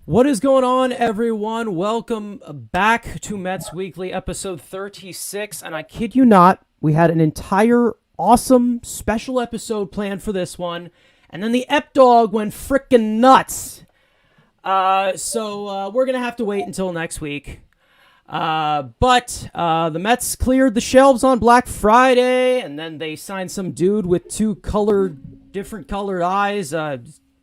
What is going on, everyone? Welcome back to Mets Weekly, episode 36. And I kid you not, we had an entire awesome special episode planned for this one. And then the Ep Dog went frickin' nuts. So we're going to have to wait until next week. But the Mets cleared the shelves on Black Friday, and then they signed some dude with different colored eyes.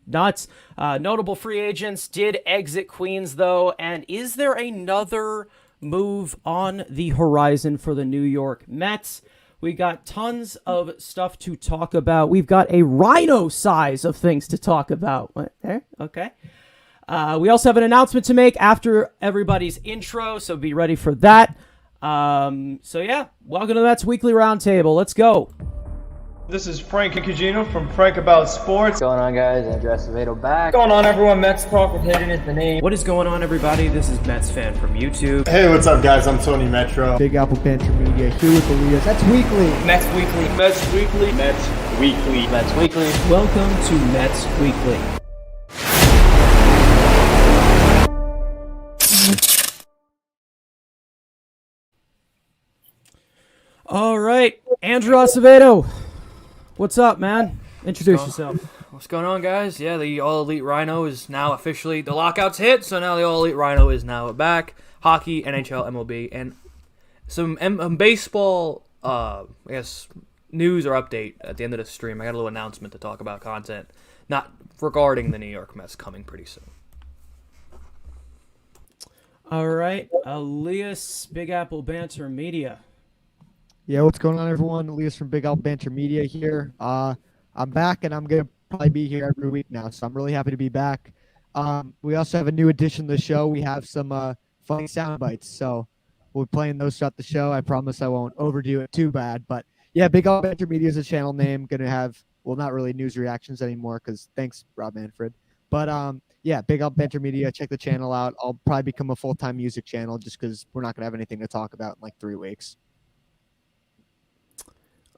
Nuts. Notable free agents did exit Queens, though. And is there another move on the horizon for the New York Mets? We got tons of stuff to talk about. We've got a rhino size of things to talk about. What? There? Okay. We also have an announcement to make after everybody's intro, so be ready for that. Welcome to the Mets Weekly Roundtable. Let's go. This is Frank Cugino from Frank About Sports. What's going on, guys? Andrew Acevedo back. What's going on, everyone? Mets Talk with Hayden is the name. What is going on, everybody? This is Metsfan from YouTube. Hey, what's up, guys? I'm TonyMetro. Big Apple Banter Media here with Elias. That's weekly. Mets Weekly. Mets Weekly. Mets Weekly. Mets Weekly. Welcome to Mets Weekly. All right, Andrew Acevedo. What's up, man? Introduce yourself. What's going on, guys? Yeah, the All Elite Rhino is now officially, the lockout's hit, so now the All Elite Rhino is now back. Hockey, NHL, MLB, and some baseball, news or update at the end of the stream. I got a little announcement to talk about content, not regarding the New York Mets coming pretty soon. All right, Elias, Big Apple Banter Media. Yeah, what's going on, everyone? Elias from Big Apple Banter Media here. I'm back, and I'm going to probably be here every week now, so I'm really happy to be back. We also have a new addition to the show. We have some funny sound bites, so we'll be playing those throughout the show. I promise I won't overdo it too bad. But, yeah, Big Apple Banter Media is a channel name. Going to have, well, not really news reactions anymore because thanks, Rob Manfred. But, yeah, Big Apple Banter Media. Check the channel out. I'll probably become a full-time music channel just because we're not going to have anything to talk about in like 3 weeks.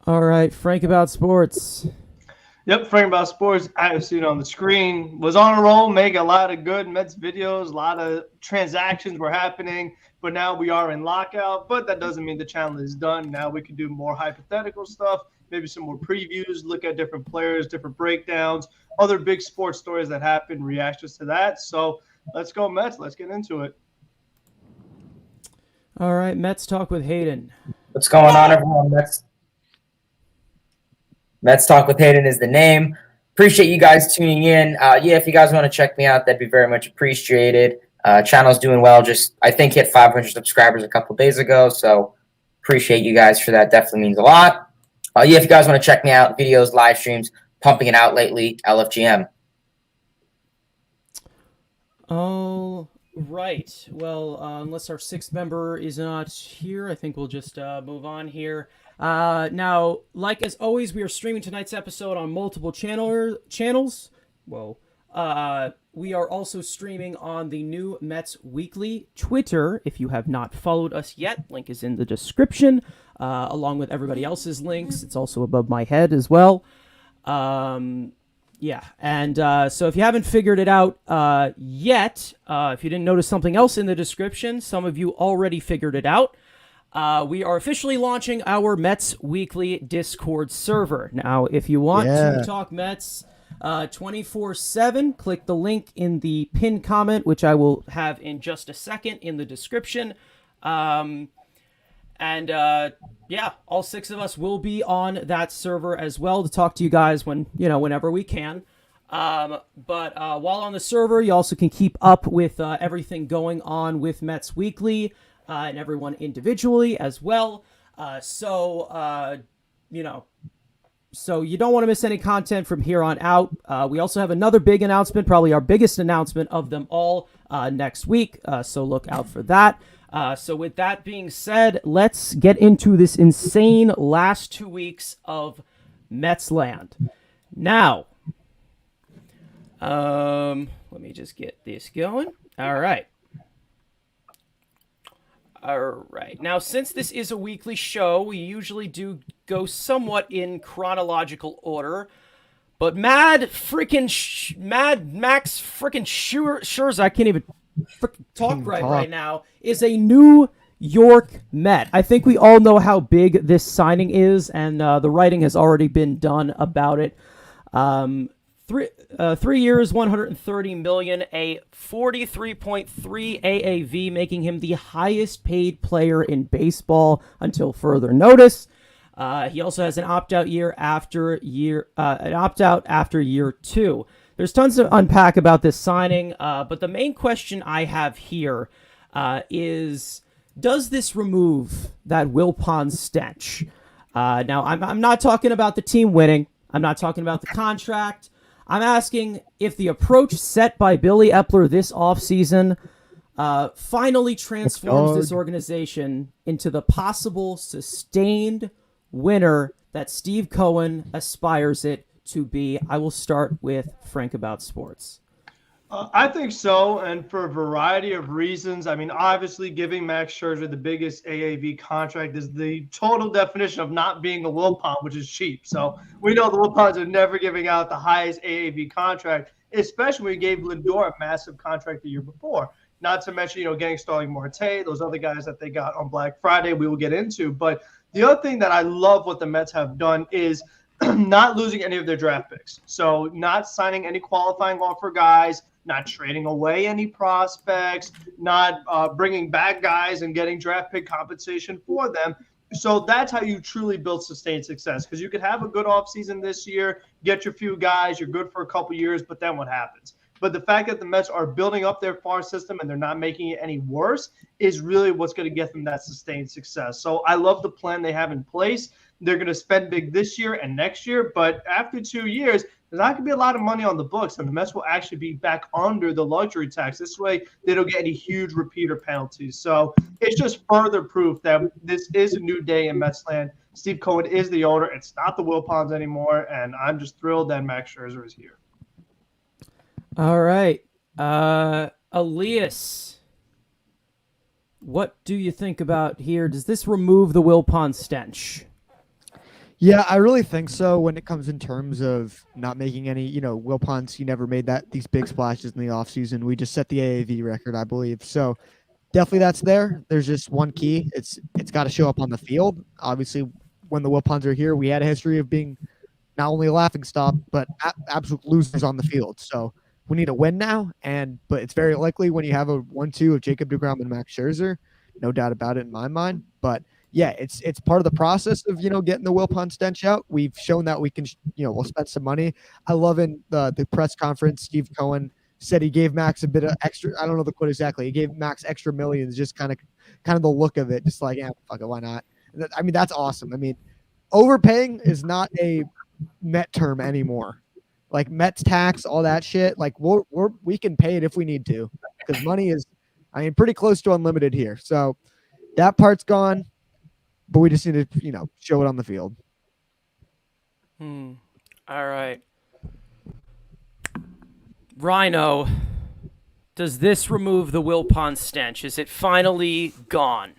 All right, Frank About Sports. Yep, Frank About Sports. I see it on the screen. Was on a roll, make a lot of good Mets videos. A lot of transactions were happening, but now we are in lockout. But that doesn't mean the channel is done. Now we can do more hypothetical stuff, maybe some more previews, look at different players, different breakdowns, other big sports stories that happen, reactions to that. So let's go Mets. Let's get into it. All right, Mets Talk with Hayden. What's going on, everyone? Mets Talk with Hayden is the name. Appreciate you guys tuning in. If you guys want to check me out, that'd be very much appreciated. Channel's doing well. Just, I think, hit 500 subscribers a couple days ago, so appreciate you guys for that. Definitely means a lot. If you guys want to check me out, videos, live streams, pumping it out lately, LFGM. All right. Well, unless our sixth member is not here, I think we'll just move on here. Now, like as always, we are streaming tonight's episode on multiple channels. Whoa. We are also streaming on the new Mets Weekly Twitter. If you have not followed us yet, link is in the description, along with everybody else's links. It's also above my head as well. So if you haven't figured it out yet, if you didn't notice something else in the description, some of you already figured it out. We are officially launching our Mets Weekly Discord server. Now, if you want to talk Mets 24/7, click the link in the pinned comment, which I will have in just a second in the description. All 6 of us will be on that server as well to talk to you guys whenever we can. While on the server, you also can keep up with everything going on with Mets Weekly. And everyone individually as well. So you don't want to miss any content from here on out. We also have another big announcement, probably our biggest announcement of them all next week. So look out for that. So with that being said, let's get into this insane last 2 weeks of Mets land. Now, let me just get this going. All right. All right. Now, since this is a weekly show, we usually do go somewhat in chronological order. But Mad Max freaking Scherzer, I can't even freaking talk right now, is a New York Met. I think we all know how big this signing is, and the writing has already been done about it. 3 years, $130 million, a 43.3 AAV, making him the highest paid player in baseball until further notice. He also has an opt-out after year 2. There's tons to unpack about this signing, but the main question I have here is, does this remove that Wilpon stench? Now, I'm not talking about the team winning. I'm not talking about the contract. I'm asking if the approach set by Billy Eppler this offseason finally transforms this organization into the possible sustained winner that Steve Cohen aspires it to be. I will start with Frank About Sports. I think so, and for a variety of reasons. I mean, obviously, giving Max Scherzer the biggest AAV contract is the total definition of not being a Wilpon, which is cheap. So we know the Wilpons are never giving out the highest AAV contract, especially when we gave Lindor a massive contract the year before. Not to mention, getting Starling Marte, those other guys that they got on Black Friday, we will get into. But the other thing that I love what the Mets have done is not losing any of their draft picks. So not signing any qualifying offer guys, not trading away any prospects, not bringing back guys and getting draft pick compensation for them. So that's how you truly build sustained success, because you could have a good offseason this year, get your few guys, you're good for a couple years, but then what happens? But the fact that the Mets are building up their farm system and they're not making it any worse is really what's going to get them that sustained success. So I love the plan they have in place. They're going to spend big this year and next year, but after 2 years, there's not going to be a lot of money on the books, and the Mets will actually be back under the luxury tax. This way, they don't get any huge repeater penalties. So it's just further proof that this is a new day in Metsland. Steve Cohen is the owner. It's not the Wilpons anymore, and I'm just thrilled that Max Scherzer is here. All right. Elias, what do you think about here? Does this remove the Wilpon stench? Yeah, I really think so when it comes in terms of not making any, Wilpons, he never made these big splashes in the offseason. We just set the AAV record, I believe. So definitely that's there. There's just one key. It's got to show up on the field. Obviously, when the Wilpons are here, we had a history of being not only a laughingstock, but absolute losers on the field. So we need a win now, but it's very likely when you have a 1-2 of Jacob deGrom and Max Scherzer, no doubt about it in my mind. But yeah, it's part of the process of getting the Wilpon stench out. We've shown that we can, we'll spend some money. I love in the press conference, Steve Cohen said he gave Max a bit of extra. I don't know the quote exactly. He gave Max extra millions, just kind of the look of it, just like, yeah, fuck it, why not? I mean, that's awesome. I mean, overpaying is not a Met term anymore. Like Mets tax, all that shit. Like we can pay it if we need to, because money is, pretty close to unlimited here. So that part's gone, but we just need to, show it on the field. All right. Rhino, does this remove the Wilpon stench? Is it finally gone?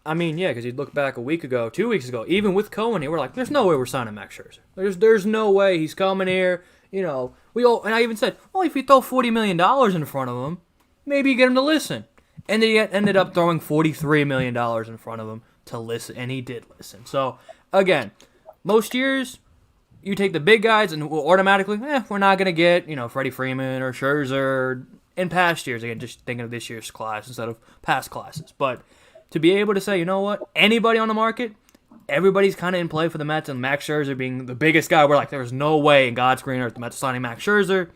I mean, yeah, because you'd look back a week ago, 2 weeks ago, even with Cohen here, we're like, there's no way we're signing Max Scherzer. There's no way he's coming here. And I even said, well, if you throw $40 million in front of him, maybe you get him to listen. And they ended up throwing $43 million in front of him to listen, and he did listen. So, again, most years, you take the big guys, and we'll automatically, we're not going to get, Freddie Freeman or Scherzer. In past years, again, just thinking of this year's class instead of past classes. But to be able to say, you know what, anybody on the market, everybody's kind of in play for the Mets, and Max Scherzer being the biggest guy, we're like, there's no way in God's green earth the Mets are signing Max Scherzer.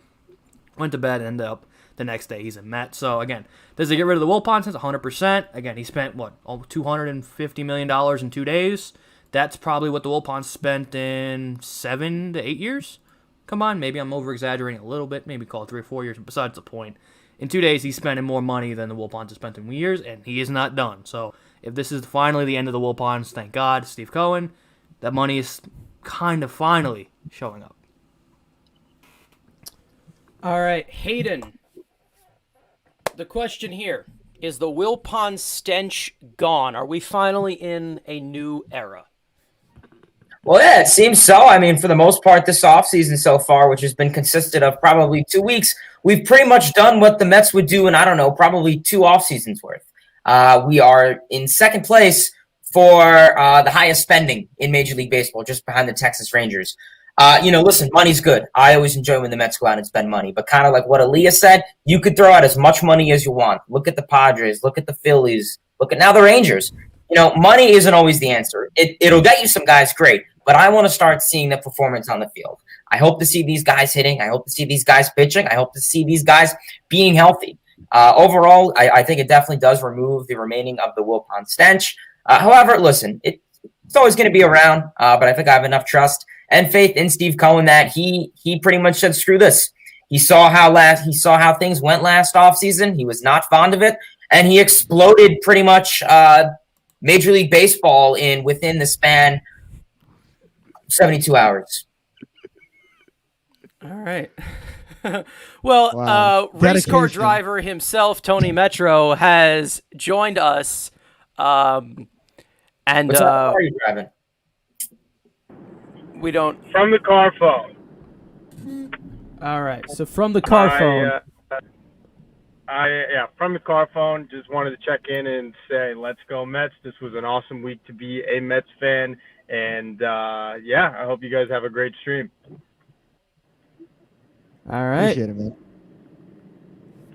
Went to bed and ended up the next day he's a Met. So, again, does he get rid of the Wilpon since 100%? Again, he spent, $250 million in 2 days? That's probably what the Wilpons spent in 7 to 8 years. Come on, maybe I'm over-exaggerating a little bit. Maybe call it 3 or 4 years. Besides the point, in 2 days, he's spending more money than the Wilpons have spent in years, and he is not done. So, if this is finally the end of the Wilpons, thank God, Steve Cohen, that money is kind of finally showing up. All right, Hayden. The question here, is the Wilpon stench gone? Are we finally in a new era? Well, yeah, it seems so. I mean, for the most part, this offseason so far, which has been consisted of probably 2 weeks, we've pretty much done what the Mets would do in, I don't know, probably 2 off seasons worth. We are in second place for the highest spending in Major League Baseball, just behind the Texas Rangers. Listen, money's good. I always enjoy when the Mets go out and spend money. But kind of like what Aaliyah said, you could throw out as much money as you want. Look at the Padres. Look at the Phillies. Look at now the Rangers. Money isn't always the answer. It'll get you some guys, great. But I want to start seeing the performance on the field. I hope to see these guys hitting. I hope to see these guys pitching. I hope to see these guys being healthy. Overall, I think it definitely does remove the remaining of the Wilpon stench. However, listen, it's always going to be around, but I think I have enough trust and faith in Steve Cohen that he pretty much said, screw this. He saw how things went last offseason. He was not fond of it, and he exploded pretty much Major League Baseball within the span 72 hours. All right. Well, Wow. race car Dedication. driver himself, TonyMetro, has joined us. And What's up? Are you driving? we don't. From the car phone. All right. So from the car phone. From the car phone. Just wanted to check in and say, let's go Mets. This was an awesome week to be a Mets fan. And, I hope you guys have a great stream. All right. Appreciate it, man.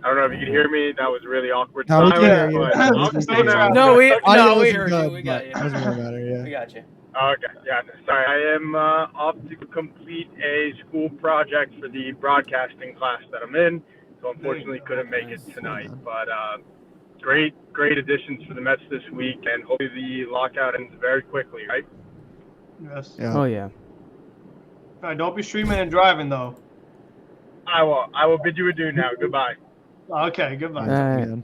I don't know if you can hear me. That was really awkward. No, we can silence, hear you. but I'm still there. No, we Audio isn't heard good, you. We got but you. doesn't really matter, yeah. We got you. Okay, yeah, sorry. I am off to complete a school project for the broadcasting class that I'm in, so unfortunately couldn't make it tonight. But great additions for the Mets this week, and hopefully the lockout ends very quickly, right? Yes. Yeah. Oh, yeah. All right, don't be streaming and driving, though. I will bid you adieu now. Goodbye. Okay, goodbye. All right. Man.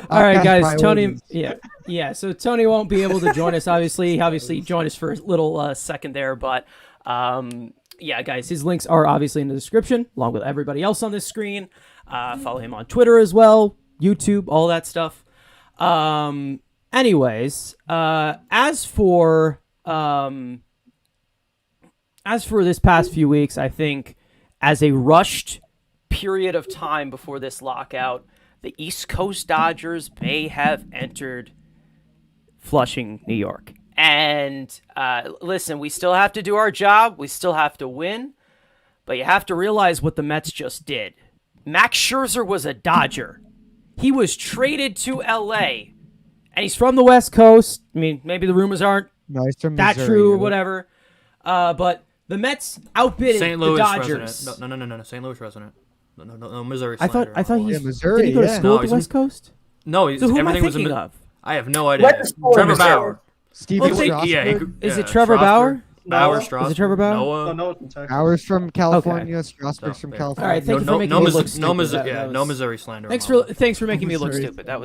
All right, guys. Outcast Tony, priorities. yeah. So Tony won't be able to join us. Obviously, he joined us for a little second there, but guys, his links are obviously in the description, along with everybody else on this screen. Follow him on Twitter as well, YouTube, all that stuff. Anyways, as for this past few weeks, I think as a rushed period of time before this lockout, the East Coast Dodgers may have entered Flushing, New York. And listen, we still have to do our job. We still have to win. But you have to realize what the Mets just did. Max Scherzer was a Dodger. He was traded to L.A., and he's from the West Coast. I mean, maybe the rumors aren't No, he's from that Missouri, true or yeah. whatever. But the Mets outbid St. the Louis Dodgers. resident. No. St. Louis resident. No, Missouri. I thought slander. he's Missouri, did he go to yeah. school No, at he's the West Coast? No, he's, So who am I everything was thinking in. of? I have no idea. What school Trevor is that? Bauer. Steven Well, they- Strasburg. Is it Trevor Bauer? Bauer, No. Strasburg. Is it Trevor Bauer? No, Noah. no, it's in Texas. Bauer's from California. Strasburg's from yeah. California. All right, thank you for making me look stupid. No Missouri slander. Thanks for making me look Missouri. stupid. That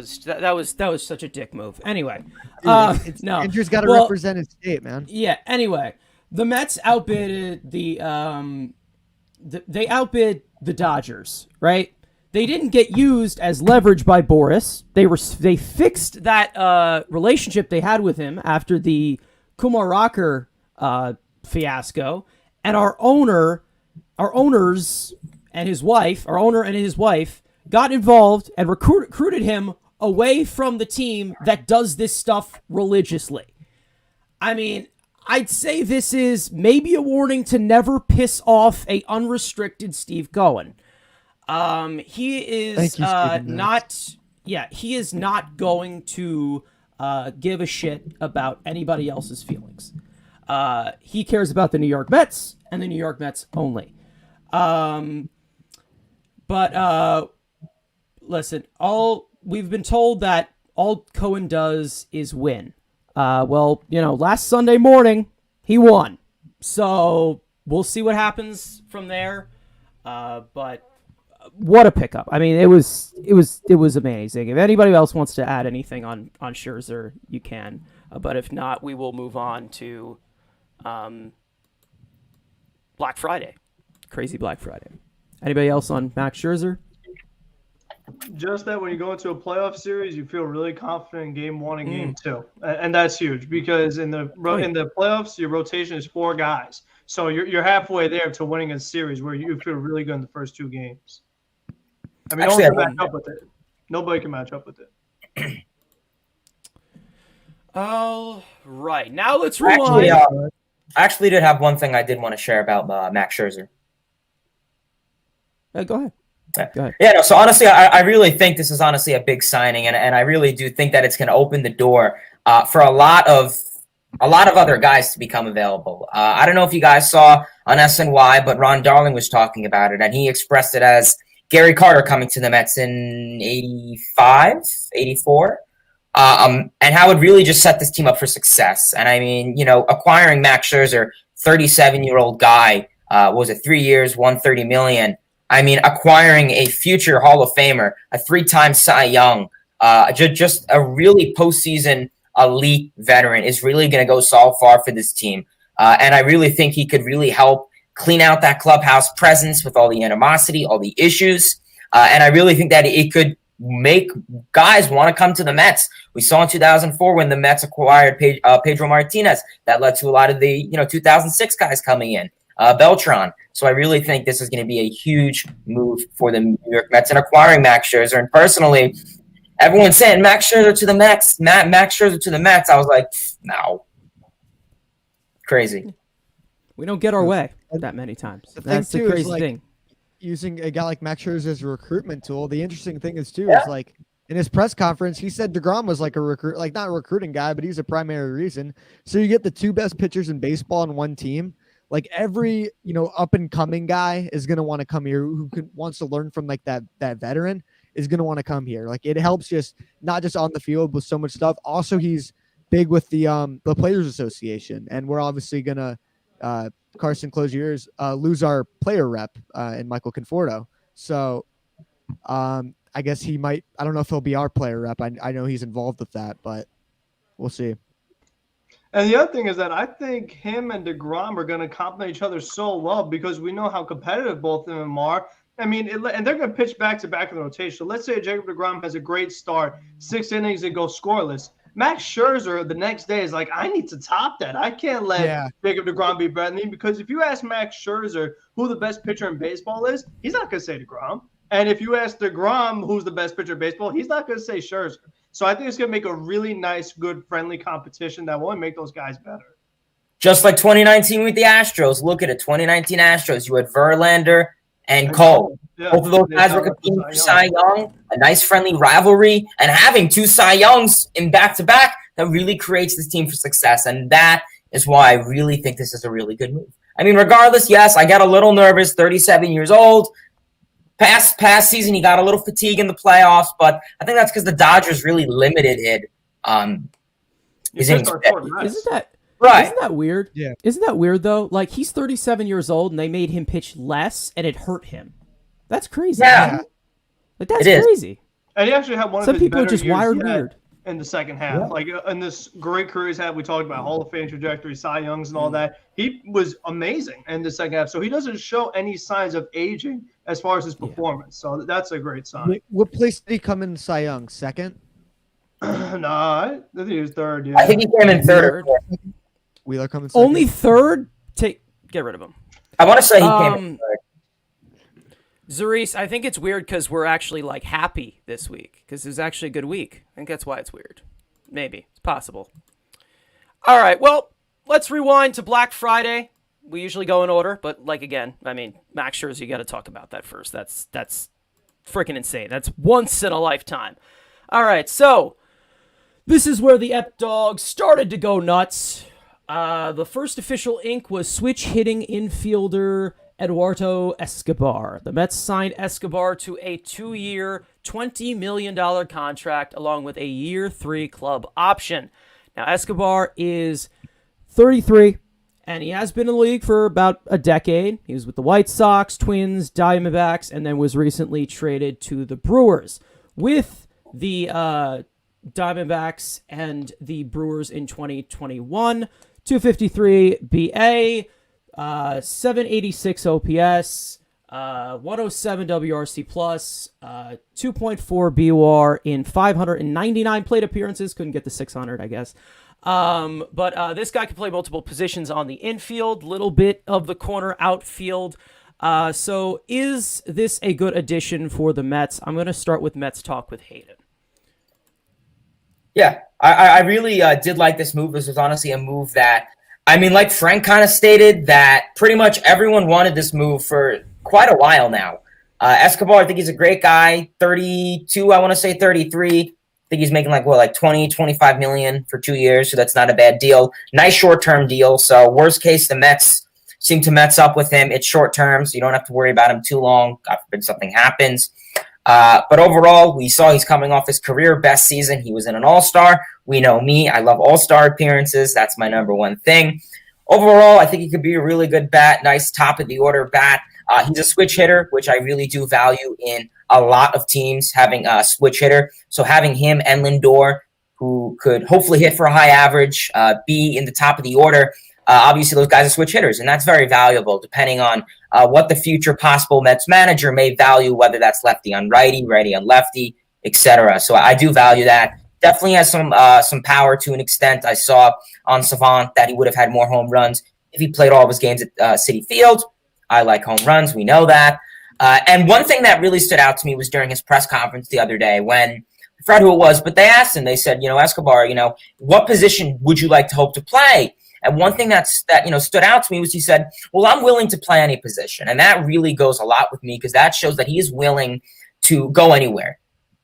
was such a dick move. Anyway, no. Andrew's got to Well, represent his state, man. Yeah. Anyway, the Mets outbid they outbid the Dodgers, right? They didn't get used as leverage by Boris. They fixed that relationship they had with him after the Kumar Rocker fiasco, and our owner and his wife got involved and recruited him away from the team that does this stuff religiously. I mean, I'd say this is maybe a warning to never piss off a unrestricted Steve Cohen. He is Thank you, Stephen not. Yeah, he is not going to give a shit about anybody else's feelings. He cares about the New York Mets and the New York Mets only. But listen, we've been told that all Cohen does is win. Well, last Sunday morning he won, so we'll see what happens from there. But what a pickup! I mean, it was amazing. If anybody else wants to add anything on Scherzer, you can. But if not, we will move on to Black Friday, crazy Black Friday. Anybody else on Max Scherzer? just that when you go into a playoff series, you feel really confident in game 1 and game 2, and that's huge because in the playoffs, your rotation is 4 guys, so you're halfway there to winning a series where you feel really good in the first 2 games. I mean, Actually, no one can match up with it. Nobody can match up with it. All right, now let's rewind. I actually did have one thing I did want to share about Max Scherzer. Go ahead. Go ahead. Yeah, no, so honestly, I really think this is honestly a big signing, and I really do think that it's going to open the door for a lot of other guys to become available. I don't know if you guys saw on SNY, but Ron Darling was talking about it, and he expressed it as Gary Carter coming to the Mets in 85, 84. And how it really just set this team up for success. And I mean, acquiring Max Scherzer, 37-year-old guy, was it 3 years, $130 million. I mean, acquiring a future Hall of Famer, a 3-time Cy Young, just a really postseason elite veteran is really going to go so far for this team. And I really think he could really help clean out that clubhouse presence with all the animosity, all the issues. And I really think that it could make guys want to come to the Mets. We saw in 2004 when the Mets acquired Pedro Martinez. That led to a lot of the 2006 guys coming in, Beltran. So I really think this is going to be a huge move for the New York Mets and acquiring Max Scherzer. And personally, everyone's saying Max Scherzer to the Mets, Max Scherzer to the Mets. I was like, no. Crazy. We don't get our way that many times. That's the crazy thing. Using a guy like Max Scherzer as a recruitment tool. The interesting thing is like in his press conference, he said DeGrom was like not a recruiting guy, but he's a primary reason. So you get the 2 best pitchers in baseball on one team. Like every, up and coming guy is going to want to come here who wants to learn from like that veteran is going to want to come here. Like it helps just not just on the field with so much stuff. Also, he's big with the Players Association, and we're obviously going to Carson, close your ears, lose our player rep in Michael Conforto. So I guess he might, I don't know if he'll be our player rep. I know he's involved with that, but we'll see. And the other thing is that I think him and DeGrom are going to complement each other so well because we know how competitive both of them are. I mean, and they're going to pitch back-to-back in the rotation. So let's say Jacob DeGrom has a great start, 6 innings and goes scoreless. Max Scherzer the next day is like, I need to top that. I can't let Jacob DeGrom be better than me because if you ask Max Scherzer who the best pitcher in baseball is, he's not going to say DeGrom. And if you ask DeGrom who's the best pitcher in baseball, he's not going to say Scherzer. So I think it's going to make a really nice, good, friendly competition that will only make those guys better. Just like 2019 with the Astros. Look at it, 2019 Astros. You had Verlander and Cole. Yeah. Both of those guys were competing for Cy Young, a nice friendly rivalry, and having 2 Cy Youngs in back-to-back that really creates this team for success. And that is why I really think this is a really good move. I mean, regardless, yes, I got a little nervous, 37 years old. Past season, he got a little fatigue in the playoffs, but I think that's because the Dodgers really limited it. Isn't that right? Isn't that weird? Yeah. Isn't that weird though? Like he's 37 years old and they made him pitch less and it hurt him. That's crazy. Yeah. Like that's crazy. And he actually had one Some of his people are better just years wired yet weird. in the second half. Yeah. Like in this great career he's had, we talked about Hall of Fame trajectory, Cy Youngs and all that. He was amazing in the second half. So he doesn't show any signs of aging as far as his performance. So that's a great sign. What place did he come in Cy Young? Second? I think he was third. Yeah. I think he came in third. Wheeler coming second? Only third? Get rid of him. I want to say he came in third. Zarice, I think it's weird because we're actually like happy this week because it was actually a good week. I think that's why it's weird. Maybe. It's possible. All right. Well, let's rewind to Black Friday. We usually go in order, but like again, I mean, Max Scherzer, you got to talk about that first. That's freaking insane. That's once in a lifetime. All right. So this is where the Ep Dogs started to go nuts. The first official ink was switch hitting infielder Eduardo Escobar. The Mets signed Escobar to a 2-year, $20 million contract along with a year 3 club option. Now, Escobar is 33, and he has been in the league for about a decade. He was with the White Sox, Twins, Diamondbacks, and then was recently traded to the Brewers. With the Diamondbacks and the Brewers in 2021, 253 BA, 786 OPS, 107 WRC plus, 2.4 BOR in 599 plate appearances. Couldn't get the 600, I guess. But this guy can play multiple positions on the infield, little bit of the corner outfield. So is this a good addition for the Mets? I'm going to start with Mets talk with Hayden. Yeah, I really did like this move. This was honestly a move that, I mean, like Frank kind of stated, that pretty much everyone wanted this move for quite a while now. Escobar, I think he's a great guy. 32, I want to say 33. I think he's making like 20, 25 million for 2 years, so that's not a bad deal. Nice short-term deal. So worst case, the Mets seem to Mets up with him. It's short-term, so you don't have to worry about him too long. God forbid something happens. But overall, we saw he's coming off his career best season. He was in an all-star. We know me. I love all-star appearances. That's my number one thing. Overall, I think he could be a really good bat, nice top-of-the-order bat. He's a switch hitter, which I really do value in a lot of teams, having a switch hitter. So having him and Lindor, who could hopefully hit for a high average, be in the top of the order, obviously those guys are switch hitters, and that's very valuable depending on what the future possible Mets manager may value, whether that's lefty on righty, righty on lefty, etc. So I do value that. Definitely has some power to an extent. I saw on Savant that he would have had more home runs if he played all of his games at Citi Field. I like home runs. We know that. And one thing that really stood out to me was during his press conference the other day when, I forgot who it was, but they asked him, they said, Escobar, what position would you like to hope to play? And one thing that stood out to me was he said, well, I'm willing to play any position. And that really goes a lot with me because that shows that he is willing to go anywhere.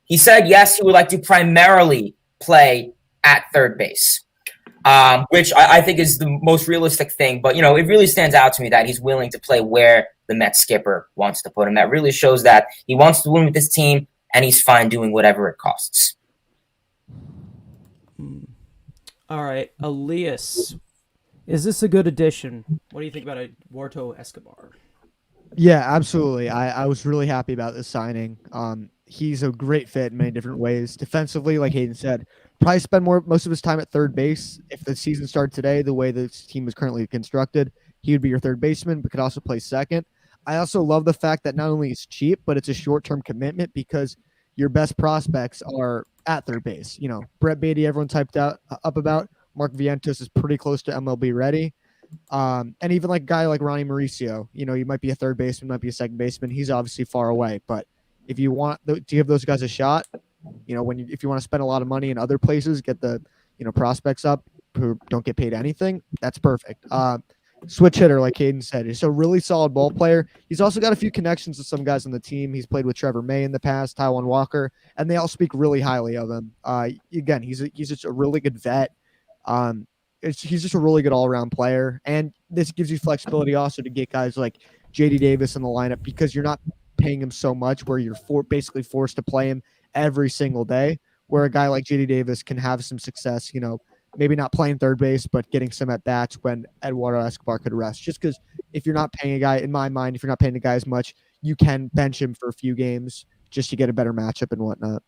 He said, yes, he would like to primarily play at third base, which I think is the most realistic thing. But, it really stands out to me that he's willing to play where the Mets skipper wants to put him. That really shows that he wants to win with this team, and he's fine doing whatever it costs. All right, Elias. Is this a good addition? What do you think about Eduardo Escobar? Yeah, absolutely. I was really happy about this signing. He's a great fit in many different ways. Defensively, like Hayden said, probably spend most of his time at third base. If the season started today, the way this team is currently constructed, he would be your third baseman, but could also play second. I also love the fact that not only it's cheap, but it's a short-term commitment because your best prospects are at third base. Brett Beatty, everyone typed up about. Mark Vientos is pretty close to MLB ready. And even like a guy like Ronnie Mauricio, he might be a third baseman, might be a second baseman. He's obviously far away, but if you want to give those guys a shot, if you want to spend a lot of money in other places, get the, prospects up who don't get paid anything, that's perfect. Switch hitter, like Hayden said, he's a really solid ball player. He's also got a few connections with some guys on the team. He's played with Trevor May in the past, Taijuan Walker, and they all speak really highly of him. Again, he's just a really good vet. He's just a really good all-around player, and this gives you flexibility also to get guys like J.D. Davis in the lineup because you're not paying him so much where you're basically forced to play him every single day, where a guy like J.D. Davis can have some success, maybe not playing third base, but getting some at-bats when Eduardo Escobar could rest. Just because if you're not paying a guy, in my mind, if you're not paying a guy as much, you can bench him for a few games just to get a better matchup and whatnot.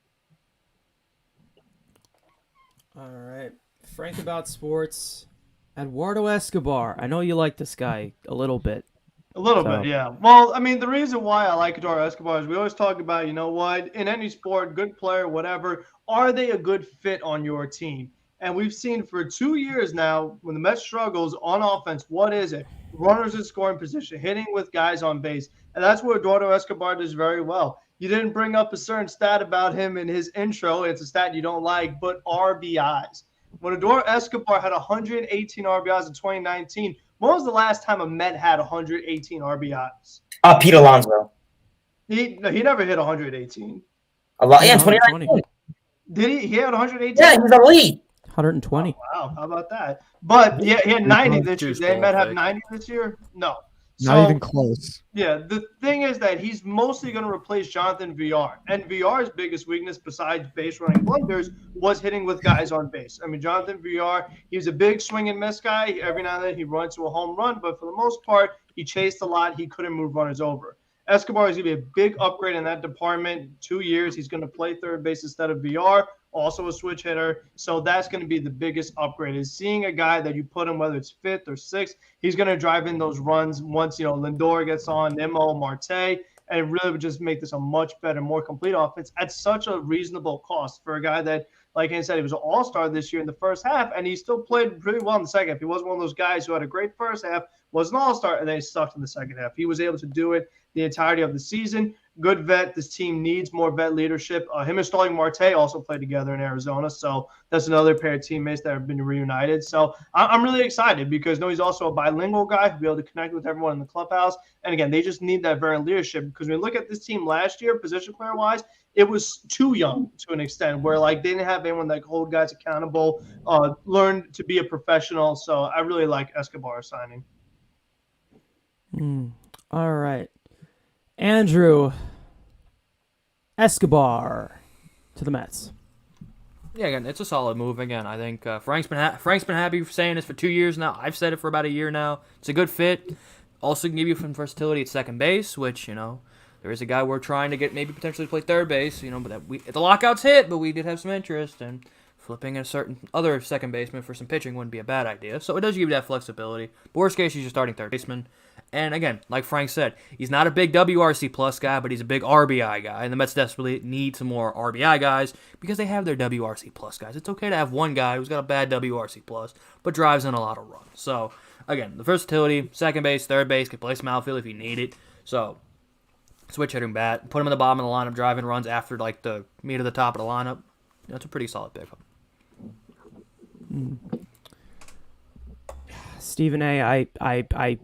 All right. Frank about sports. Eduardo Escobar. I know you like this guy a little bit. A little bit, yeah. Well, the reason why I like Eduardo Escobar is we always talk about, in any sport, good player, whatever, are they a good fit on your team? And we've seen for 2 years now, when the Mets struggles on offense, what is it? Runners in scoring position, hitting with guys on base. And that's what Eduardo Escobar does very well. You didn't bring up a certain stat about him in his intro. It's a stat you don't like, but RBIs. When Eduardo Escobar had 118 RBIs in 2019, when was the last time a Met had 118 RBIs? Pete Alonso. He never hit 118. A lot, yeah, 2019. Did he? He had 118? Yeah, he's elite. 120. Oh, wow, how about that? But yeah, he had 90 this year. Did they Met have 90 this year? No. Not even close. Yeah, the thing is that he's mostly going to replace Jonathan VR. And VR's biggest weakness, besides base running blunders, was hitting with guys on base. Jonathan VR, he was a big swing and miss guy. Every now and then he'd run to a home run, but for the most part, he chased a lot. He couldn't move runners over. Escobar is going to be a big upgrade in that department. 2 years, he's going to play third base instead of VR. also a switch hitter. So that's going to be the biggest upgrade, is seeing a guy that you put him, whether it's fifth or sixth, he's going to drive in those runs once, Lindor gets on, Nimmo, Marte, and it really would just make this a much better, more complete offense at such a reasonable cost for a guy that, like I said, he was an all-star this year in the first half, and he still played pretty well in the second half. He wasn't one of those guys who had a great first half, was an all-star, and then he sucked in the second half. He was able to do it the entirety of the season. Good vet. This team needs more vet leadership. Him and Starling Marte also played together in Arizona, so that's another pair of teammates that have been reunited. So I'm really excited because he's also a bilingual guy who'll be able to connect with everyone in the clubhouse. And again, they just need that veteran leadership, because when you look at this team last year, position player-wise, it was too young to an extent, where they didn't have anyone that could hold guys accountable, learn to be a professional. So I really like Escobar signing. All right. Andrew Escobar to the Mets. Yeah, again, it's a solid move. Again, I think Frank's been happy for saying this for 2 years now. I've said it for about a year now. It's a good fit. Also can give you some versatility at second base, which, there is a guy we're trying to get maybe potentially to play third base, but the lockout's hit, but we did have some interest, and flipping a certain other second baseman for some pitching wouldn't be a bad idea. So it does give you that flexibility. But worst case, he's your starting third baseman. And again, like Frank said, he's not a big WRC plus guy, but he's a big RBI guy. And the Mets desperately need some more RBI guys because they have their WRC plus guys. It's okay to have one guy who's got a bad WRC plus, but drives in a lot of runs. So again, the versatility, second base, third base, can play some outfield if you need it. So switch hitting bat, put him in the bottom of the lineup, driving runs after the meat of the top of the lineup. That's a pretty solid pickup. Stephen A, I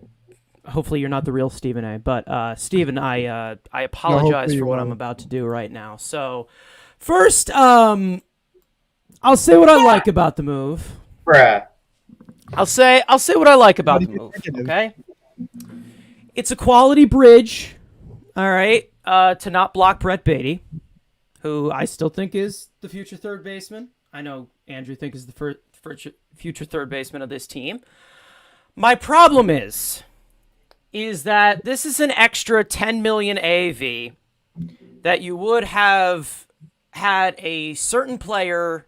hopefully you're not the real Stephen A, but Stephen, I apologize for what I'm about to do right now. So first, I'll say what I like about the move. Bruh. I'll say what I like about the move. Okay, it's a quality bridge. All right, to not block Brett Beatty, who I still think is the future third baseman. I know Andrew thinks is the future third baseman of this team. My problem is that this is an extra 10 million AAV that you would have had a certain player,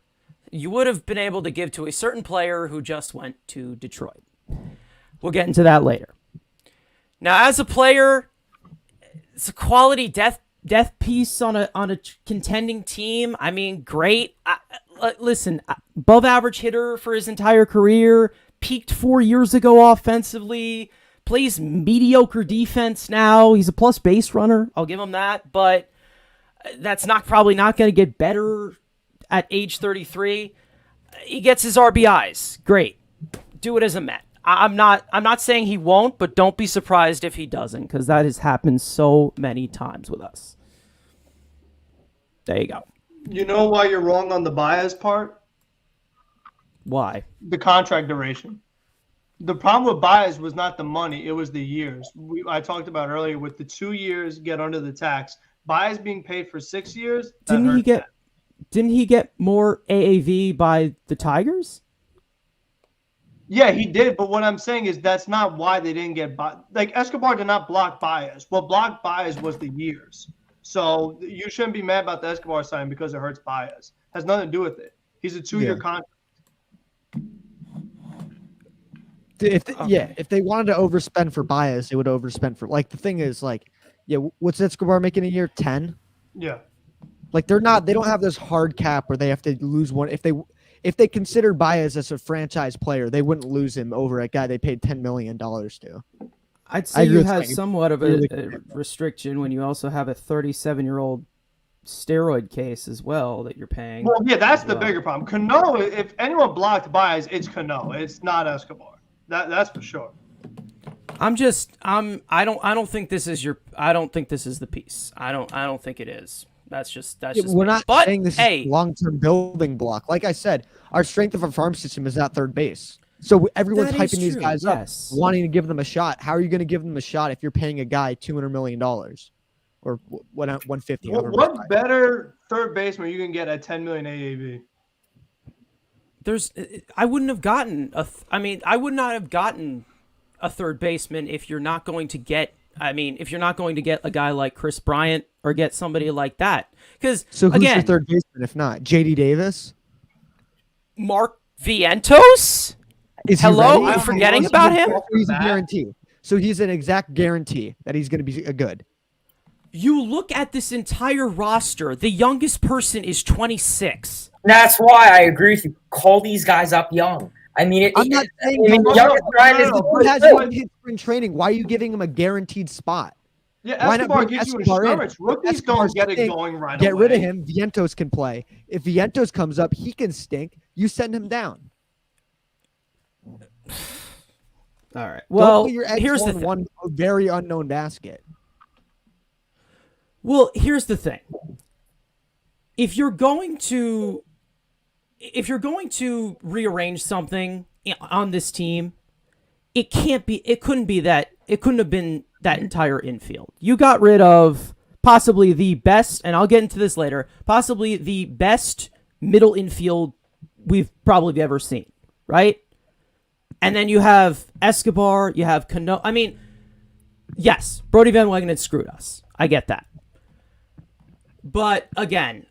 you would have been able to give to a certain player who just went to Detroit. We'll get into that later. Now, as a player, it's a quality death piece on a contending team. I mean, great. Listen, above average hitter for his entire career, peaked 4 years ago offensively, plays mediocre defense now. He's a plus base runner. I'll give him that, but that's probably not going to get better at age 33. He gets his RBIs. Great. Do it as a Met. I'm not saying he won't, but don't be surprised if he doesn't, because that has happened so many times with us. There you go. You know why you're wrong on the Baez part? Why? The contract duration. The problem with Baez was not the money, it was the years. I talked about earlier with the 2 years get under the tax. Baez being paid for 6 years. Didn't he get more AAV by the Tigers? Yeah, he did. But what I'm saying is that's not why they didn't get Escobar did not block Baez. What blocked Baez was the years. So you shouldn't be mad about the Escobar sign because it hurts Baez. Has nothing to do with it. He's a 2-year contract. If they wanted to overspend for Baez, they would overspend for the thing is what's Escobar making a year? 10? Yeah. They don't have this hard cap where they have to lose one. If they considered Baez as a franchise player, they wouldn't lose him over a guy they paid $10 million to. I'd say you have somewhat of a restriction when you also have a 37-year-old steroid case as well that you're paying. Well, yeah, that's the bigger problem. Cano, if anyone blocked Baez, it's Cano. It's not Escobar. That's for sure. I don't think this is the piece. I don't think it is. That's just we're not saying this is a long-term building block. Like I said, our strength of our farm system is at third base. So everyone's hyping these guys up, wanting to give them a shot. How are you going to give them a shot if you're paying a guy $200 million or $150? What better third baseman you can get at $10 million AAV? I would not have gotten a third baseman if you're not going to get a guy like Chris Bryant or get somebody like that. Because So who's again, your third baseman if not J.D. Davis? Mark Vientos. Is he Hello, ready? I'm forgetting about him. He's a guarantee. So he's an exact guarantee that he's going to be good. You look at this entire roster. The youngest person is 26. That's why I agree with you. Call these guys up young. I mean, I'm not saying youngest Ryan is who has one hit spring training. Why are you giving him a guaranteed spot? Yeah, Why not Escobar bring gives you Escobar in? insurance. Rookies Escobar's don't get it stink. going right Get away. rid of him. Vientos can play. If Vientos comes up, he can stink. You send him down. All right. Don't Well, put your eggs here's the on thing. one very unknown basket. Well, here's the thing. If you're going to rearrange something on this team, it couldn't have been that entire infield. You got rid of possibly the best, and I'll get into this later, possibly the best middle infield we've probably ever seen, right? And then you have Escobar, you have Cano. I mean, yes, Brody Van Wagenen screwed us. I get that. But again,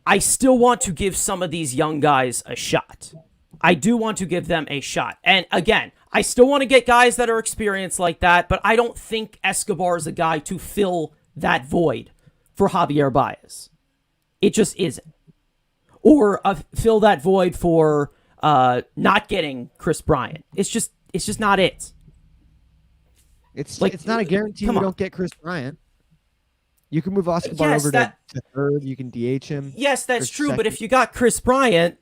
I still want to give some of these young guys a shot. I do want to give them a shot. And again, I still want to get guys that are experienced like that, but I don't think Escobar is a guy to fill that void for Javier Baez. It just isn't. Or fill that void for not getting Chris Bryant. It's just not it. It's Like, not a guarantee you come on. don't get Chris Bryant. You can move Escobar Yes, over that- to third. You can DH him. Yes, that's for true, but second. if you got Chris Bryant,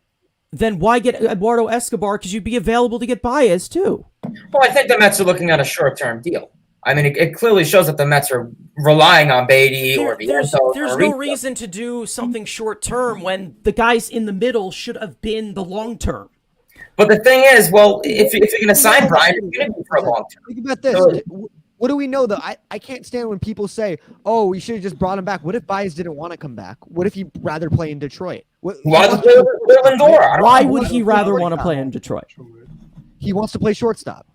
then why get Eduardo Escobar? Because you'd be available to get Baez too. Well, I think the Mets are looking at a short-term deal. I mean, it clearly shows that the Mets are relying on Beatty or There's Vientos. no or reason to do something short term when the guys in the middle should have been the long term. But the thing is, well, if you're going to sign Brian, it's going to be for a long term. Think about this. So- What do we know, though? I can't stand when people say, oh, we should have just brought him back. What if Baez didn't want to come back? What if he'd rather play in Detroit? Why does Lindor? Why would he rather want to play in Detroit? He wants to play shortstop.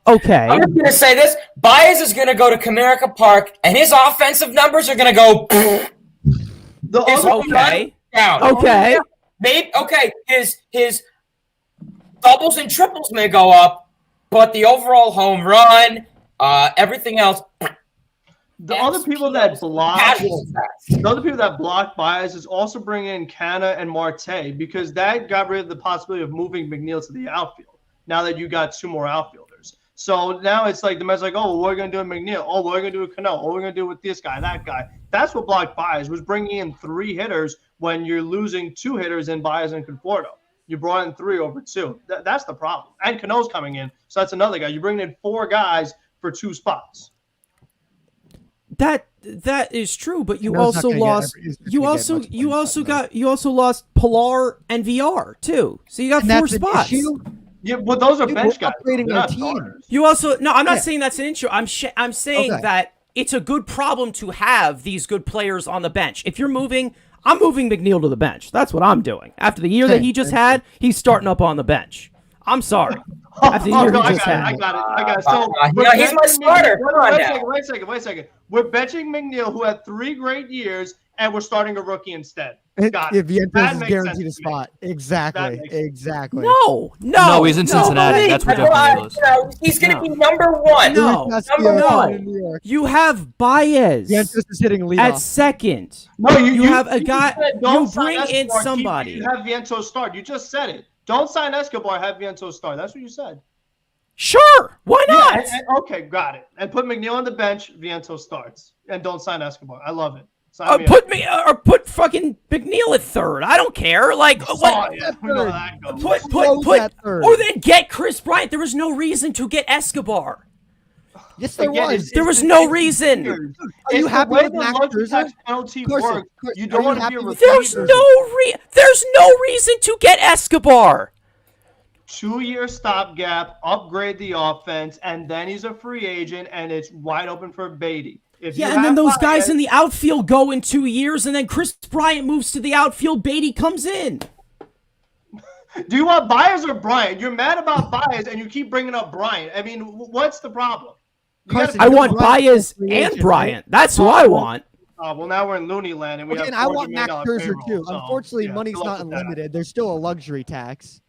Okay. I'm just going to say this. Baez is going to go to Comerica Park, and his offensive numbers are going to go his home run Okay. down. Okay. Maybe, okay, his doubles and triples may go up, but the overall home run, everything else. The other people that block, Casual stats. the other people that block Baez is also bringing in Canha and Marte because that got rid of the possibility of moving McNeil to the outfield. Now that you got two more outfielders, so now it's like the Mets like, oh, what are we gonna do with McNeil? Oh, what are we gonna do with Cano? What are we gonna do with this guy, that guy? That's what blocked Baez was bringing in three hitters when you're losing two hitters in Baez and Conforto. You brought in three over two. That's the problem. And Cano's coming in, so that's another guy. You're bringing in four guys for two spots. That is true, but you Cano's not also gonna get lost. every- he's not You gonna get also much you playing also time, got you also lost Pilar and VR too. So you got And four that's an spots. issue. Yeah, well, those are Dude, bench we're guys. upgrading They're our not team. starters. You also no. I'm not Yeah. saying that's an issue. I'm saying Okay. that it's a good problem to have these good players on the bench. If you're moving, I'm moving McNeil to the bench. That's what I'm doing. After the year that he just had, he's starting up on the bench. I'm sorry. After the year no, he I just got it. had. I got it. So he's my starter. Come on now. Wait a second. We're benching McNeil, who had 3 great years, and we're starting a rookie instead. Got If it. That Vientos is makes guaranteed a sense to me. spot. Exactly. makes sense. Exactly. No, he's in Cincinnati. That's where Jeff is. He's going to be number one. No. Number one. In New York. You have Baez Vientos is hitting leadoff. at second. No, You have a guy- said don't you sign bring in Escobar, somebody. You have Vientos start. You just said it. Don't sign Escobar. Have Vientos start. That's what you said. Sure, why not? Okay, got it. And put McNeil on the bench. Vientos starts, and don't sign Escobar. I love it. Sign me up. Put fucking McNeil at third. I don't care. Like Oh, what? yeah, we know that goes. Put at third. or then get Chris Bryant. There was no reason to get Escobar. Yes, there Again, was. There was no reason. Are It's you the happy way with the Max lucky Scherzer? tax penalty Carson, works. Carson, You are don't you want to happy be a with There's receiver. no reason to get Escobar. 2-year stopgap, upgrade the offense, and then he's a free agent, and it's wide open for Beatty. If you Yeah, and then have those guys Baez- in the outfield go in 2 years, and then Chris Bryant moves to the outfield. Beatty comes in. Do you want Baez or Bryant? You're mad about Baez, and you keep bringing up Bryant. I mean, what's the problem? Carson, I you know want Bryant's Baez a free and agent, Bryant. right? That's who I want. Well, now we're in loony land, and we Okay, have and I want $400 Max million Scherzer payroll, too. so, Unfortunately, yeah, money's good luck not with that. unlimited. There's still a luxury tax.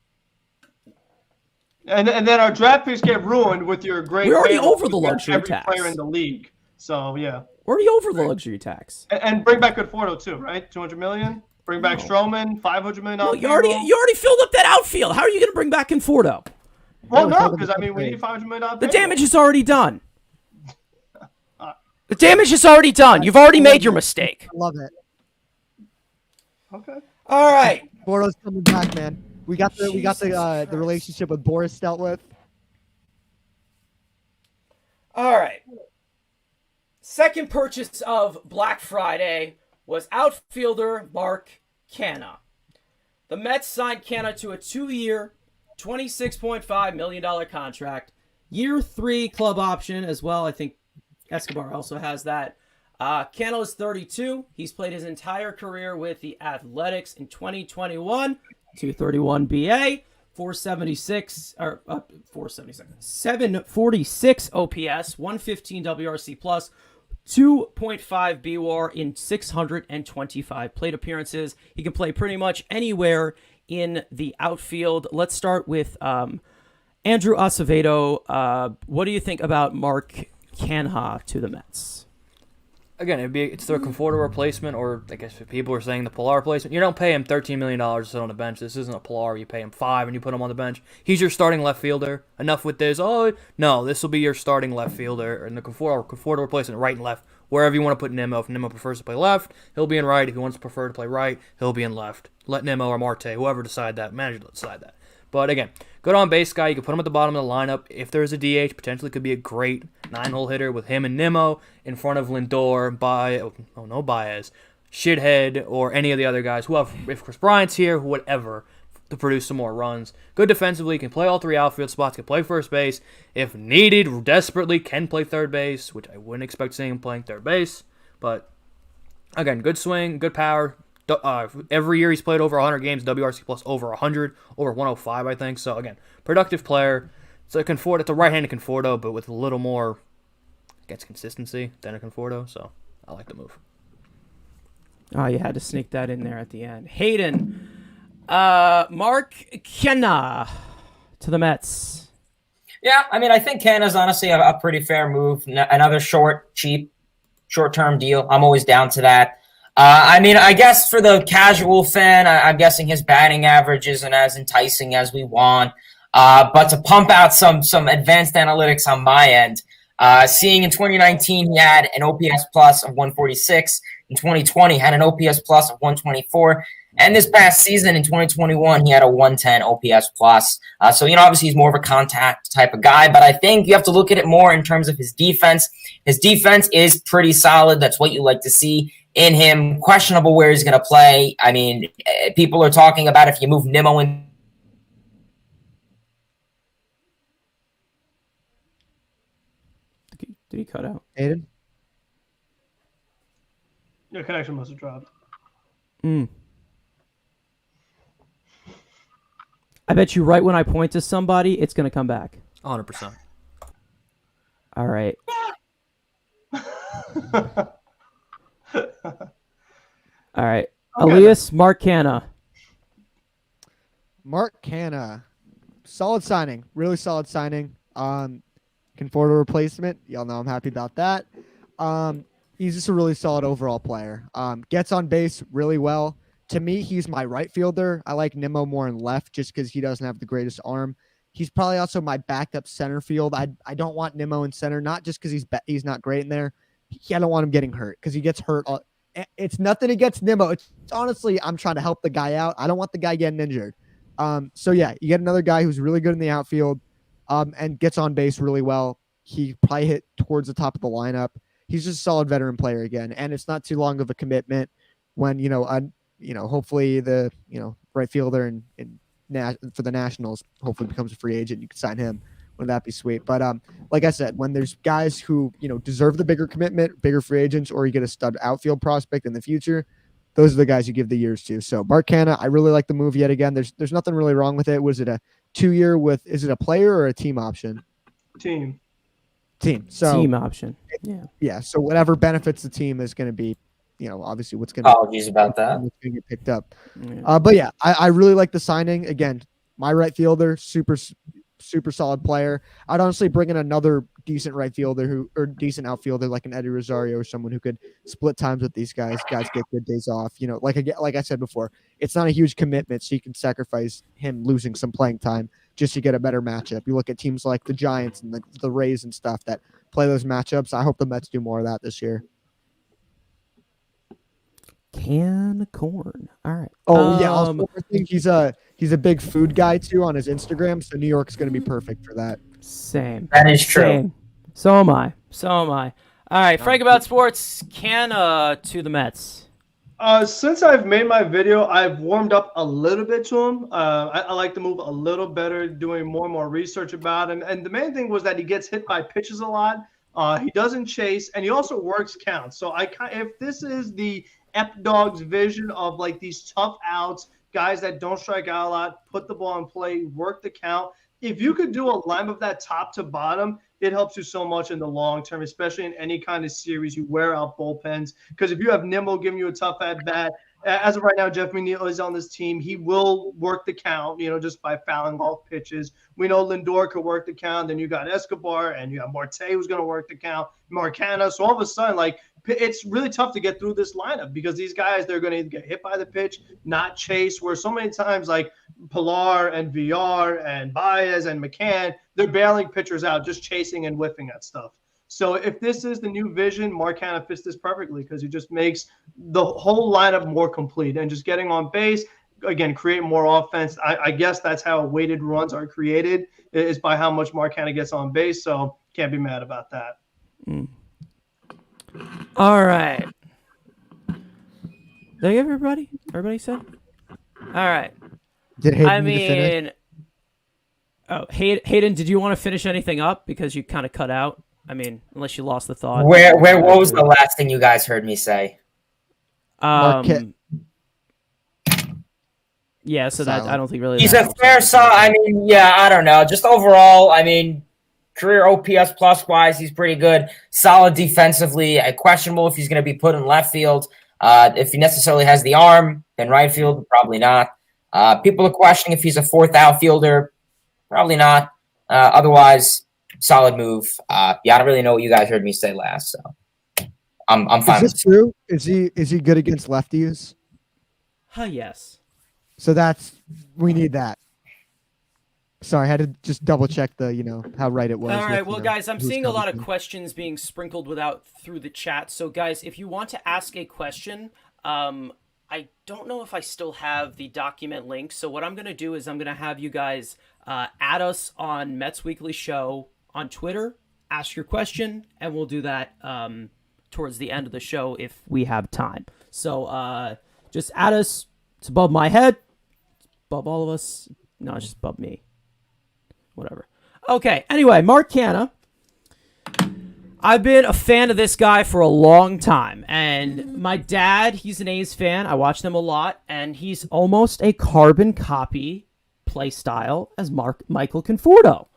And then our draft picks get ruined with your great. We're already payroll over the because we have luxury every tax. player in the league. So yeah, We're already over the luxury tax. and bring back Conforto too, right? 200 million. Bring back Stroman, $500 million. No, you already filled up that outfield. How are you going to bring back Conforto? Well, Yeah, no, we because I mean we need $500 million. The damage is already done. The damage is already done. You've already made your mistake. I love it. Okay. All right. Borto's coming back, man. We got the relationship with Boris dealt with. All right. Second purchase of Black Friday was outfielder Mark Canha. The Mets signed Canha to a 2-year, $26.5 million contract. Year 3 club option as well. I think Escobar also has that. Canha is 32. He's played his entire career with the Athletics in 2021. 231 BA, 476 or 476, 746 OPS, 115 WRC plus, 2.5 BWAR in 625 plate appearances. He can play pretty much anywhere in the outfield. Let's start with Andrew Acevedo. What do you think about Mark Canha to the Mets? Again, it's the Conforto replacement, or I guess if people are saying the Pilar replacement. You don't pay him $13 million to sit on the bench. This isn't a Pilar. You pay him $5 million and you put him on the bench. He's your starting left fielder. Enough with this. Oh, no, this will be your starting left fielder. And the Conforto replacement, right and left, wherever you want to put Nimmo. If Nimmo prefers to play left, he'll be in right. If he wants to prefer to play right, he'll be in left. Let Nimmo or Marte, whoever decide that, manager decide that. But again, good on base guy. You can put him at the bottom of the lineup. If there's a DH, potentially could be a great 9-hole hitter with him and Nimmo in front of Lindor, Baez, Shithead, or any of the other guys. If Chris Bryant's here, whatever, to produce some more runs. Good defensively, can play all 3 outfield spots, can play first base. If needed, desperately, can play third base, which I wouldn't expect seeing him playing third base. But again, good swing, good power. Every year he's played over 100 games, WRC plus over 100, over 105, I think. So again, productive player. It's a right-handed Conforto, but with a little more, I guess, consistency than a Conforto. So I like the move. Oh, you had to sneak that in there at the end. Hayden, Mark Canha to the Mets. Yeah, I mean, I think Canha's honestly a pretty fair move. Another short-term deal. I'm always down to that. I mean, I guess for the casual fan, I'm guessing his batting average isn't as enticing as we want. But to pump out some advanced analytics on my end, seeing in 2019 he had an OPS plus of 146. In 2020, had an OPS plus of 124. And this past season in 2021, he had a 110 OPS plus. So, obviously he's more of a contact type of guy, but I think you have to look at it more in terms of his defense. His defense is pretty solid. That's what you like to see in him. Questionable where he's going to play. I mean, people are talking about if you move Nimmo in. Did he cut out? Hayden? Your connection must have dropped. I bet you right when I point to somebody, it's going to come back. 100%. All right. All right. Okay. Elias Mark Canha. Mark Canha. Solid signing. Really solid signing. Conforto replacement. Y'all know I'm happy about that. He's just a really solid overall player. Gets on base really well. To me, he's my right fielder. I like Nimmo more in left just because he doesn't have the greatest arm. He's probably also my backup center field. I don't want Nimmo in center, not just because he's not great in there. I don't want him getting hurt because he gets hurt. It's nothing against Nimmo. It's honestly, I'm trying to help the guy out. I don't want the guy getting injured. So yeah, you get another guy who's really good in the outfield, and gets on base really well. He probably hit towards the top of the lineup. He's just a solid veteran player again, and it's not too long of a commitment when hopefully the right fielder and for the Nationals hopefully becomes a free agent. You can sign him. Wouldn't that be sweet? But like I said, when there's guys who deserve the bigger commitment, bigger free agents, or you get a stud outfield prospect in the future, those are the guys you give the years to. So Mark Canha, I really like the move yet again. There's nothing really wrong with it. Was it a 2-year with? Is it a player or a team option? Team. Team. So Team option. Yeah. yeah. So whatever benefits the team is going to be, obviously what's going to Apologies about that. get picked up. Yeah. But yeah, I really like the signing. Again, my right fielder, super solid player. I'd honestly bring in another decent right fielder or decent outfielder like an Eddie Rosario or someone who could split times with these guys. Guys get good days off. Like I said before, it's not a huge commitment, so you can sacrifice him losing some playing time just to get a better matchup. You look at teams like the Giants and the Rays and stuff that play those matchups. I hope the Mets do more of that this year. Can of corn. All right. Oh yeah. Also, I think he's a big food guy too on his Instagram, so New York's going to be perfect for that. Same. That is true. Same. So am I. All right. Frank about sports. Canha to the Mets. Since I've made my video, I've warmed up a little bit to him. I like to move a little better, doing more and more research about him. And the main thing was that he gets hit by pitches a lot. He doesn't chase, and he also works counts. So if this is the Dog's vision of like these tough outs, guys that don't strike out a lot, put the ball in play, work the count. If you could do a line of that top to bottom, it helps you so much in the long term, especially in any kind of series. You wear out bullpens because if you have Nimmo giving you a tough at bat, as of right now, Jeff McNeil is on this team. He will work the count, just by fouling off pitches. We know Lindor could work the count. Then you got Escobar and you have Marte who's going to work the count, Canha. So all of a sudden, like, it's really tough to get through this lineup because these guys, they're going to get hit by the pitch, not chase, where so many times like Pilar and VR and Baez and McCann, they're bailing pitchers out, just chasing and whiffing at stuff. So if this is the new vision, Canha fits this perfectly because he just makes the whole lineup more complete and just getting on base, again, create more offense. I guess that's how weighted runs are created, is by how much Canha gets on base. So can't be mad about that. All right. Did I give everybody? Everybody said? All right. Did Hayden need to finish? Hayden, did you want to finish anything up because you kind of cut out? I mean, unless you lost the thought. What was the last thing you guys heard me say? Marquette. Yeah, so that I don't think really. He's a fair I mean, yeah, I don't know. Just overall, I mean, career OPS plus wise, he's pretty good. Solid defensively. Questionable if he's going to be put in left field. If he necessarily has the arm, then right field, probably not. People are questioning if he's a fourth outfielder. Probably not. Otherwise, solid move. I don't really know what you guys heard me say last, so I'm fine. Is this true? Is he good against lefties? Yes. So we need that. Sorry, I had to just double check how right it was. All right, well, guys, I'm seeing a lot of questions being sprinkled through the chat. So, guys, if you want to ask a question, I don't know if I still have the document link. So what I'm going to do is I'm going to have you guys add us on Mets Weekly Show on Twitter, ask your question, and we'll do that towards the end of the show if we have time. So just add us. It's above my head. It's above all of us. No, it's just above me. Whatever. Okay, anyway, Mark Canha. I've been a fan of this guy for a long time, and my dad, he's an A's fan. I watch them a lot, and he's almost a carbon copy play style as Michael Conforto.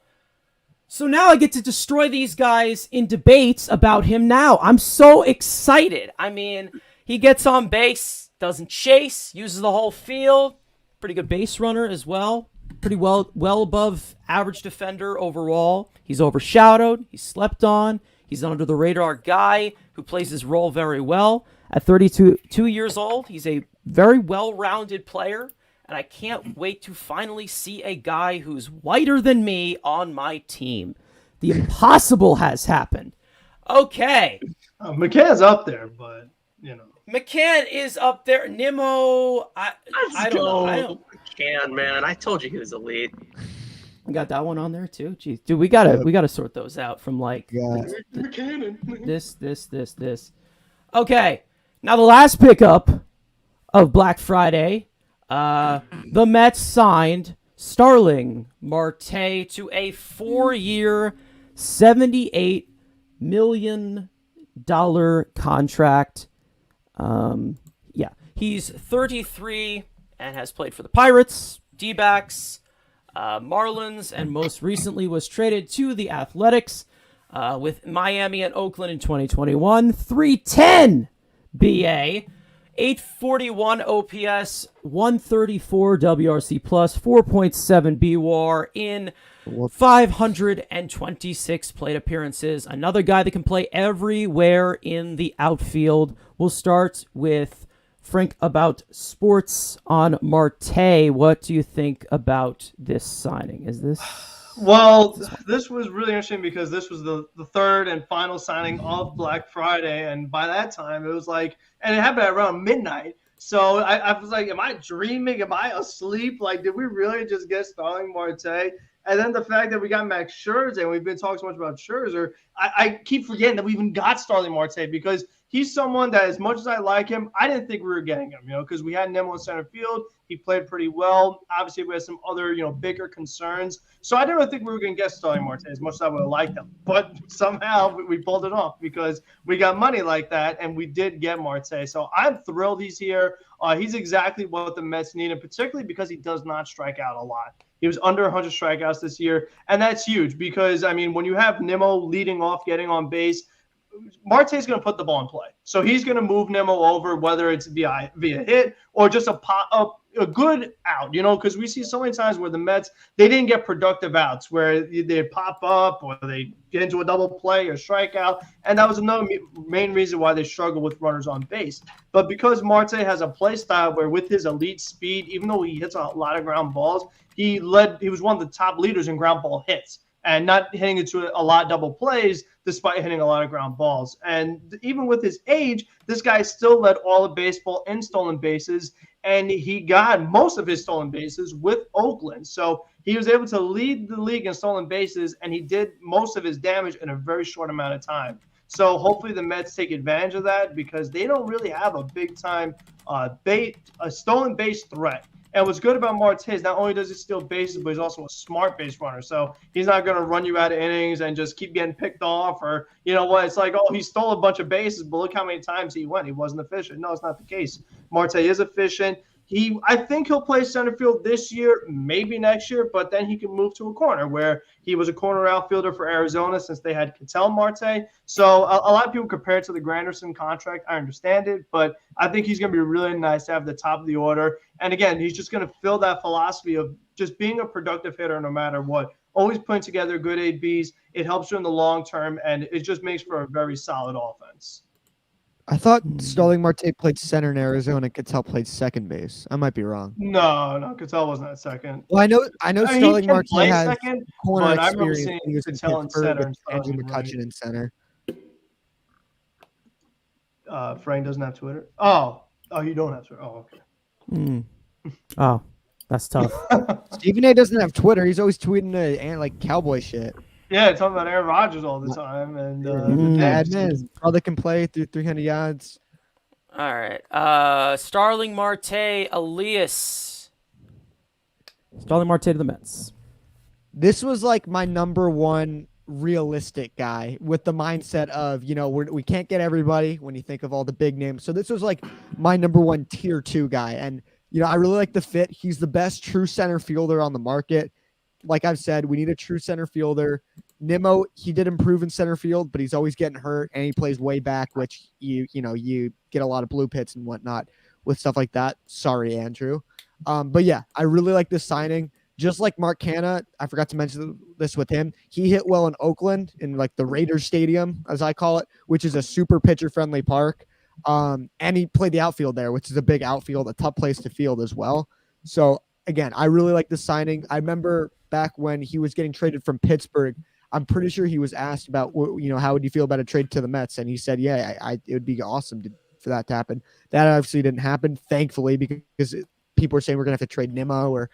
So now I get to destroy these guys in debates about him now. I'm so excited. I mean, he gets on base, doesn't chase, uses the whole field. Pretty good base runner as well. Pretty well above average defender overall. He's overshadowed. He's slept on. He's an under-the-radar guy who plays his role very well. At 32 years old, he's a very well-rounded player, and I can't wait to finally see a guy who's whiter than me on my team. The impossible has happened. Okay. McCann's up there, but, McCann is up there. Nimmo, I don't know. McCann, man. I told you he was elite. We got that one on there too. Jeez, dude, we gotta sort those out from like this. Okay, now the last pickup of Black Friday, the Mets signed Starling Marte to a 4-year, $78 million contract. He's 33 and has played for the Pirates, D-backs, Marlins, and most recently was traded to the Athletics. with Miami and Oakland in 2021. 310 BA. 841 OPS, 134 WRC plus, 4.7 BWAR in 526 plate appearances. Another guy that can play everywhere in the outfield. We'll start with Frank about sports on Marte. What do you think about this signing? Is this... Well, this was really interesting because this was the third and final signing of Black Friday. And by that time, it was like, and it happened around midnight. So I was like, am I dreaming? Am I asleep? Like, did we really just get Starling Marte? And then the fact that we got Max Scherzer, and we've been talking so much about Scherzer, I keep forgetting that we even got Starling Marte because he's someone that, as much as I like him, I didn't think we were getting him, because we had Nimmo in center field. He played pretty well. Obviously, we had some other, bigger concerns. So I didn't think we were going to get Starling Marte as much as I would have liked him. But somehow we pulled it off because we got money like that, and we did get Marte. So I'm thrilled he's here. He's exactly what the Mets need, and particularly because he does not strike out a lot. He was under 100 strikeouts this year, and that's huge because, when you have Nimmo leading off, getting on base, Marte's going to put the ball in play. So he's going to move Nimmo over, whether it's via hit or just a good out, because we see so many times where the Mets, they didn't get productive outs where they pop up or they get into a double play or strikeout. And that was another main reason why they struggle with runners on base. But because Marte has a play style where with his elite speed, even though he hits a lot of ground balls, he was one of the top leaders in ground ball hits and not hitting into a lot of double plays despite hitting a lot of ground balls. And even with his age, this guy still led all of baseball in stolen bases, and he got most of his stolen bases with Oakland. So he was able to lead the league in stolen bases, and he did most of his damage in a very short amount of time. So hopefully the Mets take advantage of that because they don't really have a big-time stolen base threat. And what's good about Marte is not only does he steal bases, but he's also a smart base runner. So he's not going to run you out of innings and just keep getting picked off or, it's like, oh, he stole a bunch of bases, but look how many times he went. He wasn't efficient. No, it's not the case. Marte is efficient. I think he'll play center field this year, maybe next year, but then he can move to a corner where he was a corner outfielder for Arizona since they had Ketel Marte. So a lot of people compare it to the Granderson contract. I understand it, but I think he's going to be really nice to have the top of the order. And again, he's just going to fill that philosophy of just being a productive hitter no matter what. Always putting together good ABs. It helps you in the long term, and it just makes for a very solid offense. I thought Starling Marte played center in Arizona and Ketel played second base. I might be wrong. No, Ketel wasn't at second. Well, I know Starling Marte has second, corner but I remember experience. seeing He was Ketel in center and Andrew Starling right. McCutcheon in center. Frank doesn't have Twitter. Oh, you don't have Twitter. Oh, okay. Oh, that's tough. Stephen A doesn't have Twitter. He's always tweeting like cowboy shit. Yeah, talking about Aaron Rodgers all the time, and bad man. Brother can play through 300 yards. All right, Starling Marte, Elias. Starling Marte to the Mets. This was like my number one realistic guy with the mindset of, we can't get everybody when you think of all the big names. So this was like my number one tier 2 guy. And, I really like the fit. He's the best true center fielder on the market. Like I've said, we need a true center fielder. Nimmo, he did improve in center field, but he's always getting hurt, and he plays way back, which you get a lot of blue pits and whatnot with stuff like that. Sorry, Andrew. But yeah, I really like this signing. Just like Mark Canha, I forgot to mention this with him. He hit well in Oakland in like the Raiders Stadium, as I call it, which is a super pitcher-friendly park. And he played the outfield there, which is a big outfield, a tough place to field as well. So again, I really like this signing. I remember back when he was getting traded from Pittsburgh, I'm pretty sure he was asked about, how would you feel about a trade to the Mets? And he said, yeah, it would be awesome for that to happen. That obviously didn't happen, thankfully, because people were saying we're going to have to trade Nimmo or,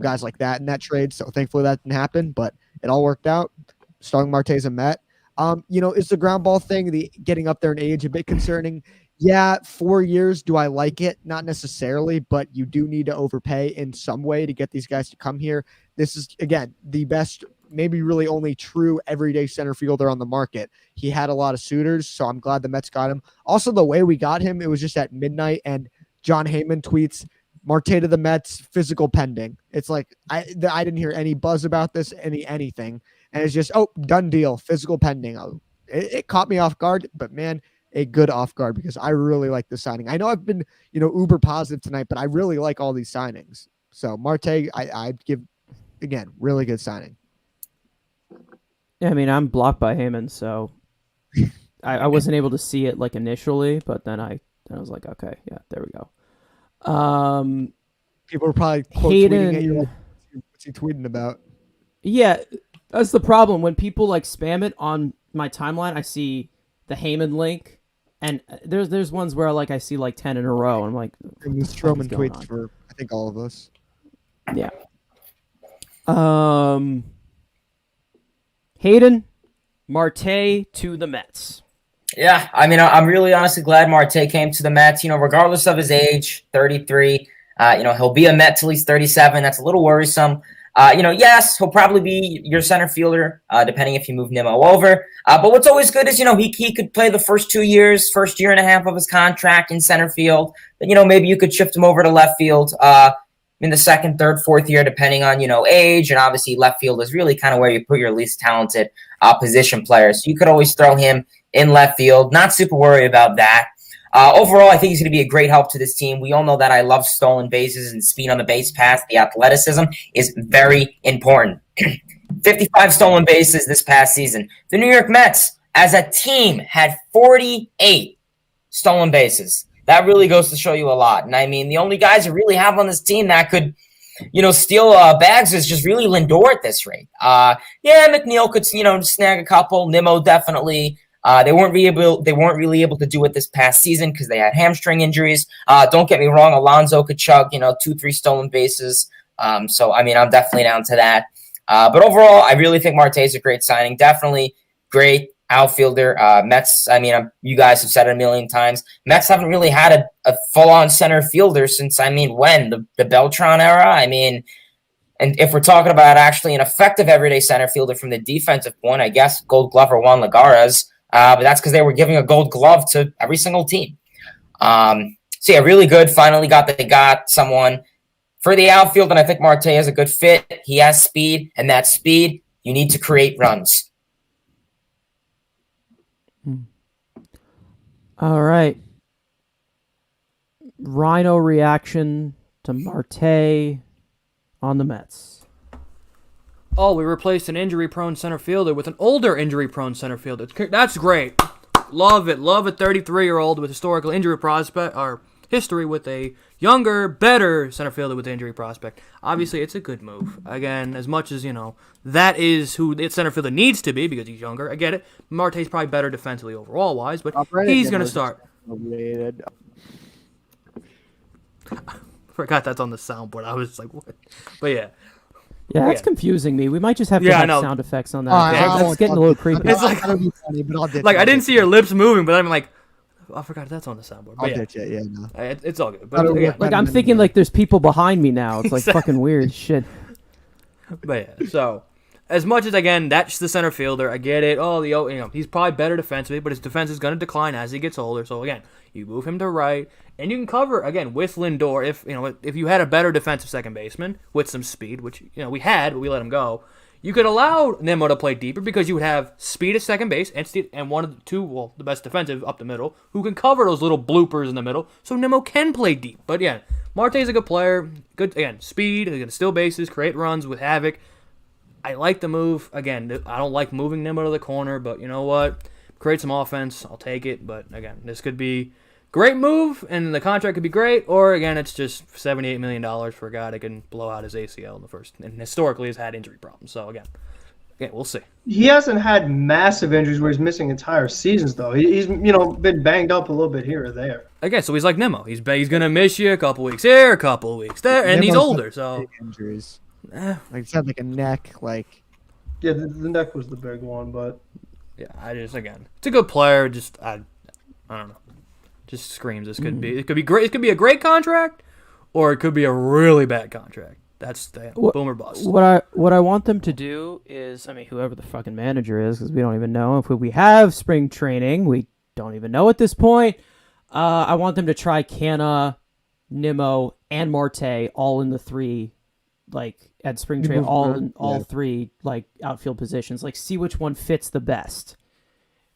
guys like that in that trade. So thankfully that didn't happen, but it all worked out. Starling Marte's a Met. Is the ground ball thing, the getting up there in age, a bit concerning? Yeah, 4 years. Do I like it? Not necessarily, but you do need to overpay in some way to get these guys to come here. This is, again, the best, maybe really only true everyday center fielder on the market. He had a lot of suitors, so I'm glad the Mets got him. Also, the way we got him, it was just at midnight, and John Heyman tweets, Marte to the Mets, physical pending. It's like, I didn't hear any buzz about this, anything. and it's just, oh, done deal, physical pending. It caught me off guard, but man, a good off guard because I really like the signing. I know I've been, uber positive tonight, but I really like all these signings. So Marte, I'd give, again, really good signing. Yeah, I mean, I'm blocked by Heyman, so I wasn't able to see it like initially, but then I was like, okay, yeah, there we go. People are probably quote tweeting at you. Like, what's he tweeting about? Yeah, that's the problem. When people like spam it on my timeline, I see the Heyman link, and there's ones where like I see like 10 in a row, and I'm like, and the Stroman tweets for I think all of us. Yeah. Hayden, Marte to the Mets. Yeah, I mean, I'm really honestly glad Marte came to the Mets. Regardless of his age, 33. He'll be a Met till he's 37. That's a little worrisome. Yes, he'll probably be your center fielder, depending if you move Nimmo over. But what's always good is, he could play the first first year and a half of his contract in center field. But, maybe you could shift him over to left field in the second, third, fourth year, depending on, age. And obviously left field is really kind of where you put your least talented position players. So you could always throw him in left field. Not super worried about that. Overall, I think he's going to be a great help to this team. We all know that I love stolen bases and speed on the base pass. The athleticism is very important. 55 stolen bases this past season. The New York Mets, as a team, had 48 stolen bases. That really goes to show you a lot. And I mean, the only guys you really have on this team that could, steal bags is just really Lindor at this rate. McNeil could, snag a couple. Nimmo definitely. They weren't really able to do it this past season because they had hamstring injuries. Don't get me wrong, Alonso could chug, 2-3 stolen bases. So I mean, I'm definitely down to that. But overall, I really think Marte is a great signing. Definitely great outfielder. Mets, I mean, you guys have said it a million times. Mets haven't really had a full-on center fielder since, when? The Beltran era? I mean, and if we're talking about actually an effective everyday center fielder from the defensive point, I guess Gold Glover Juan Lagares. But that's because they were giving a gold glove to every single team. So yeah, really good. Finally they got someone for the outfield, and I think Marte is a good fit. He has speed, and that speed, you need to create runs. All right. Rhino reaction to Marte on the Mets. Oh, we replaced an injury-prone center fielder with an older injury-prone center fielder. That's great. Love it. Love a 33-year-old with historical injury prospect or history with a younger, better center fielder with injury prospect. Obviously, it's a good move. Again, as much as, that is who its center fielder needs to be because he's younger. I get it. Marte's probably better defensively overall-wise, but he's going to start. Forgot that's on the soundboard. I was like, what? But yeah. Yeah, that's confusing me. We might just have to have sound effects on that. That's getting a little creepy. It's like, I didn't see your lips moving, but I'm like, I forgot that's on the soundboard. But it's all good. But like I'm thinking like there's people behind me now. It's like fucking weird shit. But yeah, so as much as again that's the center fielder, I get it. He's probably better defensively, but his defense is going to decline as he gets older. So again, you move him to right, and you can cover again with Lindor if you had a better defensive second baseman with some speed, which we had, but we let him go. You could allow Nimmo to play deeper because you would have speed at second base and one of the two, the best defensive up the middle, who can cover those little bloopers in the middle, so Nimmo can play deep. But yeah, Marte's a good player. Good, again, speed, he's going to steal bases, create runs with havoc. I like the move. Again, I don't like moving Nimmo to the corner, but you know what? Create some offense. I'll take it. But again, this could be great move, and the contract could be great, or again, it's just $78 million for a guy that can blow out his ACL in the first, and historically has had injury problems. So again, we'll see. He hasn't had massive injuries where he's missing entire seasons, though. He's been banged up a little bit here or there. Again, so he's like Nimmo. He's gonna miss you a couple weeks here, a couple weeks there, and he's older. So injuries, like said, like a neck, like the neck was the big one, but yeah, it's a good player. Just I don't know. Just screams. It could be great. It could be a great contract, or it could be a really bad contract. That's the boomer bust. What I want them to do is, whoever the fucking manager is, because we don't even know if we have spring training. We don't even know at this point. I want them to try Canha, Nimmo, and Marte all in the 3 like at spring You training, moved all yeah. three like outfield positions. Like, see which one fits the best.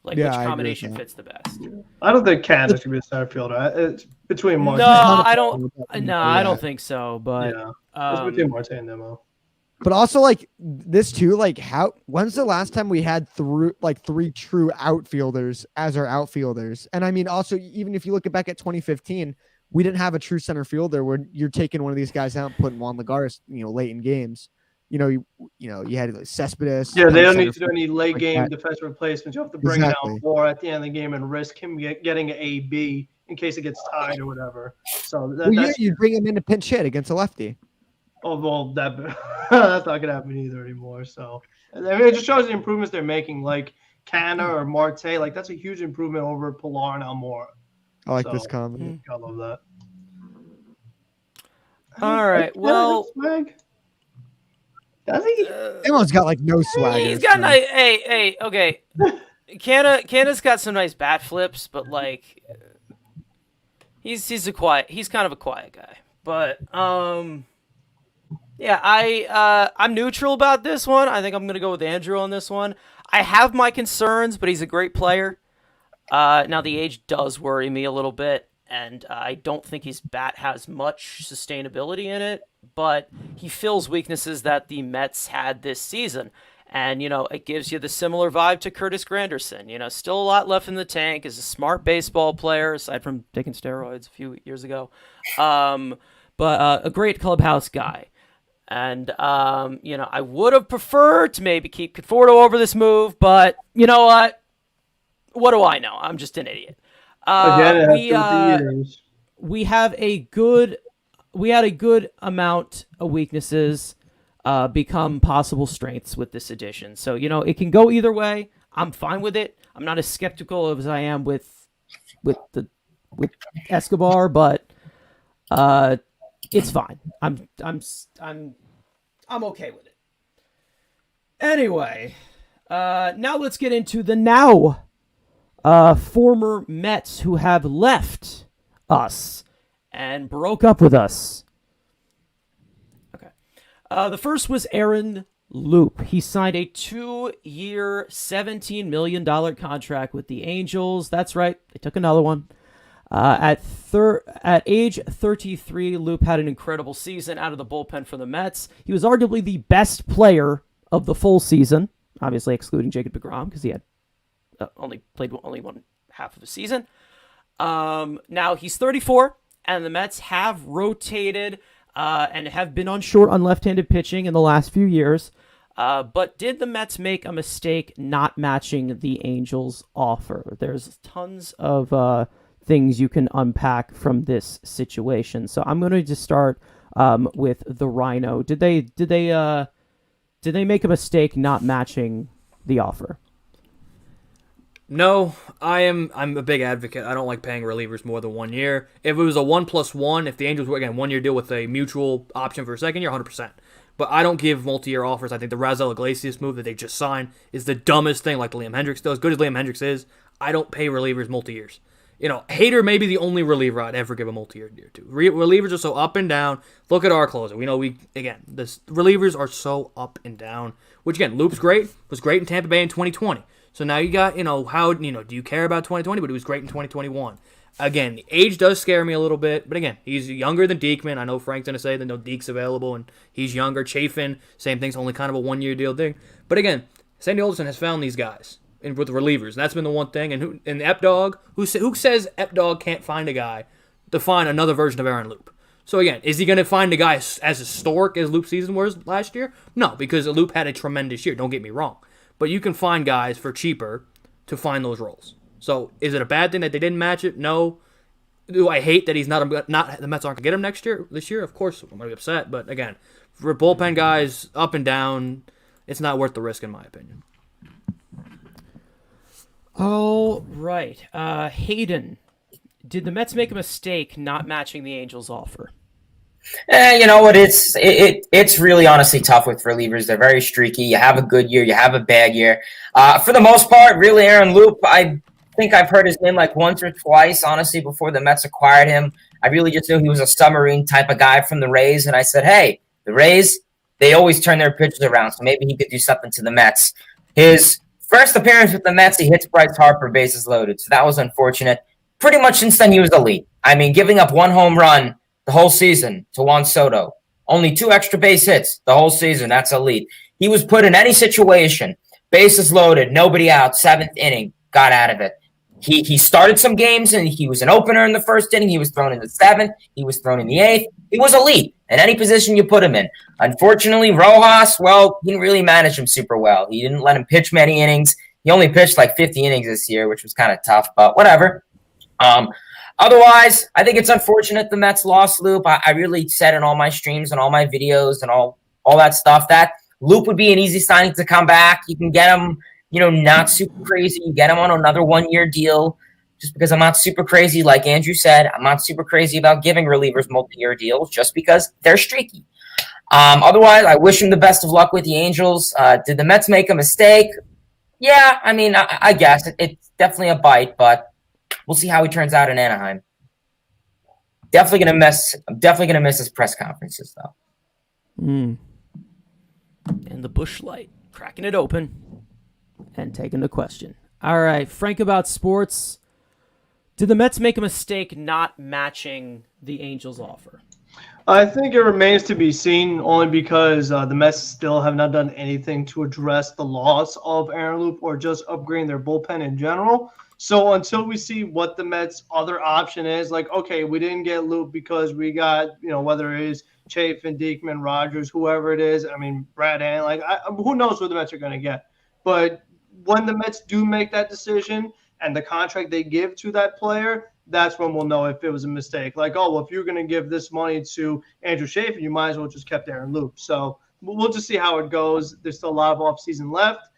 Like, Yeah, which I agree with combination that. fits the best. I don't think Canha should be a center fielder. It's between Marte. No, I don't. No, Yeah. I don't think so. But Yeah, it's between Marte and Nimmo. But also, like, this too, like, when's the last time we had three true outfielders as our outfielders? And I mean, also, even if you look back at 2015, we didn't have a true center fielder where you're taking one of these guys out and putting Juan Lagares, late in games. You had like Cespedes. Yeah, they don't center need to do any late like game that. defensive replacements. You have to bring it Exactly. down 4 at the end of the game and risk him getting an AB in case it gets tied or whatever. So that's you bring him in to pinch hit against a lefty. oh well, that's not gonna happen either anymore. So I mean, it just shows the improvements they're making, like Canha or Marte. Like that's a huge improvement over Pilar and Almora. I like So, this comment. I love that. all right, well, does he? Everyone's got like no swagger. he's got so- nice. Hey, okay. Canha's got some nice bat flips, but like, he's kind of a quiet guy. But yeah, I'm neutral about this one. I think I'm gonna go with Andrew on this one. I have my concerns, but he's a great player. Now the age does worry me a little bit, and I don't think his bat has much sustainability in it, but he fills weaknesses that the Mets had this season. And, it gives you the similar vibe to Curtis Granderson. Still a lot left in the tank. Is a smart baseball player, aside from taking steroids a few years ago. But a great clubhouse guy. And, I would have preferred to maybe keep Conforto over this move, but you know what? What do I know? I'm just an idiot. Again, We had a good amount of weaknesses become possible strengths with this edition. So, it can go either way. I'm fine with it. I'm not as skeptical as I am with Escobar, but it's fine. I'm okay with it. Anyway, now let's get into the former Mets who have left us and broke up with us. Okay. The first was Aaron Loup. He signed a 2-year, $17 million contract with the Angels. That's right. They took another one. At age 33, Loup had an incredible season out of the bullpen for the Mets. He was arguably the best player of the full season, obviously excluding Jacob degrom because he had only one half of the season. Now he's 34, and the Mets have rotated and have been on short on left-handed pitching in the last few years. But did the Mets make a mistake not matching the Angels' offer? There's tons of things you can unpack from this situation. So I'm going to just start with the Rhino. Did they make a mistake not matching the offer? No, I'm a big advocate. I don't like paying relievers more than 1 year. If it was a 1+1, if the Angels were, again, 1 year deal with a mutual option for a second year, 100%. But I don't give multi-year offers. I think the Razel Iglesias move that they just signed is the dumbest thing, like the Liam Hendricks deal. As good as Liam Hendricks is, I don't pay relievers multi-years. Hader may be the only reliever I'd ever give a multi-year deal to. Relievers are so up and down. Look at our closer. We know the relievers are so up and down. Which, again, Loop's great. Was great in Tampa Bay in 2020. So now you got, do you care about 2020? But he was great in 2021. Again, the age does scare me a little bit. But again, he's younger than Diekman. I know Frank's going to say that no Deek's available and he's younger. Chafin, same thing's only kind of a 1 year deal thing. But again, Sandy Alderson has found these guys with the relievers. And that's been the one thing. And Epdog, who says Epdog can't find a guy to find another version of Aaron Loup? So again, is he going to find a guy as historic as Loop's season was last year? No, because Loup had a tremendous year. Don't get me wrong. But you can find guys for cheaper to find those roles. So is it a bad thing that they didn't match it? No. Do I hate that he's not the Mets aren't going to get him this year? Of course, I'm going to be upset. But again, for bullpen guys, up and down, it's not worth the risk in my opinion. All right. Hayden, did the Mets make a mistake not matching the Angels' offer? You know what? It's really honestly tough with relievers. They're very streaky. You have a good year, you have a bad year. For the most part, really, Aaron Loup, I think I've heard his name like once or twice, honestly, before the Mets acquired him. I really just knew he was a submarine type of guy from the Rays, and I said, hey, the Rays, they always turn their pitches around. So maybe he could do something to the Mets. His first appearance with the Mets, he hits Bryce Harper, bases loaded. So that was unfortunate. Pretty much since then, he was elite. I mean, giving up 1 home run the whole season to Juan Soto. Only 2 extra base hits the whole season. That's elite. He was put in any situation. Bases loaded, nobody out, 7th inning, got out of it. He started some games, and he was an opener in the 1st inning. He was thrown in the 7th. He was thrown in the 8th. He was elite in any position you put him in. Unfortunately, Rojas, well, he didn't really manage him super well. He didn't let him pitch many innings. He only pitched like 50 innings this year, which was kind of tough, but whatever. Otherwise, I think it's unfortunate the Mets lost Loup. I really said in all my streams and all my videos and all that stuff that Loup would be an easy signing to come back. You can get him, not super crazy. You get him on another 1-year deal just because I'm not super crazy. Like Andrew said, I'm not super crazy about giving relievers multi-year deals just because they're streaky. Otherwise, I wish him the best of luck with the Angels. Did the Mets make a mistake? Yeah, I mean, I guess it's definitely a bite, but we'll see how he turns out in Anaheim. I'm definitely gonna miss his press conferences though. And the Busch Light, cracking it open and taking the question. All right, Frank about sports. Did the Mets make a mistake not matching the Angels' offer? I think it remains to be seen only because the Mets still have not done anything to address the loss of Aaron Loup or just upgrading their bullpen in general. So until we see what the Mets' other option is, like, okay, we didn't get Loup because we got, whether it is Chafin, Diekman, Rogers, whoever it is. I mean, Brad Hand, who knows who the Mets are going to get. But when the Mets do make that decision and the contract they give to that player, that's when we'll know if it was a mistake. Like, oh, well, if you're going to give this money to Andrew Chafin, you might as well just kept Aaron Loup. So we'll just see how it goes. There's still a lot of offseason left,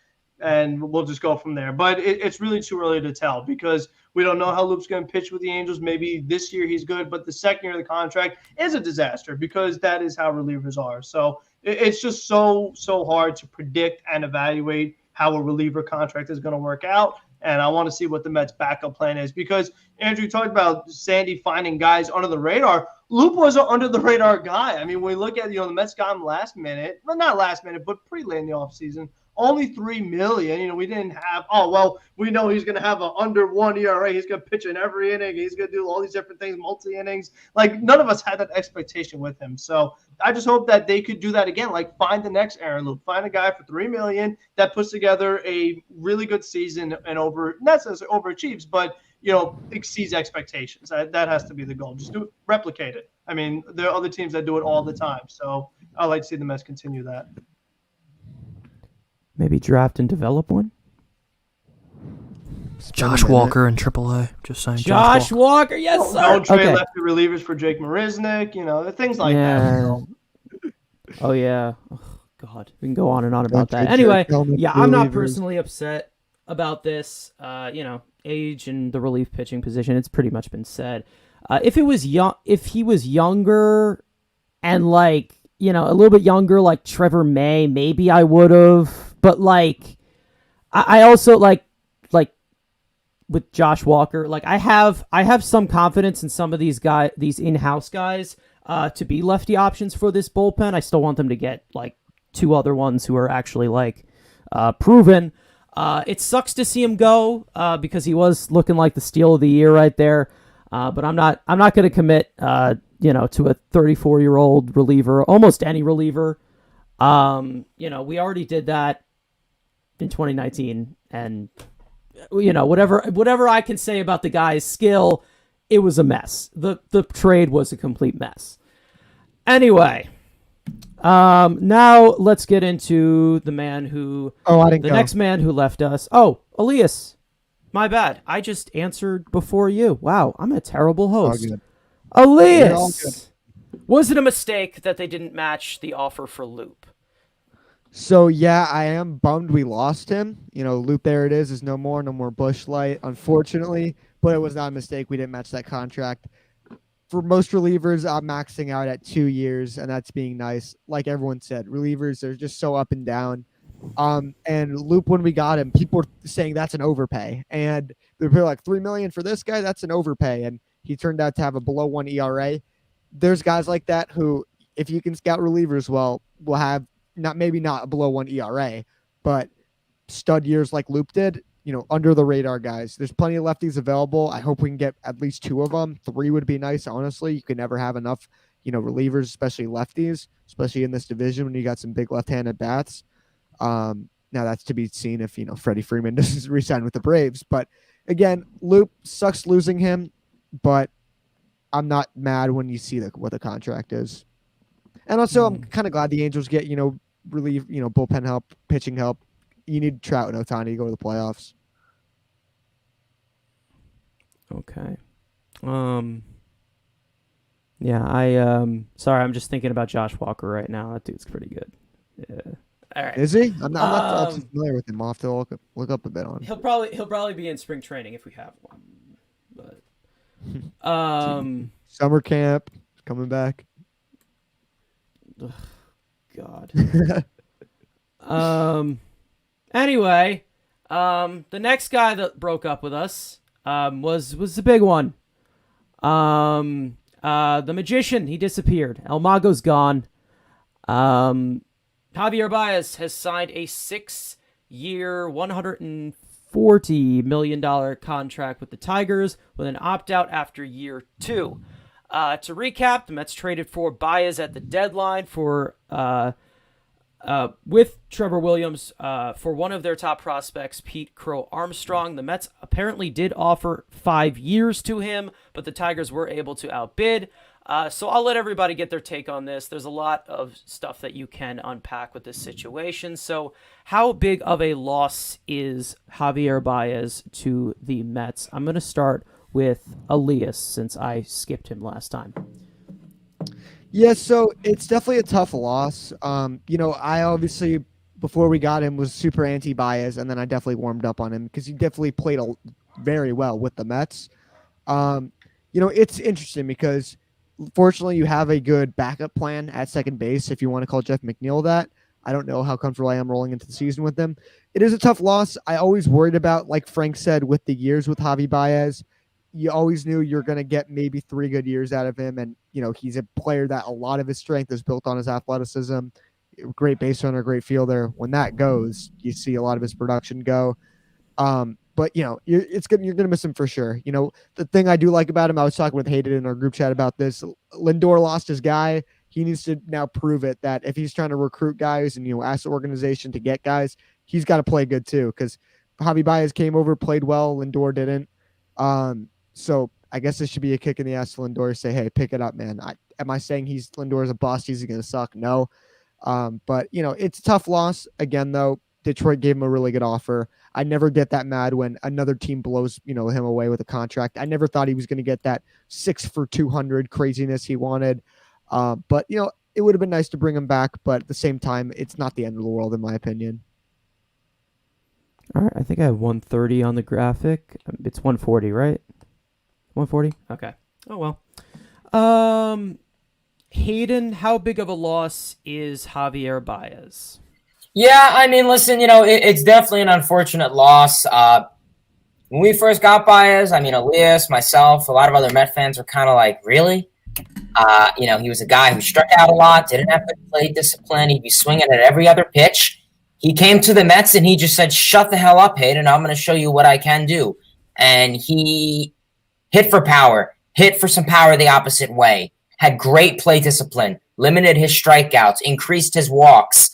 and we'll just go from there. But it's really too early to tell because we don't know how Loup's going to pitch with the Angels. Maybe this year he's good, but the second year of the contract is a disaster because that is how relievers are. So it's just so hard to predict and evaluate how a reliever contract is going to work out. And I want to see what the Mets' backup plan is because Andrew talked about Sandy finding guys under the radar. Loup was an under the radar guy. I mean, when we look at, the Mets got him last minute, well, not last minute, but pretty late in the offseason. Only $3 million. We didn't have. Oh well, we know he's going to have an under 1 ERA. He's going to pitch in every inning. He's going to do all these different things, multi innings. Like none of us had that expectation with him. So I just hope that they could do that again. Like find the next Aaron Loup. Find a guy for $3 million that puts together a really good season and not necessarily overachieves, but exceeds expectations. That has to be the goal. Just replicate it. I mean, there are other teams that do it all the time. So I'd like to see the Mets continue that. Maybe draft and develop one? Josh Walker in AAA. Just saying. Josh Walker, yes, sir. Don't trade lefty relievers for Jake Marisnick. Things like that. Oh, yeah. Oh, God. We can go on and on about that. Anyway, yeah, I'm not personally upset about this. Age and the relief pitching position, it's pretty much been said. If he was younger and a little bit younger, like Trevor May, maybe I would have. But I also like with Josh Walker, I have some confidence in some of these in-house guys, to be lefty options for this bullpen. I still want them to get 2 other ones who are actually proven. It sucks to see him go, because he was looking like the steal of the year right there. But I'm not going to commit, to a 34-year-old reliever, almost any reliever. We already did that in 2019, and whatever I can say about the guy's skill, it was a mess. The trade was a complete mess. Anyway, now let's get into the man who next man who left us. Oh, Elias, my bad. I just answered before you. Wow, I'm a terrible host. Elias, was it a mistake that they didn't match the offer for Loup? So, yeah, I am bummed we lost him. Loup, there it is no more Busch Light, unfortunately. But it was not a mistake. We didn't match that contract. For most relievers, I'm maxing out at 2 years, and that's being nice. Like everyone said, relievers are just so up and down. And Loup, when we got him, people were saying that's an overpay. And they were like, $3 million for this guy? That's an overpay. And he turned out to have a below 1 ERA. There's guys like that who if you can scout relievers well, we'll have maybe not a below 1 ERA, but stud years like Loup did, under the radar guys. There's plenty of lefties available. I hope we can get at least 2 of them. 3 would be nice, honestly. You can never have enough, relievers, especially lefties, especially in this division when you got some big left-handed bats. Now that's to be seen if, Freddie Freeman doesn't re-sign with the Braves. But again, Loup sucks losing him, but I'm not mad when you see what the contract is. And also, I'm kind of glad the Angels get, relief, bullpen help, pitching help. You need Trout and Ohtani to go to the playoffs. Okay. Yeah, sorry, I'm just thinking about Josh Walker right now. That dude's pretty good. Yeah. All right. Is he? I'm not all too familiar with him. I'll have to look up a bit on him. He'll probably be in spring training if we have one. But summer camp coming back. Ugh, God. Anyway, the next guy that broke up with us was the big one. The magician, he disappeared. El Mago's gone. Javier Baez has signed a 6-year, $140 million contract with the Tigers with an opt-out after year 2. To recap, the Mets traded for Baez at the deadline for with Trevor Williams for one of their top prospects, Pete Crow Armstrong. The Mets apparently did offer 5 years to him, but the Tigers were able to outbid. So I'll let everybody get their take on this. There's a lot of stuff that you can unpack with this situation. So how big of a loss is Javier Baez to the Mets? I'm going to start with Elias since I skipped him last time. Yeah, so it's definitely a tough loss. I obviously, before we got him, was super anti-Baez, and then I definitely warmed up on him because he definitely played very well with the Mets. It's interesting because fortunately you have a good backup plan at second base if you want to call Jeff McNeil that. I don't know how comfortable I am rolling into the season with him. It is a tough loss. I always worried about, like Frank said, with the years with Javi Baez. You always knew you're going to get maybe 3 good years out of him. And, he's a player that a lot of his strength is built on his athleticism. Great base runner, great fielder. When that goes, you see a lot of his production go. But, you're going to miss him for sure. The thing I do like about him, I was talking with Hayden in our group chat about this. Lindor lost his guy. He needs to now prove it that if he's trying to recruit guys and, ask the organization to get guys, he's got to play good too. Because Javi Baez came over, played well. Lindor didn't. So I guess this should be a kick in the ass to Lindor to say, hey, pick it up, man. Am I saying Lindor is a bust? He's going to suck? No. But, it's a tough loss. Again, though, Detroit gave him a really good offer. I never get that mad when another team blows, him away with a contract. I never thought he was going to get that 6 for 200 craziness he wanted. But, it would have been nice to bring him back. But at the same time, it's not the end of the world, in my opinion. All right. I think I have 130 on the graphic. It's 140, right? 140? Okay. Oh, well. Hayden, how big of a loss is Javier Baez? Yeah, I mean, listen, it's definitely an unfortunate loss. When we first got Baez, Elias, myself, a lot of other Met fans were kind of like, really? He was a guy who struck out a lot, didn't have good play discipline. He'd be swinging at every other pitch. He came to the Mets and he just said, shut the hell up, Hayden. I'm going to show you what I can do. And he hit for power, hit for some power the opposite way, had great play discipline, limited his strikeouts, increased his walks,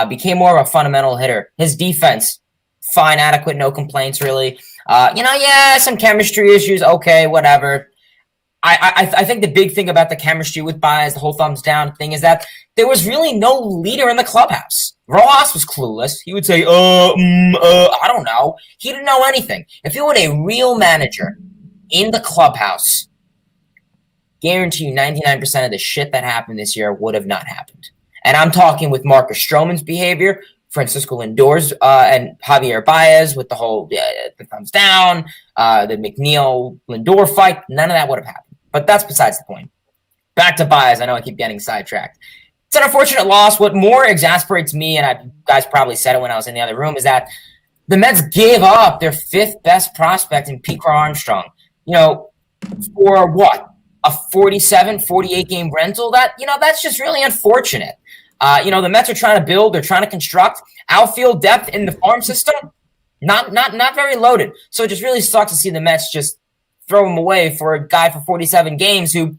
became more of a fundamental hitter. His defense, fine, adequate, no complaints really. Some chemistry issues, okay, whatever. I think the big thing about the chemistry with Baez, the whole thumbs down thing, is that there was really no leader in the clubhouse. Rojas was clueless. He would say, I don't know. He didn't know anything. If you were a real manager in the clubhouse, guarantee you 99% of the shit that happened this year would have not happened. And I'm talking with Marcus Stroman's behavior, Francisco Lindor's and Javier Baez with the whole the thumbs down, the McNeil-Lindor fight. None of that would have happened. But that's besides the point. Back to Baez. I know I keep getting sidetracked. It's an unfortunate loss. What more exasperates me, and you guys probably said it when I was in the other room, is that the Mets gave up their 5th best prospect in Pete Crow Armstrong. For what? a 47, 48 game rental, that's just really unfortunate. The Mets are trying to build, they're trying to construct outfield depth in the farm system. Not very loaded. So it just really sucks to see the Mets just throw him away for a guy for 47 games who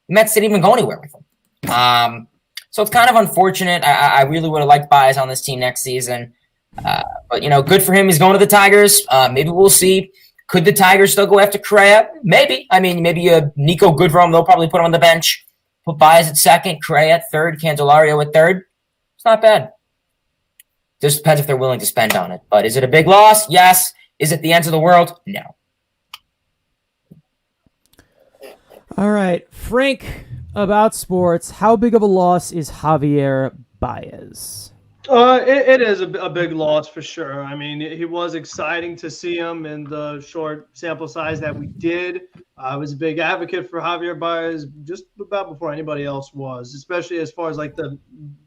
Mets didn't even go anywhere with him. So it's kind of unfortunate. I really would have liked Baez on this team next season. But, good for him. He's going to the Tigers. Maybe we'll see. Could the Tigers still go after Correa? Maybe. I mean, maybe Nico Goodrum, they'll probably put him on the bench. Put Baez at second, Correa at third, Candelario at third. It's not bad. Just depends if they're willing to spend on it. But is it a big loss? Yes. Is it the end of the world? No. All right, Frank, about sports, how big of a loss is Javier Baez? It is a big loss for sure. I mean, he was exciting to see him in the short sample size that we did. I was a big advocate for Javier Baez just about before anybody else was, especially as far as like the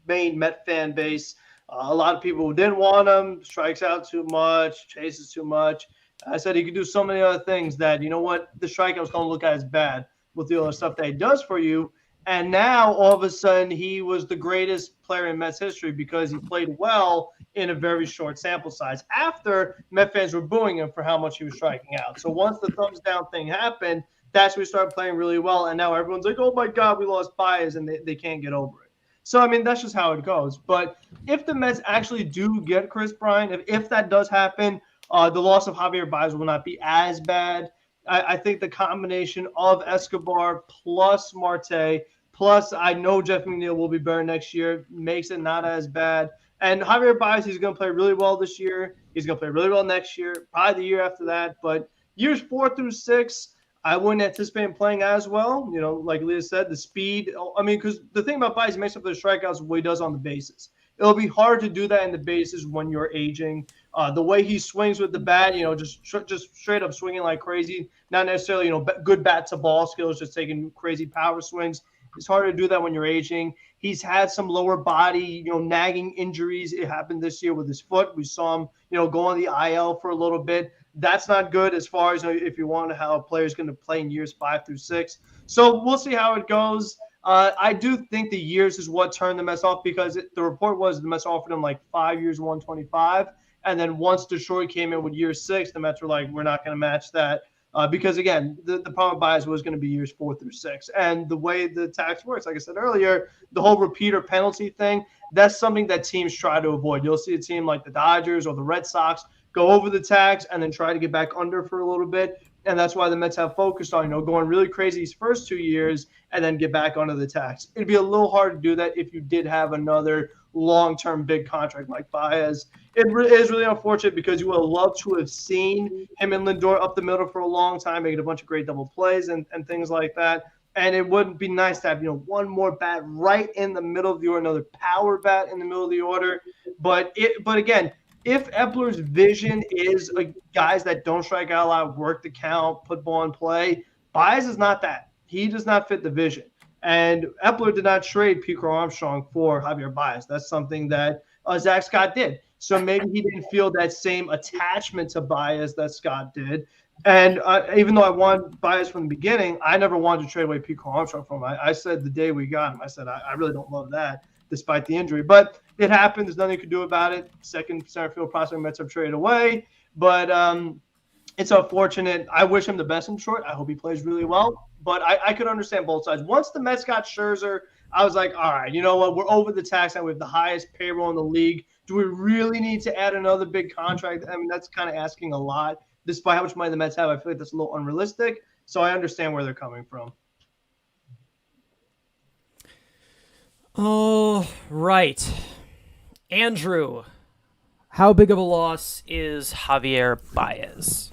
main Met fan base. A lot of people who didn't want him, strikes out too much, chases too much. I said he could do so many other things that, the strikeouts don't look as bad with the other stuff that he does for you. And now, all of a sudden, he was the greatest player in Mets history because he played well in a very short sample size after Met fans were booing him for how much he was striking out. So once the thumbs down thing happened, that's when he started playing really well. And now everyone's like, oh, my God, we lost Baez, and they can't get over it. So, I mean, that's just how it goes. But if the Mets actually do get Chris Bryant, if that does happen, the loss of Javier Baez will not be as bad. I think the combination of Escobar plus Marte plus I know Jeff McNeil will be better next year makes it not as bad. And Javier Baez, he's going to play really well this year. He's going to play really well next year, probably the year after that. But years 4 through 6, I wouldn't anticipate him playing as well. Like Leah said, the speed. I mean, because the thing about Baez, he makes up the strikeouts what he does on the bases. It'll be hard to do that in the bases when you're aging. The way he swings with the bat, just straight up swinging like crazy. Not necessarily, good bat to ball skills, just taking crazy power swings. It's hard to do that when you're aging. He's had some lower body, nagging injuries. It happened this year with his foot. We saw him, go on the IL for a little bit. That's not good as far as if you want how a player's going to play in years 5 through 6. So we'll see how it goes. I do think the years is what turned the Mets off because the report was the Mets offered him like 5 years, 125. And then once Detroit came in with year 6, the Mets were like, we're not going to match that. Because, again, the problem with Baez was going to be years 4 through 6. And the way the tax works, like I said earlier, the whole repeater penalty thing, that's something that teams try to avoid. You'll see a team like the Dodgers or the Red Sox go over the tax and then try to get back under for a little bit. And that's why the Mets have focused on, going really crazy these first 2 years and then get back under the tax. It'd be a little hard to do that if you did have another long-term big contract like Baez. It is really unfortunate because you would have loved to have seen him and Lindor up the middle for a long time, making a bunch of great double plays and things like that. And it would be nice to have, one more bat right in the middle of the order, another power bat in the middle of the order. But again, if Eppler's vision is guys that don't strike out a lot, work the count, put ball in play, Baez is not that. He does not fit the vision. And Eppler did not trade Pico Armstrong for Javier Baez. That's something that Zach Scott did. So maybe he didn't feel that same attachment to Baez that Scott did. And even though I wanted Baez from the beginning, I never wanted to trade away Pico Armstrong from him. I said the day we got him, I said, I really don't love that despite the injury. But it happened. There's nothing you could do about it. Second center field prospect Mets have traded away. But it's unfortunate. I wish him the best in short. I hope he plays really well. But I could understand both sides. Once the Mets got Scherzer, I was like, all right, you know what? We're over the tax and we have the highest payroll in the league. Do we really need to add another big contract? I mean, that's kind of asking a lot. Despite how much money the Mets have, I feel like that's a little unrealistic. So I understand where they're coming from. Oh, right. Andrew, how big of a loss is Javier Baez?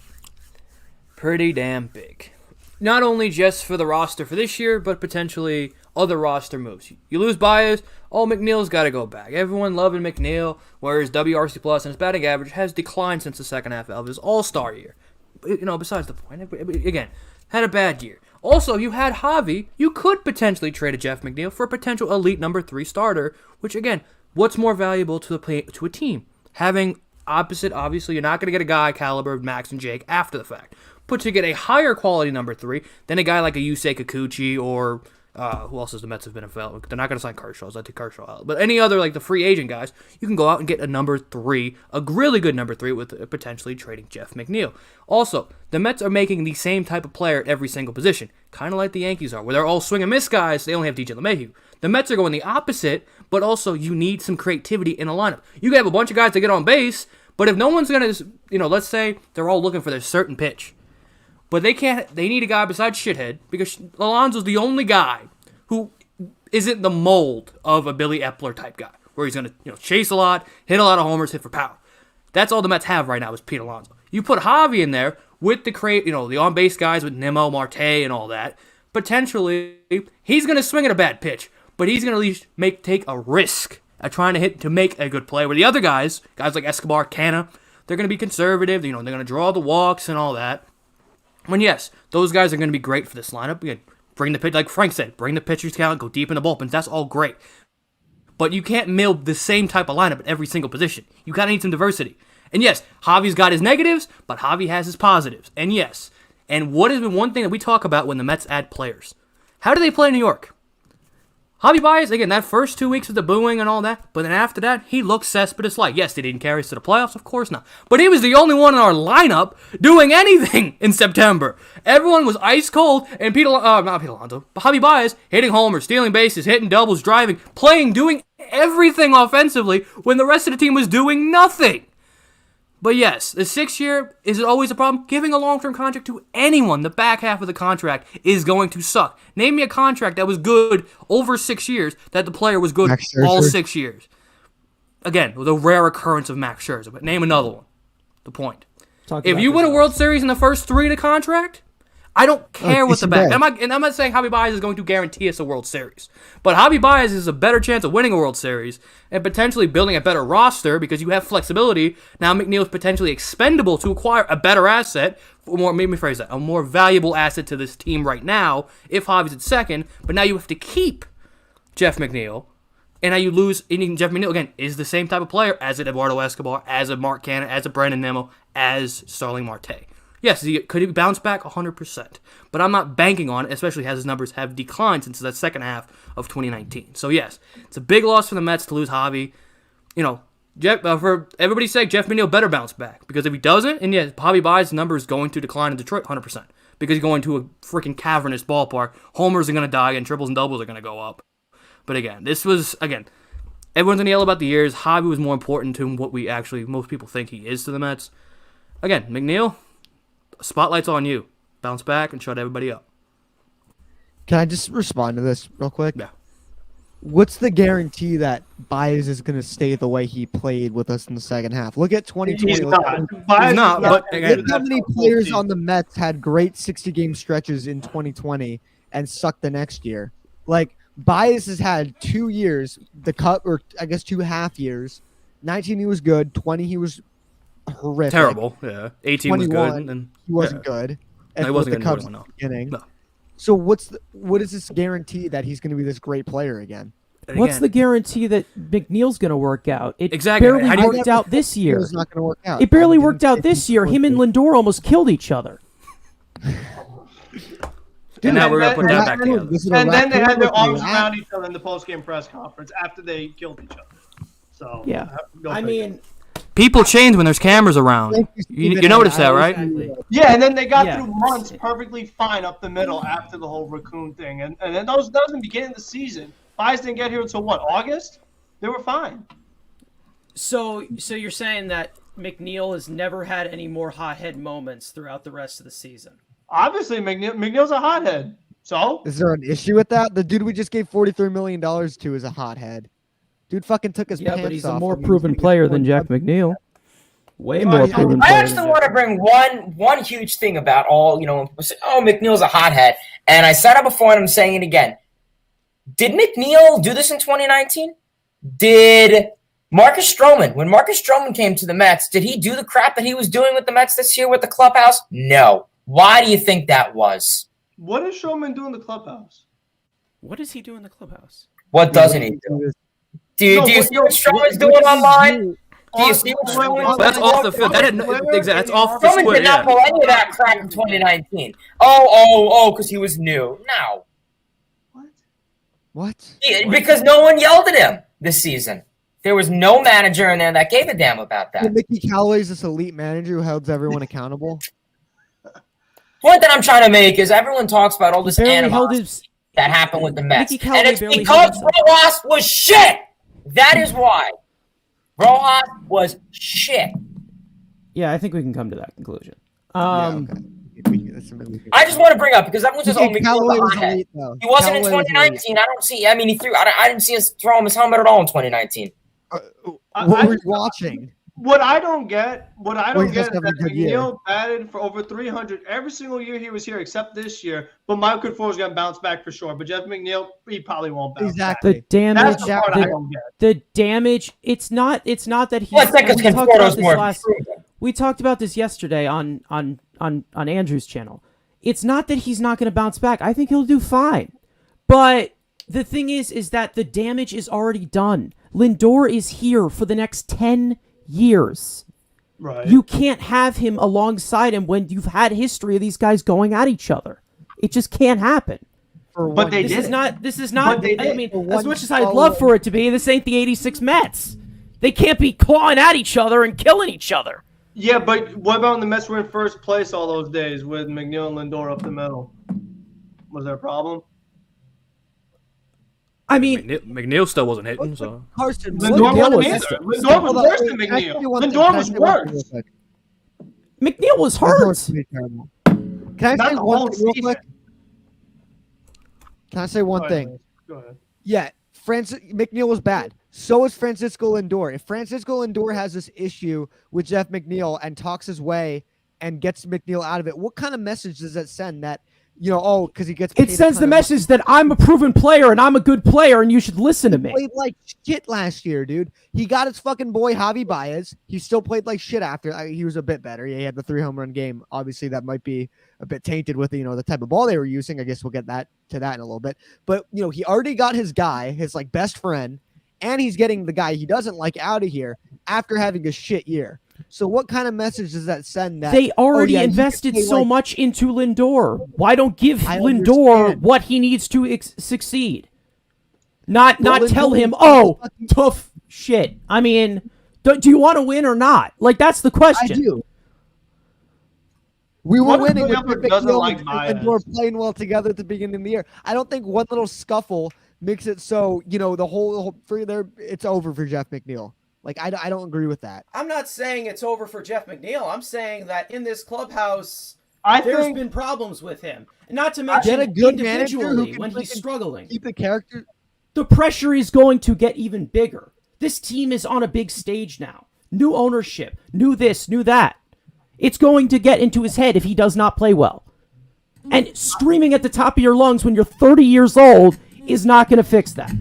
Pretty damn big. Not only just for the roster for this year, but potentially other roster moves. You lose Baez, McNeil's got to go back. Everyone loving McNeil, whereas WRC Plus and his batting average has declined since the second half of his All-Star year. Besides the point, again, had a bad year. Also, you had Javi. You could potentially trade a Jeff McNeil for a potential elite number 3 starter, which, again, what's more valuable to a team? Having opposite, obviously, you're not going to get a guy caliber of Max and Jake after the fact. but to get a higher quality number 3 than a guy like a Yusei Kikuchi or who else has the Mets have been available? They're not going to sign Kershaw. So I take Kershaw out. But any other like the free agent guys, you can go out and get a number 3, a really good number 3 with potentially trading Jeff McNeil. Also, the Mets are making the same type of player at every single position, kind of like the Yankees are, where they're all swing and miss guys. They only have DJ LeMahieu. The Mets are going the opposite, but also you need some creativity in a lineup. You can have a bunch of guys that get on base, but if no one's going to, let's say they're all looking for their certain pitch, but they need a guy besides Shithead, because Alonso's the only guy who isn't the mold of a Billy Eppler type guy, where he's going to chase a lot, hit a lot of homers, hit for power. That's all the Mets have right now is Pete Alonso. You put Javi in there with the the on-base guys with Nimmo, Marte, and all that. Potentially, he's going to swing at a bad pitch, but he's going to at least take a risk at trying to make a good play. Where the other guys like Escobar, Canha, they're going to be conservative. They're going to draw the walks and all that. When yes, those guys are going to be great for this lineup. Again, bring the pitch, like Frank said, bring the pitcher's count, go deep in the bullpens. That's all great. But you can't mill the same type of lineup at every single position. You kind of need some diversity. And yes, Javi's got his negatives, but Javi has his positives. And yes, and what has been one thing that we talk about when the Mets add players? How do they play in New York? Javi Baez, again, that first 2 weeks of the booing and all that, but then after that, he looked Cespedes-like. Yes, they didn't carry us to the playoffs, of course not. But he was the only one in our lineup doing anything in September. Everyone was ice cold, and Javi Baez hitting homers, stealing bases, hitting doubles, driving, playing, doing everything offensively when the rest of the team was doing nothing. But yes, the 6-year, is it always a problem? Giving a long-term contract to anyone, the back half of the contract is going to suck. Name me a contract that was good over 6 years, that the player was good all 6 years. Again, the rare occurrence of Max Scherzer, but name another one. The point. If you win a World Series in the first 3 of the contract, I don't care what the back. And I'm not saying Javi Baez is going to guarantee us a World Series. But Javi Baez is a better chance of winning a World Series and potentially building a better roster because you have flexibility. Now McNeil is potentially expendable to acquire a better asset, a more valuable asset to this team right now if Javi's at second. But now you have to keep Jeff McNeil. And now you lose. And Jeff McNeil, again, is the same type of player as an Eduardo Escobar, as a Mark Canha, as a Brandon Nimmo, as Starling Marte. Yes, could he bounce back 100%? But I'm not banking on it, especially as his numbers have declined since the second half of 2019. So yes, it's a big loss for the Mets to lose Javi. For everybody's sake, Jeff McNeil better bounce back. Because if he doesn't, and yes, Javi Baez's number is going to decline in Detroit 100%. Because he's going to a freaking cavernous ballpark. Homers are going to die and triples and doubles are going to go up. But again, everyone's going to yell about the years. Javi was more important to what most people think he is to the Mets. Again, McNeil, spotlight's on you. Bounce back and shut everybody up. Can I just respond to this real quick? Yeah. What's the guarantee that Baez is going to stay the way he played with us in the second half? Look at 2020. He's not. Look how many players on the Mets had great 60-game stretches in 2020 and sucked the next year. Like, Baez has had 2 years, or I guess 2.5 years. 19 he was good. 20 he was horrific. Terrible, yeah. 18 was good. And he wasn't good. And he wasn't the Cubs at the beginning. No. So what is this guarantee that he's going to be this great player again? What's the guarantee that McNeil's going to work out? It exactly. barely worked out this year. It's not going to work out. It barely worked out this year. Him and Lindor almost killed each other. And now we're going to put that back together. And then they had their arms around each other in the post-game press conference after they killed each other. So yeah, I mean, people change when there's cameras around. You notice that, right? Yeah, and then they got through months perfectly fine up the middle after the whole raccoon thing. And then that was in the beginning of the season. Baez didn't get here until what, August? They were fine. So you're saying that McNeil has never had any more hothead moments throughout the rest of the season? Obviously, McNeil's a hothead. So? Is there an issue with that? The dude we just gave $43 million to is a hothead. Dude fucking took his pants off. Yeah, but he's a more proven player than Jack McNeil. Way more proven I player. actually want to bring one huge thing about McNeil's a hothead. And I said it before and I'm saying it again. Did McNeil do this in 2019? Did Marcus Stroman, when Marcus Stroman came to the Mets, did he do the crap that he was doing with the Mets this year with the clubhouse? No. Why do you think that was? What does Stroman do in the clubhouse? What does he do in the clubhouse? What doesn't he do? Do you see what Stroman's doing online? Do you see what's going on? That's off the field. That's off the Stroman square. did not pull any of that crap in 2019. Because he was new. No. What? Yeah, because no one yelled at him this season. There was no manager in there that gave a damn about that. Mickey Callaway's this elite manager who holds everyone accountable. Point that I'm trying to make is everyone talks about all this Barely held animosity that happened with the Mets. Mickey And Callaway it's barely because held Rojas was shit. That is why. Rojas was shit. Yeah, I think we can come to that conclusion. I just want to bring up because everyone says, Mickey Callaway was hothead. elite, though. He wasn't in Callaway was 2019. I don't see. I mean, I didn't see us throw him his helmet at all in 2019. What were you watching? What I don't get is just that having a good year. McNeil batted for over 300 every single year he was here, except this year. But Michael Conforto's going to bounce back for sure. But Jeff McNeil, he probably won't bounce Exactly. The damage, That's the part I don't get. the damage. It's not that he's. Well, it's because we talked about Conforto's this more last- proven. We talked about this yesterday on Andrew's channel. It's not that he's not going to bounce back. I think he'll do fine. But the thing is that the damage is already done. Lindor is here for the next 10 years. Right. You can't have him alongside him when you've had history of these guys going at each other. It just can't happen. But they This did. is not. But they I did. mean, For as one much as I'd solid- love for it to be, this ain't the '86 Mets. They can't be clawing at each other and killing each other. Yeah, but what about when the Mets were in first place all those days with McNeil and Lindor up the middle? Was there a problem? I mean, McNeil still wasn't hitting, so. Carson, Lindor McNeil wasn't was- either. Lindor was worse than McNeil. Lindor was worse. McNeil was hurt. Can I Not say the one whole thing real season. quick? Can I say one thing? Go ahead. Yeah, McNeil was bad. So is Francisco Lindor. If Francisco Lindor has this issue with Jeff McNeil and talks his way and gets McNeil out of it, what kind of message does that send? That, because he gets paid It a sends ton the of message that I'm a proven player and I'm a good player and you should listen to me. played like shit last year, dude. He got his fucking boy Javi Baez. He still played like shit after. He was a bit better. Yeah, he had the 3 home run game. Obviously, that might be a bit tainted with the type of ball they were using. I guess we'll get to that in a little bit. But he already got his guy, his best friend, and he's getting the guy he doesn't like out of here after having a shit year. So what kind of message does that send? That They already you can invested play so much into Lindor. Why don't give I Lindor understand. what he needs to succeed? Not Lindor tell him, is oh, fucking- tough shit. I mean, do you want to win or not? Like, that's the I question. do. We were What if winning with Lindor McNeil doesn't like and Baez? Lindor playing well together at the beginning of the year. I don't think one little scuffle makes it so the whole for there it's over for Jeff McNeil. I don't agree with that. I'm not saying it's over for Jeff McNeil. I'm saying that in this clubhouse, There's there's been problems with him. Not to mention Get a good manager who individually can when he's freaking struggling. Keep the character. The pressure is going to get even bigger. This team is on a big stage now. New ownership, new this, new that. It's going to get into his head if he does not play well. And screaming at the top of your lungs when you're 30 years old is not going to fix that.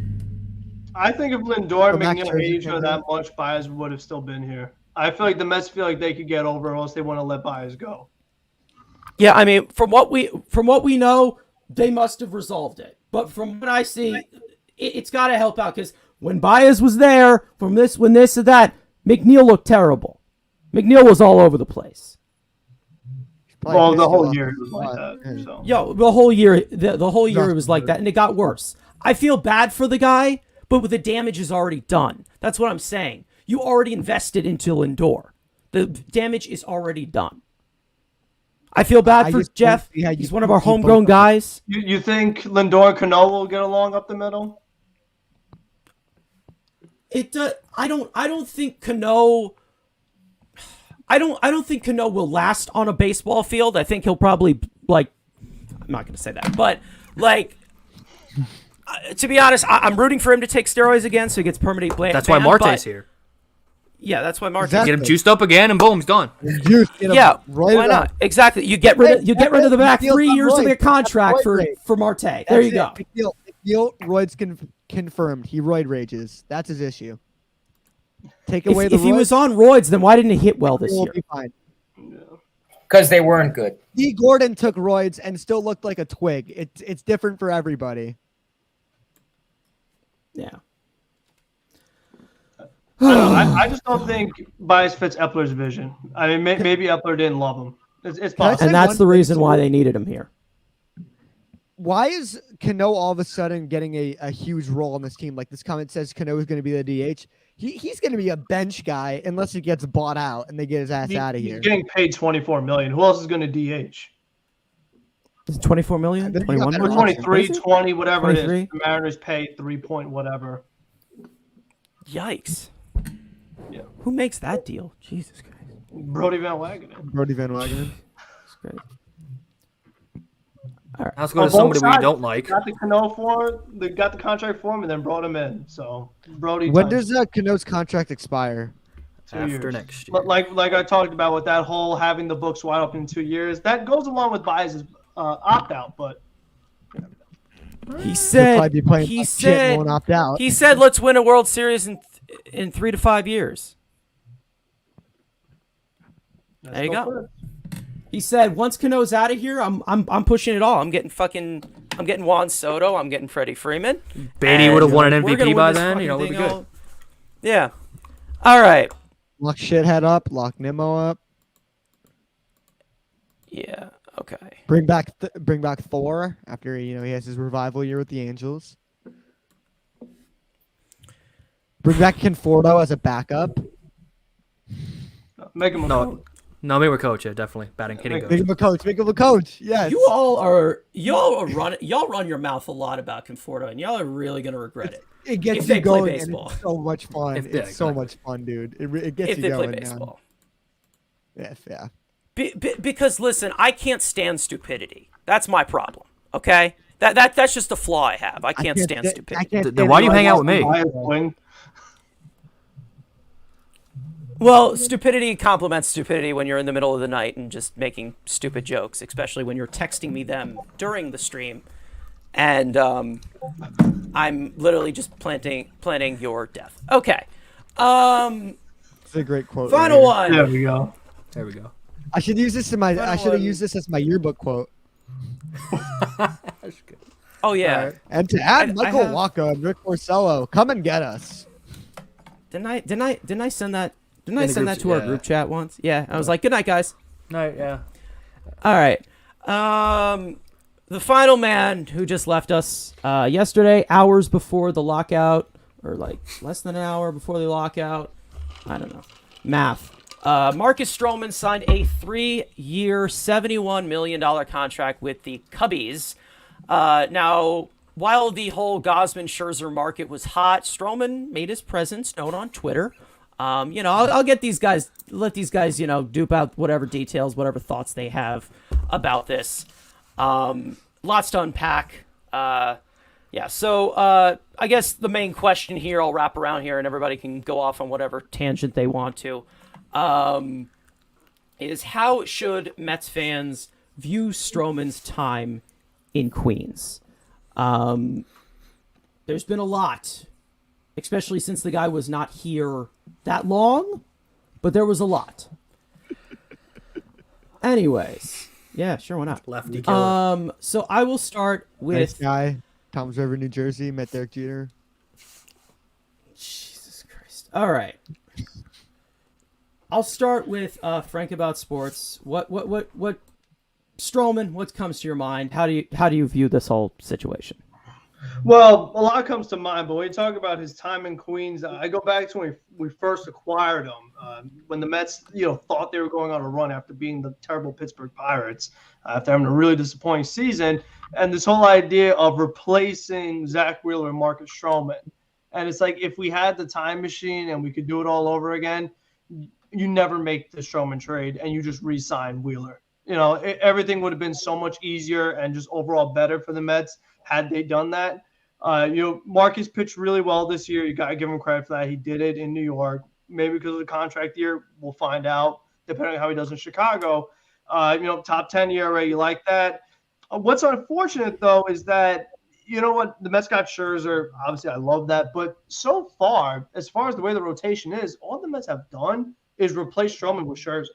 I think if Lindor and Max McNeil Scherzer hated each other came that much, Baez would have still been here. I feel like the Mets feel like they could get over, or else they want to let Baez go. Yeah, I mean, from what we know, they must have resolved it. But from what I see, it's got to help out because when Baez was there, when this or that, McNeil looked terrible. McNeil was all over the place. Well, the whole year it was like that. So. Yo, the whole year, the whole year it was like that, and it got worse. I feel bad for the guy, but the damage is already done. That's what I'm saying. You already invested into Lindor. The damage is already done. I feel bad I for just Jeff. don't see how you He's one of our keep homegrown up. guys. You think Lindor and Cano will get along up the middle? I don't think Cano. I don't think Cano will last on a baseball field. I think he'll probably I'm not going to say that, but to be honest, I'm rooting for him to take steroids again, so he gets permanent ban. That's why Marte's here. Yeah, that's why Marte. Exactly. Get him juiced up again, and boom, he's done. Yeah, why not? Exactly. You get rid of the back McNeil's 3 on years of Roy. their contract Roy rage. for Marte. There you go. McNeil, Royd's confirmed. He roid rages. That's his issue. Take away the If he roids, was on roids, then why didn't he hit well this we'll year? be fine. Because they weren't good. D. Gordon took roids and still looked like a twig. It's different for everybody. Yeah. I just don't think Baez fits Epler's vision. I mean, maybe Epler didn't love him. It's possible. And that's the reason why they needed him here. Why is Cano all of a sudden getting a huge role on this team? Like this comment says Cano is going to be the DH. He's going to be a bench guy unless he gets bought out and they get his ass out of here. He's getting paid $24 million. Who else is going to DH? Is it 24 million? 21 million? 23, 20, whatever 23? it is. The Mariners pay 3 point whatever. Yikes. Yeah. Who makes that deal? Jesus Christ. Brody Van Wagenen. Brody Van Wagenen. That's great. All right. Let's go to somebody we don't like. Got the Cano for they got the contract for him and then brought him in. So Brody. When does Cano's contract expire? 2 After years. next year. Like I talked about with that whole having the books wide open in 2 years, that goes along with Baez's opt out. But He said. Won't opt out. He said, "Let's win a World Series in 3 to 5 years." There you go. He said, "Once Cano's out of here, I'm pushing it all. I'm getting Juan Soto. I'm getting Freddie Freeman. Beane would have won an We're gonna MVP win by this then. fucking You know, it would be thing good. all- Yeah. All right. Lock Shithead up. Lock Nimmo up. Yeah. Okay. Bring back Thor after he has his revival year with the Angels. Bring back Conforto as a backup. Make him a coach. No, maybe we're coach. Yeah, definitely hitting Make coach. him a coach. Make him a coach. Yes. Y'all run your mouth a lot about Conforto, and y'all are really gonna regret it. It gets If they you play going. And baseball. it's so much fun. It's so much fun, dude. It gets If you they going. play baseball. Yeah. Because listen, I can't stand stupidity. That's my problem. Okay, that's just a flaw I have. I can't stand stupidity. Then why do you hang out with me? Wing. Well, stupidity complements stupidity when you're in the middle of the night and just making stupid jokes, especially when you're texting me them during the stream, and I'm literally just planning your death. Okay. It's a great quote. Final right one. There we go. There we go. I should use this I should have used this as my yearbook quote. That's good. Oh yeah. Right. And to add I Michael have- Wacha and Rick Porcello, come and get us. Didn't I send that? Didn't In I the send group- that to our yeah. group chat once? Yeah. I was like, "Good night, guys." No, yeah. All right. The final man who just left us yesterday, hours before the lockout, or like less than an hour before the lockout. I don't know. Math. Marcus Stroman signed a 3-year, $71 million contract with the Cubbies. Now, while the whole Gausman-Scherzer market was hot, Stroman made his presence known on Twitter. I'll get these guys, let these guys, dupe out whatever details, whatever thoughts they have about this. Lots to unpack. So I guess the main question here, I'll wrap around here and everybody can go off on whatever tangent they want to, is how should Mets fans view Stroman's time in Queens? There's been a lot, especially since the guy was not here that long, but there was a lot. Anyways, yeah, sure, why not? Lefty killer. So I will start with Nice guy, Toms River, New Jersey. Met Derek Jeter. Jesus Christ. All right. I'll start with Frank about sports. What Stroman, what comes to your mind? How do you view this whole situation? Well, a lot comes to mind, but when you talk about his time in Queens, I go back to when we first acquired him, when the Mets, thought they were going on a run after being the terrible Pittsburgh Pirates, after having a really disappointing season, and this whole idea of replacing Zach Wheeler and Marcus Stroman. And it's like, if we had the time machine and we could do it all over again, you never make the Stroman trade and you just re-sign Wheeler. Everything would have been so much easier and just overall better for the Mets had they done that. Marcus pitched really well this year. You got to give him credit for that. He did it in New York. Maybe because of the contract year, we'll find out, depending on how he does in Chicago. Top 10 ERA, you like that. What's unfortunate, though, is that, the Mets got Scherzer. Obviously, I love that. But so far as the way the rotation is, all the Mets have done is replace Stroman with Scherzer.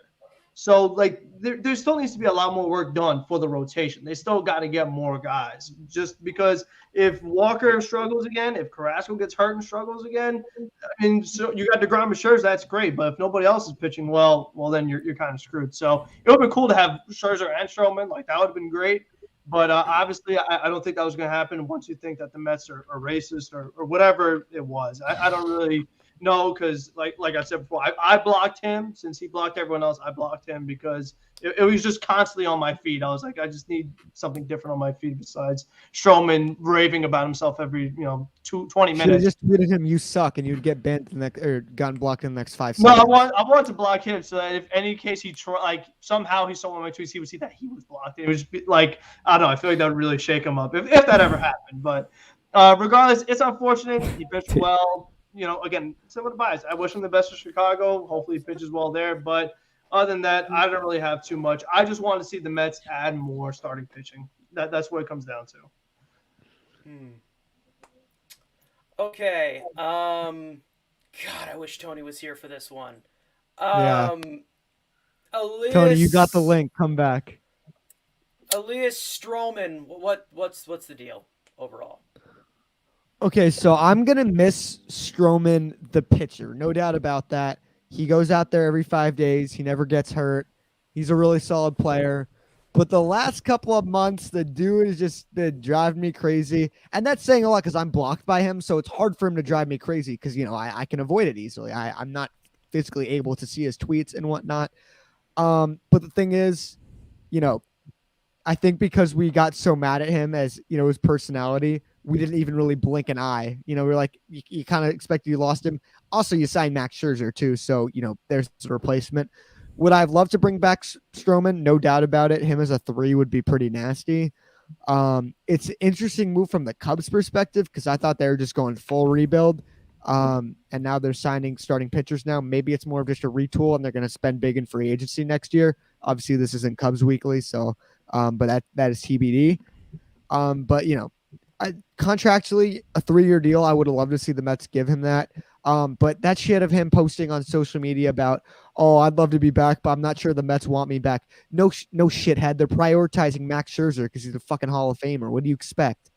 So, like, there still needs to be a lot more work done for the rotation. They still got to get more guys. Just because if Walker struggles again, if Carrasco gets hurt and struggles again, I mean, so you got DeGrom and Scherzer, that's great. But if nobody else is pitching well, then you're kind of screwed. So it would have been cool to have Scherzer and Stroman. Like, that would have been great. But obviously, I don't think that was going to happen once you think that the Mets are racist or whatever it was. I don't really – no, because like I said before, I blocked him. Since he blocked everyone else, I blocked him because it was just constantly on my feed. I was like, I just need something different on my feed besides Stroman raving about himself every 20 minutes. Should have just tweeted him, "You suck," and you'd get banned or gotten blocked in the next 5 No, seconds. I want to block him so that if any case he somehow he saw one of my tweets, he would see that he was blocked. It would just be like, I don't know. I feel like that would really shake him up if that ever happened. But regardless, it's unfortunate. He pitched well. Again, similar to Baez. I wish him the best for Chicago. Hopefully he pitches well there. But other than that, I don't really have too much. I just want to see the Mets add more starting pitching. That's what it comes down to. Okay. God, I wish Tony was here for this one. Yeah. Elias, Tony, you got the link. Come back. Elias Stroman. What's the deal overall? Okay, so I'm going to miss Stroman, the pitcher. No doubt about that. He goes out there every 5 days. He never gets hurt. He's a really solid player. But the last couple of months, the dude has just been driving me crazy. And that's saying a lot because I'm blocked by him, so it's hard for him to drive me crazy because, I can avoid it easily. I'm not physically able to see his tweets and whatnot. But the thing is, I think because we got so mad at him as, his personality, we didn't even really blink an eye. We're like, you kind of expected you lost him. Also, you signed Max Scherzer too. So, there's a replacement. Would I have loved to bring back Stroman? No doubt about it. Him as a 3 would be pretty nasty. It's an interesting move from the Cubs perspective because I thought they were just going full rebuild. And now they're signing starting pitchers now. Maybe it's more of just a retool and they're going to spend big in free agency next year. Obviously, this isn't Cubs Weekly, so but that is TBD. But contractually, a 3-year deal, I would have loved to see the Mets give him that. But that shit of him posting on social media about, I'd love to be back, but I'm not sure the Mets want me back. No shithead. They're prioritizing Max Scherzer because he's a fucking Hall of Famer. What do you expect?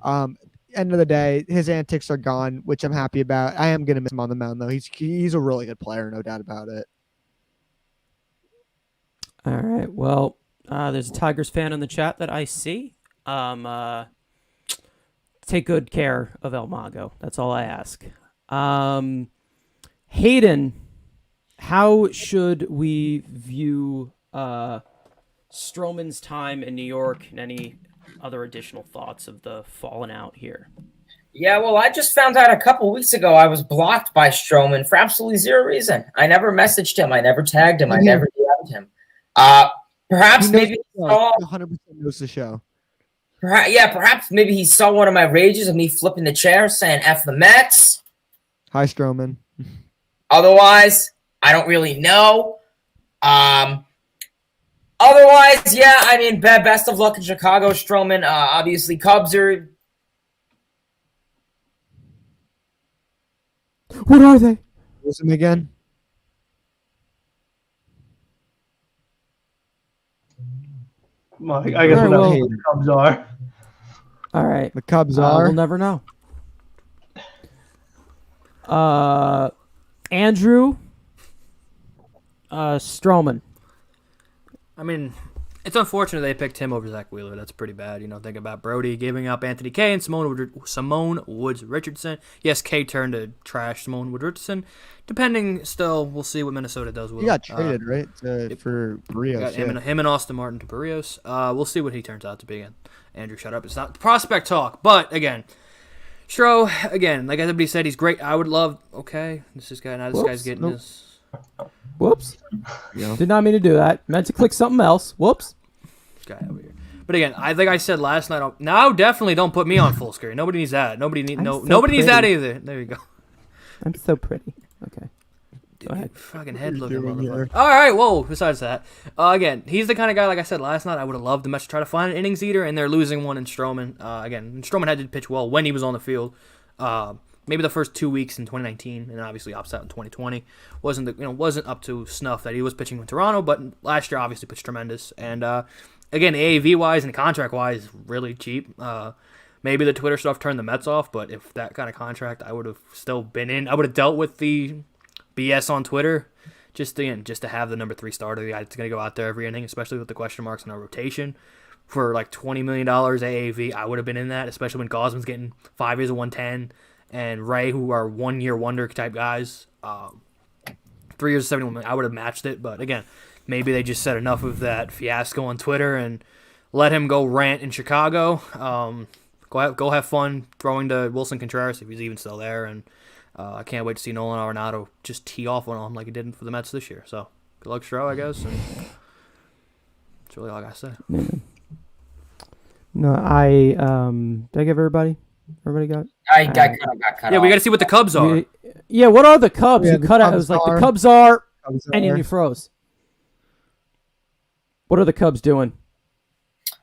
End of the day, his antics are gone, which I'm happy about. I am going to miss him on the mound, though. He's a really good player, no doubt about it. All right. Well, there's a Tigers fan in the chat that I see. Take good care of El Mago. That's all I ask. Hayden, how should we view Stroman's time in New York and any other additional thoughts of the falling out here? Yeah, well, I just found out a couple weeks ago I was blocked by Stroman for absolutely zero reason. I never messaged him. I never tagged him. I never DM'd him. Perhaps maybe he saw 100% knows the show. Perhaps maybe he saw one of my rages of me flipping the chair saying F the Mets. Hi, Stroman. Otherwise, I don't really know. Otherwise, yeah, I mean, best of luck in Chicago, Stroman. Obviously, Cubs are... What are they? Listen again. Well, I guess what the Cubs are. All right. The Cubs are. We'll never know. Andrew Stroman. I mean, it's unfortunate they picked him over Zach Wheeler. That's pretty bad. Think about Brody giving up Anthony Kay and Simone Woods Richardson. Yes, Kay turned to trash Simone Woods Richardson. Depending, still, we'll see what Minnesota does with him. He got traded, right, for Barrios. Him and Austin Martin to Barrios. We'll see what he turns out to be. Again, Andrew, shut up. It's not prospect talk. But, again, Stro, again, like everybody said, he's great. I would love, this guy's getting this. Whoops. Did not mean to do that. Meant to click something else. Whoops. This guy over here. But again, I think I said last night. Now, definitely don't put me on full screen. Nobody needs that. Nobody needs that either. There you go. I'm so pretty. Okay. Go ahead. Fucking head looking motherfucker. All right. Whoa. Besides that, again, he's the kind of guy. Like I said last night, I would have loved the Mets to try to find an innings eater, and they're losing one in Stroman. Again, Stroman had to pitch well when he was on the field. maybe the first 2 weeks in 2019, and obviously opts out in 2020. Wasn't up to snuff that he was pitching in Toronto, but last year obviously pitched tremendous. And again, AAV wise and contract wise, really cheap. Maybe the Twitter stuff turned the Mets off, but if that kind of contract, I would have still been in. I would have dealt with the BS on Twitter, just to have the number 3 starter, the guy that's going to go out there every inning, especially with the question marks in our rotation. For like $20 million AAV, I would have been in that, especially when Gosman's getting 5 years of 110, and Ray, who are 1 year wonder type guys, 3 years of 71 million. I would have matched it, but again, maybe they just said enough of that fiasco on Twitter and let him go rant in Chicago. Go have fun throwing to Wilson Contreras if he's even still there, and I can't wait to see Nolan Arenado just tee off on him like he did for the Mets this year. So good luck, Stro, I guess. And that's really all I gotta say. Yeah. No, did I give everybody? Everybody got? I got cut Yeah, off. we got to see what the Cubs are. Yeah, what are the Cubs? Yeah, You cut out. It was like the Cubs are, and then you froze. What are the Cubs doing?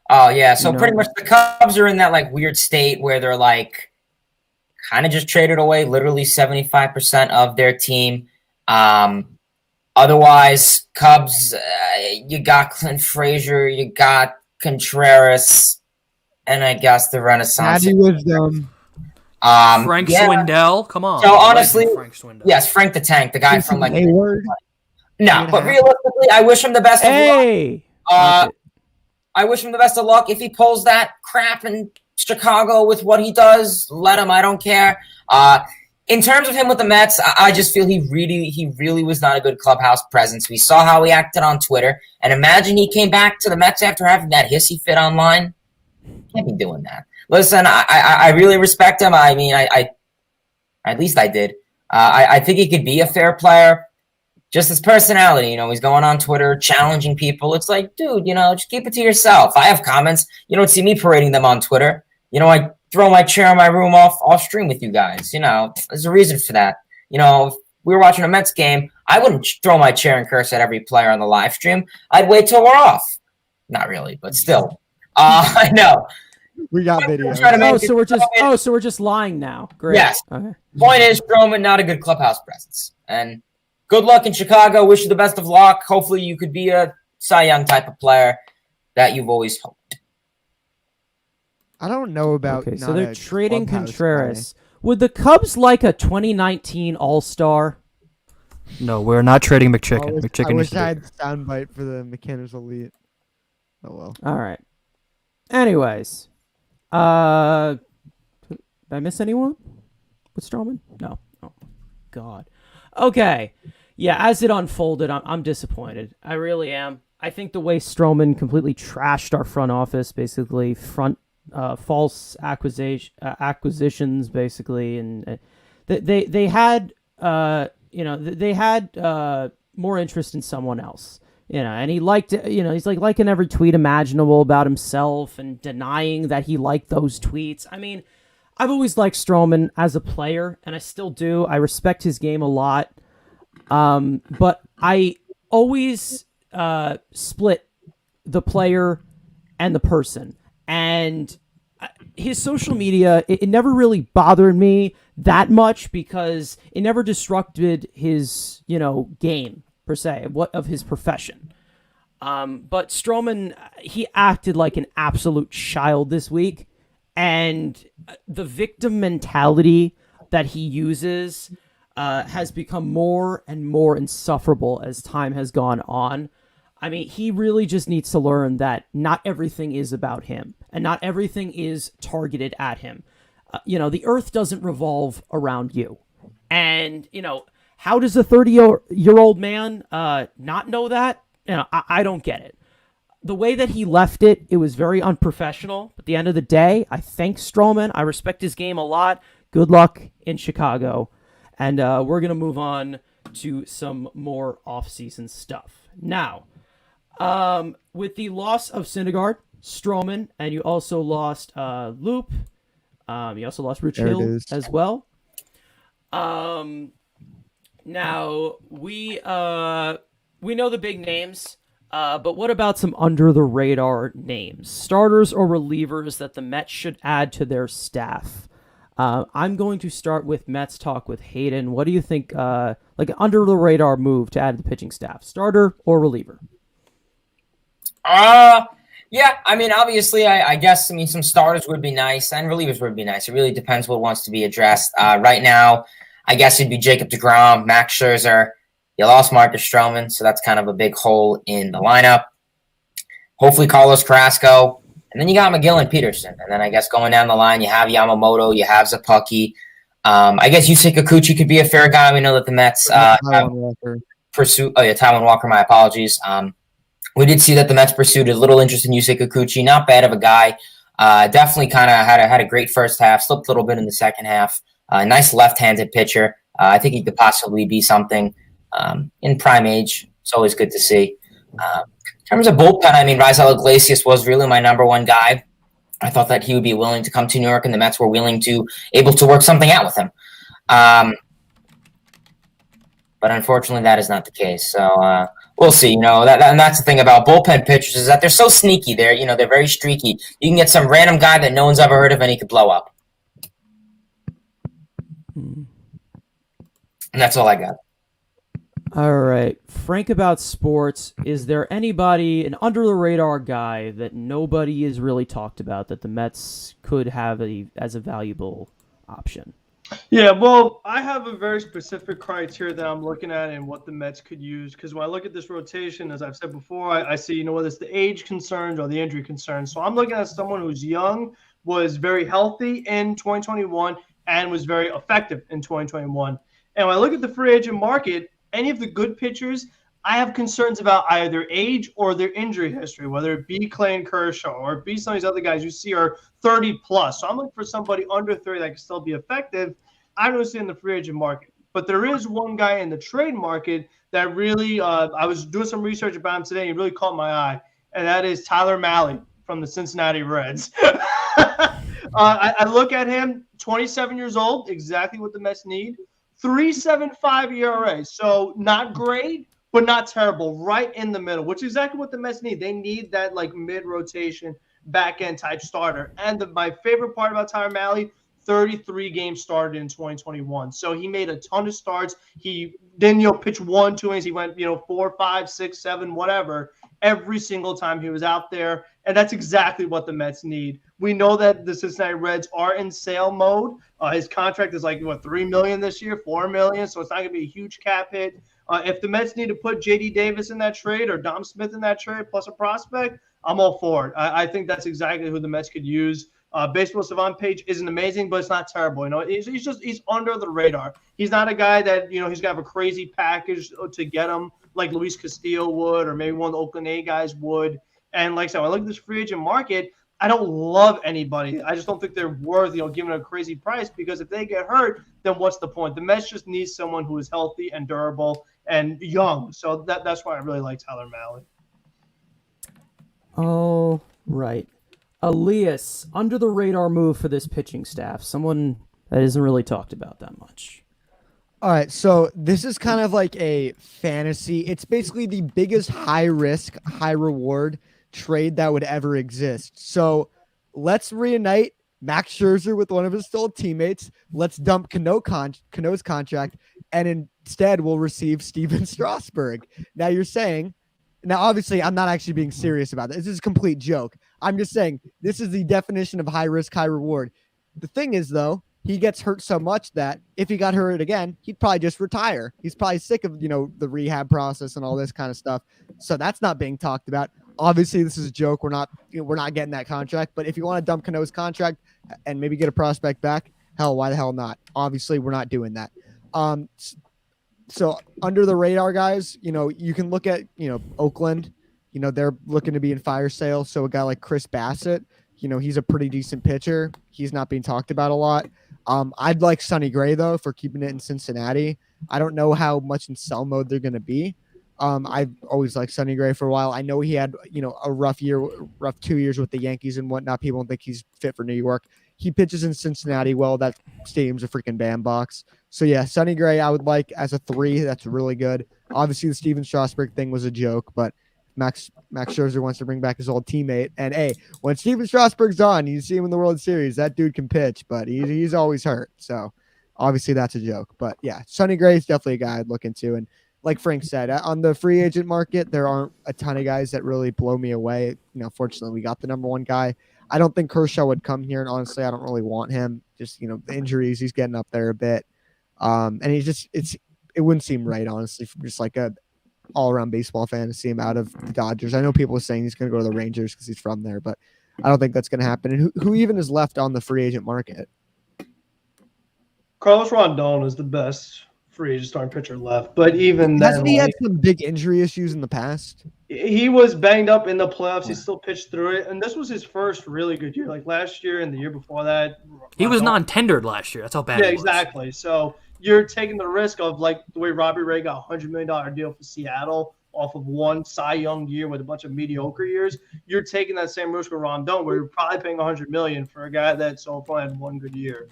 Oh, yeah. So pretty much the Cubs are in that like weird state where they're like kind of just traded away literally 75% of their team. Otherwise, Cubs, you got Clint Frazier, you got Contreras, and I guess the Renaissance. Patty Wisdom. Frank Swindell, come on. So honestly, Frank Swindell. yes, Frank the Tank, the guy from like Hayward. No, but realistically, I wish him the best of luck. I wish him the best of luck. If he pulls that crap in Chicago with what he does, let him. I don't care. In terms of him with the Mets, I just feel he really was not a good clubhouse presence. We saw how he acted on Twitter, and imagine he came back to the Mets after having that hissy fit online. Can't be doing that. Listen, I really respect him. I mean, I at least I did. I think he could be a fair player. Just his personality, he's going on Twitter, challenging people. It's like, dude, just keep it to yourself. I have comments. You don't see me parading them on Twitter. I throw my chair in my room off stream with you guys. There's a reason for that. If we were watching a Mets game, I wouldn't throw my chair and curse at every player on the live stream. I'd wait till we're off. Not really, but still. I know. We got video. So we're just lying now. Great. Yes. Okay. Point is, Stroman, not a good clubhouse presence. And good luck in Chicago. Wish you the best of luck. Hopefully you could be a Cy Young type of player that you've always hoped. I don't know about. Okay, so they're trading Contreras. Would the Cubs like a 2019 All-Star? No, we're not trading McChicken. I wish I had a soundbite for the McKinnon's Elite. Oh, well. All right. Anyways. Did I miss anyone with Stroman? No. Oh, God. Okay. Yeah, as it unfolded, I'm disappointed. I really am. I think the way Stroman completely trashed our front office, basically false acquisitions, basically, and they had more interest in someone else, and he liked, he's like liking every tweet imaginable about himself and denying that he liked those tweets. I mean, I've always liked Stroman as a player, and I still do. I respect his game a lot, but I always split the player and the person. And his social media, it never really bothered me that much because it never disrupted his, game per se, of his profession. But Stroman, he acted like an absolute child this week, and the victim mentality that he uses has become more and more insufferable as time has gone on. I mean, he really just needs to learn that not everything is about him and not everything is targeted at him. The earth doesn't revolve around you. And, how does a 30-year-old man not know that? I don't get it. The way that he left it, it was very unprofessional. At the end of the day, I thank Stroman. I respect his game a lot. Good luck in Chicago. And we're going to move on to some more off-season stuff. Now, with the loss of Syndergaard, Stroman, and you also lost Loup. You also lost Rich Hill as well. Now we know the big names, but what about some under the radar names, starters or relievers that the Mets should add to their staff? I'm going to start with Mets talk with Hayden. What do you think, like under the radar move to add to the pitching staff, starter or reliever? Yeah, I mean, obviously, I guess, some starters would be nice and relievers would be nice. It really depends what wants to be addressed. Right now, I guess it'd be Jacob degrom, Max Scherzer. You lost Marcus Stroman, so that's kind of a big hole in the lineup. Hopefully, Carlos Carrasco. And then you got McGill and Peterson. And then I guess going down the line, you have Yamamoto, you have Zappucki. I guess Yusei Kikuchi could be a fair guy. We know that the Mets pursue. Oh, yeah, Taiwan Walker, my apologies. We did see that the Mets pursued a little interest in Yusei Kikuchi. Not bad of a guy. Definitely kind of had a great first half, slipped a little bit in the second half. Nice left-handed pitcher. I think he could possibly be something in prime age. It's always good to see. In terms of bullpen, I mean, Raisel Iglesias was really my number one guy. I thought that he would be willing to come to New York, and the Mets were able to work something out with him. But unfortunately, that is not the case. So we'll see. And that's the thing about bullpen pitchers is that they're so sneaky. They're very streaky. You can get some random guy that no one's ever heard of, and he could blow up. And that's all I got. All right. Frank about sports. Is there anybody, an under-the-radar guy that nobody has really talked about that the Mets could have as a valuable option? Yeah, well, I have a very specific criteria that I'm looking at and what the Mets could use. Because when I look at this rotation, as I've said before, I see, whether it's the age concerns or the injury concerns. So I'm looking at someone who's young, was very healthy in 2021, and was very effective in 2021. And when I look at the free agent market, any of the good pitchers, I have concerns about either their age or their injury history, whether it be Clay Kershaw or it be some of these other guys you see are 30 plus. So I'm looking for somebody under 30 that can still be effective. I don't see in the free agent market. But there is one guy in the trade market that really I was doing some research about him today. He really caught my eye, and that is Tyler Mahle from the Cincinnati Reds. I look at him, 27 years old, exactly what the Mets need. 3.75 ERA, so not great, but not terrible, right in the middle, which is exactly what the Mets need. They need that like mid-rotation, back-end type starter. And my favorite part about Tyler Mahle, 33 games started in 2021. So he made a ton of starts. He didn't, pitch 1, 2 innings. He went, 4, 5, 6, 7, whatever, every single time he was out there. And that's exactly what the Mets need. We know that the Cincinnati Reds are in sale mode. His contract is like, $3 million this year, $4 million. So it's not going to be a huge cap hit. If the Mets need to put J.D. Davis in that trade or Dom Smith in that trade plus a prospect, I'm all for it. I think that's exactly who the Mets could use. Baseball Savant page isn't amazing, but it's not terrible. He's under the radar. He's not a guy that, he's going to have a crazy package to get him like Luis Castillo would or maybe one of the Oakland A guys would. And like I said, when I look at this free agent market, I don't love anybody. I just don't think they're worth, giving a crazy price because if they get hurt, then what's the point? The Mets just need someone who is healthy and durable and young. So that's why I really like Tyler Mahle. Oh, right. Elias, under the radar move for this pitching staff, someone that isn't really talked about that much. All right, so this is kind of like a fantasy. It's basically the biggest high risk, high reward trade that would ever exist. So let's reunite Max Scherzer with one of his old teammates. Let's dump Cano's contract, and instead we'll receive Steven Strasburg. Now obviously I'm not actually being serious about this. This is a complete joke. I'm just saying this is the definition of high risk, high reward. The thing is, though, he gets hurt so much that if he got hurt again, he'd probably just retire. He's probably sick of, the rehab process and all this kind of stuff. So that's not being talked about. Obviously, this is a joke. We're not getting that contract. But if you want to dump Cano's contract and maybe get a prospect back, hell, why the hell not? Obviously, we're not doing that. So under the radar guys, you can look at, Oakland. They're looking to be in fire sale. So a guy like Chris Bassett, he's a pretty decent pitcher. He's not being talked about a lot. I'd like Sonny Gray, though, for keeping it in Cincinnati. I don't know how much in sell mode they're going to be. I've always liked Sonny Gray for a while. I know he had, a rough 2 years with the Yankees and whatnot. People don't think he's fit for New York. He pitches in Cincinnati. Well, that stadium's a freaking bandbox. So, yeah, Sonny Gray I would like as a 3. That's really good. Obviously, the Steven Strasburg thing was a joke, but Max Scherzer wants to bring back his old teammate. And hey, when Steven Strasburg's on, you see him in the World Series. That dude can pitch, but he's always hurt. So obviously that's a joke. But yeah, Sonny Gray is definitely a guy I'd look into. And like Frank said, on the free agent market, there aren't a ton of guys that really blow me away. Fortunately, we got the number one guy. I don't think Kershaw would come here, and honestly, I don't really want him. Just the injuries, he's getting up there a bit, and it wouldn't seem right, honestly, from just like a all-around baseball fan to see him out of the Dodgers. I know people are saying he's going to go to the Rangers because he's from there, but I don't think that's going to happen. And who even is left on the free agent market? Carlos Rondon is the best free agent starting pitcher left, but even hasn't then, he had some big injury issues in the past? He was banged up in the playoffs. He still pitched through it, and this was his first really good year. Like last year and the year before that, he was non-tendered last year. That's how bad. Yeah, exactly. So you're taking the risk of like the way Robbie Ray got a $100 million deal for Seattle off of one Cy Young year with a bunch of mediocre years. You're taking that same risk with Rondon, where you're probably paying $100 million for a guy that so far had one good year.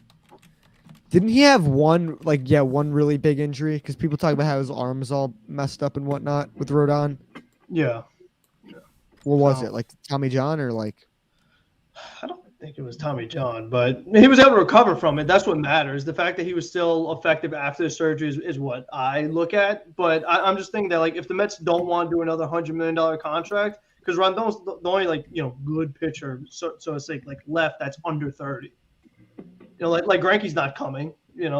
Didn't he have one really big injury? Because people talk about how his arm is all messed up and whatnot with Rodon. Yeah. What was it? Like Tommy John or like? I don't think it was Tommy John, but he was able to recover from it. That's what matters. The fact that he was still effective after the surgery is what I look at. But I'm just thinking that like if the Mets don't want to do another $100 million contract, because Rondon's the only good pitcher, so to say, like left that's under 30. Like Greinke's not coming,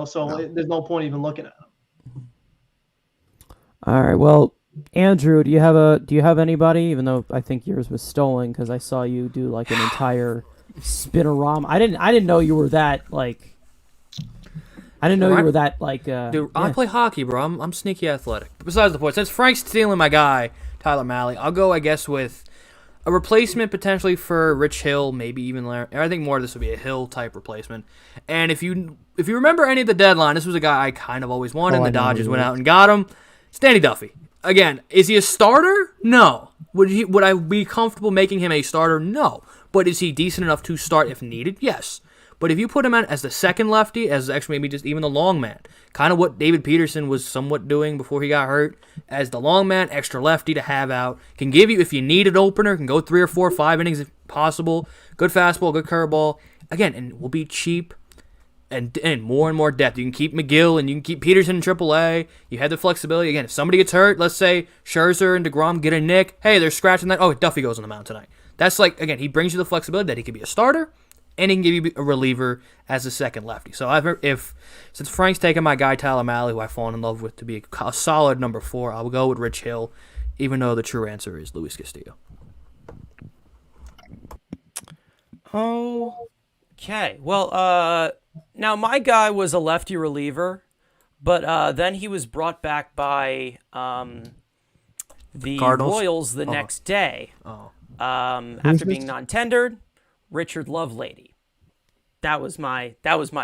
so there's no point even looking at him. All right. Well, Andrew, do you have anybody? Even though I think yours was stolen because I saw you do like an entire spinorama. I didn't know you were that like. I didn't know you were that like. Dude, I play hockey, bro. I'm sneaky athletic. Besides the point, since Frank's stealing my guy Tyler Mahle, I'll go I guess with a replacement potentially for Rich Hill, maybe even Larry. I think more of this would be a Hill type replacement. And if you remember any of the deadline, this was a guy I kind of always wanted. The Dodgers went out and got him. Stanley Duffy. Again, is he a starter? No. Would I be comfortable making him a starter? No. But is he decent enough to start if needed? Yes. But if you put him in as the second lefty, as actually maybe just even the long man, kind of what David Peterson was somewhat doing before he got hurt, as the long man, extra lefty to have out, can give you, if you need an opener, can go 3 or 4 or 5 innings if possible, good fastball, good curveball, again, and will be cheap and more depth. You can keep McGill and you can keep Peterson in AAA. You have the flexibility. Again, if somebody gets hurt, let's say Scherzer and DeGrom get a nick, hey, they're scratching that, oh, Duffy goes on the mound tonight. That's like, again, he brings you the flexibility that he could be a starter, and he can give you a reliever as a second lefty. So since Frank's taking my guy Tyler Mahle, who I've fallen in love with to be a solid number 4, I will go with Rich Hill, even though the true answer is Luis Castillo. Okay. Well, now my guy was a lefty reliever, but then he was brought back by the Cardinals? Royals the next day after being non-tendered. Richard Lovelady. That was my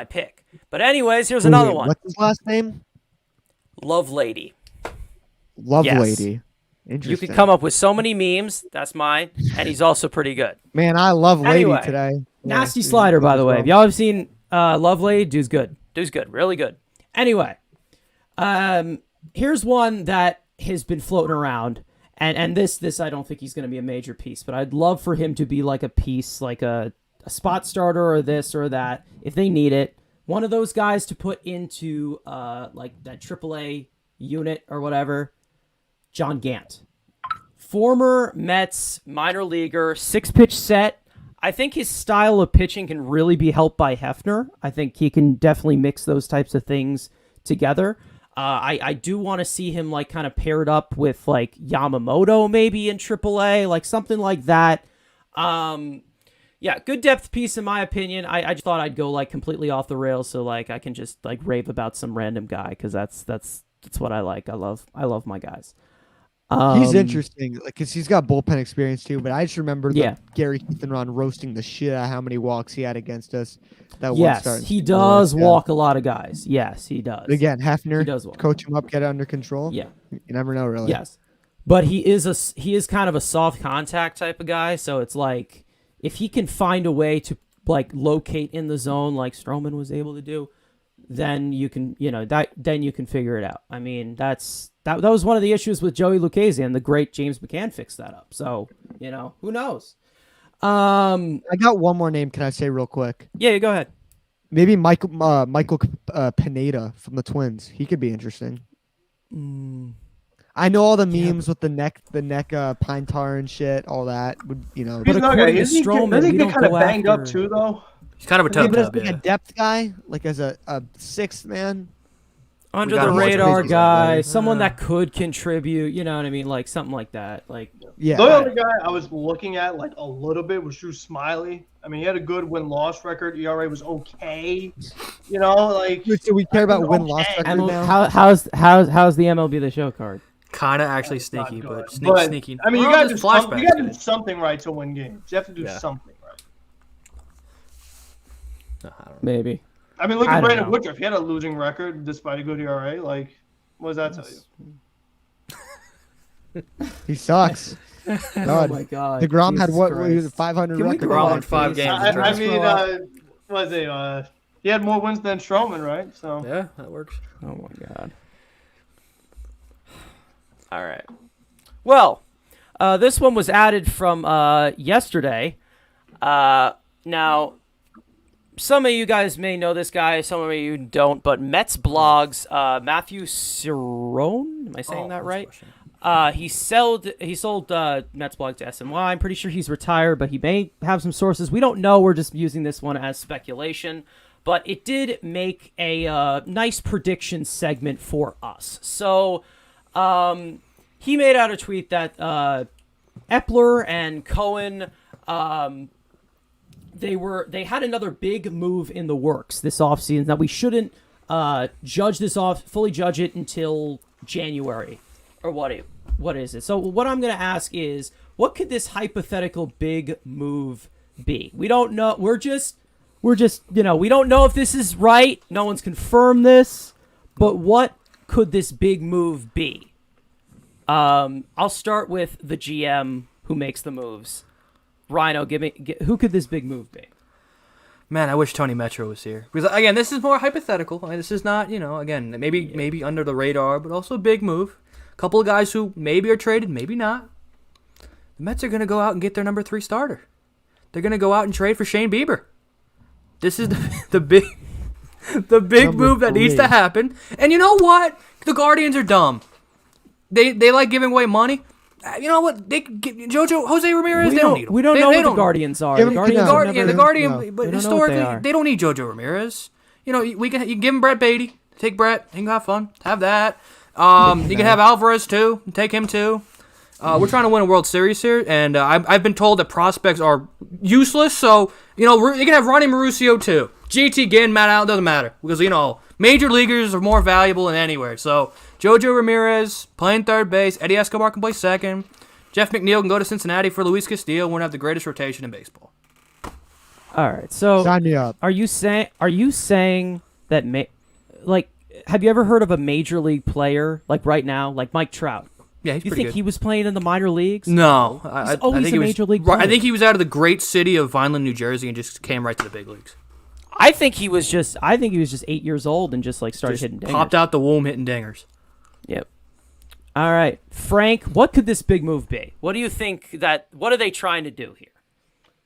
pick. But anyways, here's another one. What's his last name? Lovelady. Lovelady. Yes. You could come up with so many memes. That's mine. And he's also pretty good. Man, I love Lady today. Nasty slider, by the way. If y'all have seen Lovelady, dude's good. Dude's good. Really good. Anyway, here's one that has been floating around. And this I don't think he's going to be a major piece, but I'd love for him to be like a piece, like a spot starter or this or that, if they need it. One of those guys to put into like that AAA unit or whatever. John Gant. Former Mets minor leaguer, 6-pitch set. I think his style of pitching can really be helped by Hefner. I think he can definitely mix those types of things together. I do want to see him like kind of paired up with like Yamamoto maybe in AAA, like something like that. Yeah, good depth piece in my opinion. I just thought I'd go like completely off the rails so like I can just like rave about some random guy because that's what I like. I love my guys. He's interesting because he's got bullpen experience too. But I just remember Gary Heathenron roasting the shit out of how many walks he had against us. He does walk a lot of guys. Yes, he does. But again, Hefner does coach him up, get it under control. Yeah, you never know really. Yes, but he is kind of a soft contact type of guy. So it's like if he can find a way to like locate in the zone like Stroman was able to do, then you can, then you can figure it out. I mean, that was one of the issues with Joey Lucchesi, and the great James McCann fixed that up. So, who knows? I got one more name. Can I say real quick? Yeah, go ahead. Maybe Michael Pineda from the Twins. He could be interesting. I know all the memes with the neck pine tar and shit, all that. But he's not according to Stroman, Stroman, he get kind of banged up too, though. He's kind of a tough but as tub, like yeah. a depth guy, like as a sixth man. Under got the him radar watching guy, baseball, someone that could contribute, you know what I mean? Like something like that. Like, Yeah. The only guy I was looking at like a little bit was Drew Smiley. I mean, he had a good win-loss record. ERA was okay. Do we care about win-loss record and now? how's the MLB The Show card? Kind of actually That's sneaky, not good. but sneaky. I mean, you Well, got to there's do something right to win games. You have to do something right. I don't know. Maybe. I mean, look I at don't Brandon know. Woodruff. He had a losing record despite a good ERA. Like, what does that tell you? He sucks. Oh my God. DeGrom had Jesus what? Christ. He was 500 Can we record. go DeGrom on, won 5 please? games. I mean, was it? He had more wins than Stroman, right? So Yeah, that works. Oh my God. All right. Well, this one was added from yesterday. Now, some of you guys may know this guy, some of you don't, but Mets blogs, Matthew Cerrone, am I saying that right? He sold Mets blog to SNY. I'm pretty sure he's retired, but he may have some sources. We don't know. We're just using this one as speculation. But it did make a nice prediction segment for us. So he made out a tweet that Eppler and Cohen, they had another big move in the works this offseason that we shouldn't fully judge it until January, or what is it? So what I'm going to ask is, what could this hypothetical big move be? We don't know. We're just we don't know if this is right. No one's confirmed this, but what could this big move be? I'll start with the GM who makes the moves. Rhino, who could this big move be? Man, I wish TonyMetro was here. Because, again, this is more hypothetical. This is not, again, maybe under the radar, but also a big move. A couple of guys who maybe are traded, maybe not. The Mets are going to go out and get their number 3 starter. They're going to go out and trade for Shane Bieber. This is the big move that needs to happen. And you know what? The Guardians are dumb. They like giving away money. You know what? Jose Ramirez. They don't need him. We don't know what the Guardians are. Give The him- Guardians The Guardian, but We don't know what historically, they are. they don't need Jojo Ramirez. You can give him Brett Beatty. Take Brett. He can have fun. Have that. You can have Alvarez too. Take him too. We're trying to win a World Series here, and I've been told that prospects are useless. So you can have Ronnie Mauricio too. GT Ginn, Matt Allen, doesn't matter because major leaguers are more valuable than anywhere. So Jojo Ramirez playing third base. Eddie Escobar can play second. Jeff McNeil can go to Cincinnati for Luis Castillo. We're gonna have the greatest rotation in baseball. All right. So Sign me up. Are you saying that have you ever heard of a major league player like right now, like Mike Trout? Yeah, he's You pretty think good. he was playing in the minor leagues? No, He's always think a he was- major league right, I player. think he was out of the great city of Vineland, New Jersey, and just came right to the big leagues. I think he was just 8 years old and just started hitting dingers. Popped out the womb hitting dingers. Yep. All right, Frank, what could this big move be? What do you think what are they trying to do here?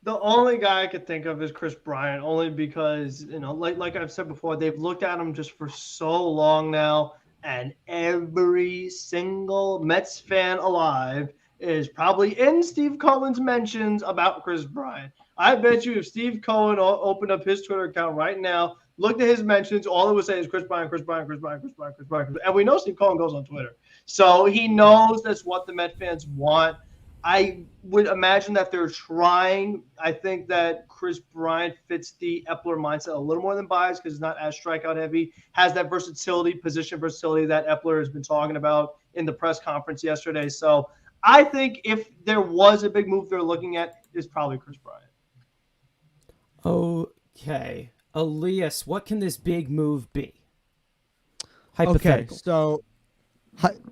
the only guy I could think of is Chris Bryant, only because, like I've said before, they've looked at him just for so long now, and every single Mets fan alive is probably in Steve Cohen's mentions about Chris Bryant. I bet you if Steve Cohen opened up his Twitter account right now, looked at his mentions, all it would say is Chris Bryant, Chris Bryant, Chris Bryant, Chris Bryant, Chris Bryant, Chris Bryant. And we know Steve Cohen goes on Twitter. So he knows that's what the Met fans want. I would imagine that they're trying. I think that Chris Bryant fits the Eppler mindset a little more than Baez because he's not as strikeout heavy, has that versatility, position versatility that Eppler has been talking about in the press conference yesterday. So I think if there was a big move they're looking at, it's probably Chris Bryant. Okay. Elias, what can this big move be? Okay, Hypothetical.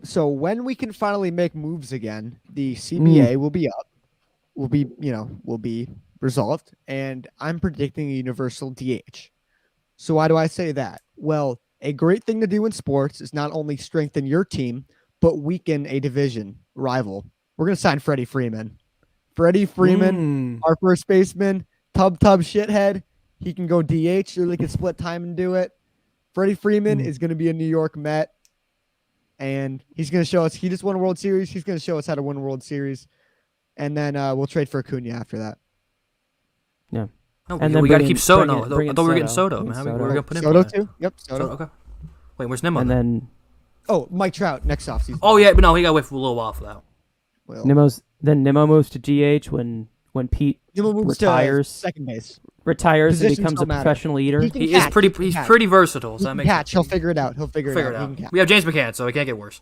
so when we can finally make moves again, the CBA will be up, will be resolved, and I'm predicting a universal DH. So why do I say that? Well, a great thing to do in sports is not only strengthen your team, but weaken a division rival. We're going to sign Freddie Freeman. Freddie Freeman, our first baseman, tub shithead. He can go DH, or they can split time and do it. Freddie Freeman is going to be a New York Met, and he's going to show us. He just won a World Series. He's going to show us how to win a World Series, and then we'll trade for Acuna after that. Yeah. No, And then we got to bring keep in- Soto. bring No, in- I bring thought in we were getting Soto. Soto. Bring Man. in How we Soto. were gonna put him Soto on too? Yep, Soto. Soto. Okay. Wait, where's Nimmo? And then Oh, Mike Trout next offseason. Oh yeah, but no, he got to wait for a little while for that. Well, Nimmo moves to DH when Pete Nimmo moves retires. to second base. Retires and Positions becomes a don't matter. professional eater. He can He is catch. pretty. He can He's catch. pretty versatile. So He that can makes catch. He'll figure it out. He'll figure it out. He can catch. We have James McCann, so it can't get worse.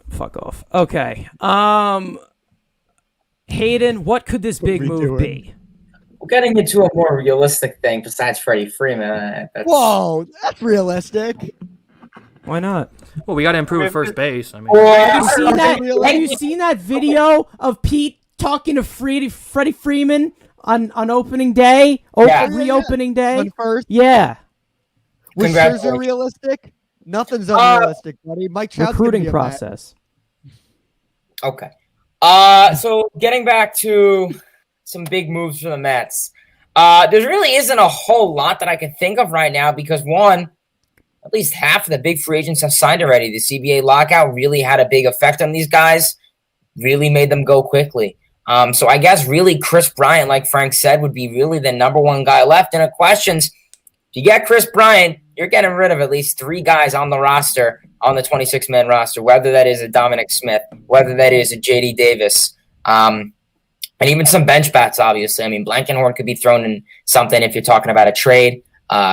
Fuck off. Okay. Hayden, what could this big we move doing? be? We're getting into a more realistic thing besides Freddie Freeman. Whoa, that's realistic. Why not? Well, we got to improve at first base. I mean, Have you seen that? Really? Have you seen that video of Pete talking to Freddie Freeman on opening day? Yeah. Reopening day? One first. Yeah. Was Congratulations. Scherzer realistic? Nothing's unrealistic, buddy. Mike Trout's gonna Recruiting be a Met. process. Okay. So getting back to some big moves for the Mets. There really isn't a whole lot that I can think of right now because one, at least half of the big free agents have signed already. The CBA lockout really had a big effect on these guys, really made them go quickly. So I guess really Chris Bryant, like Frank said, would be really the number one guy left. And it questions, if you get Chris Bryant, you're getting rid of at least 3 guys on the roster, on the 26-man roster, whether that is a Dominic Smith, whether that is a JD Davis, and even some bench bats, obviously. I mean, Blankenhorn could be thrown in something if you're talking about a trade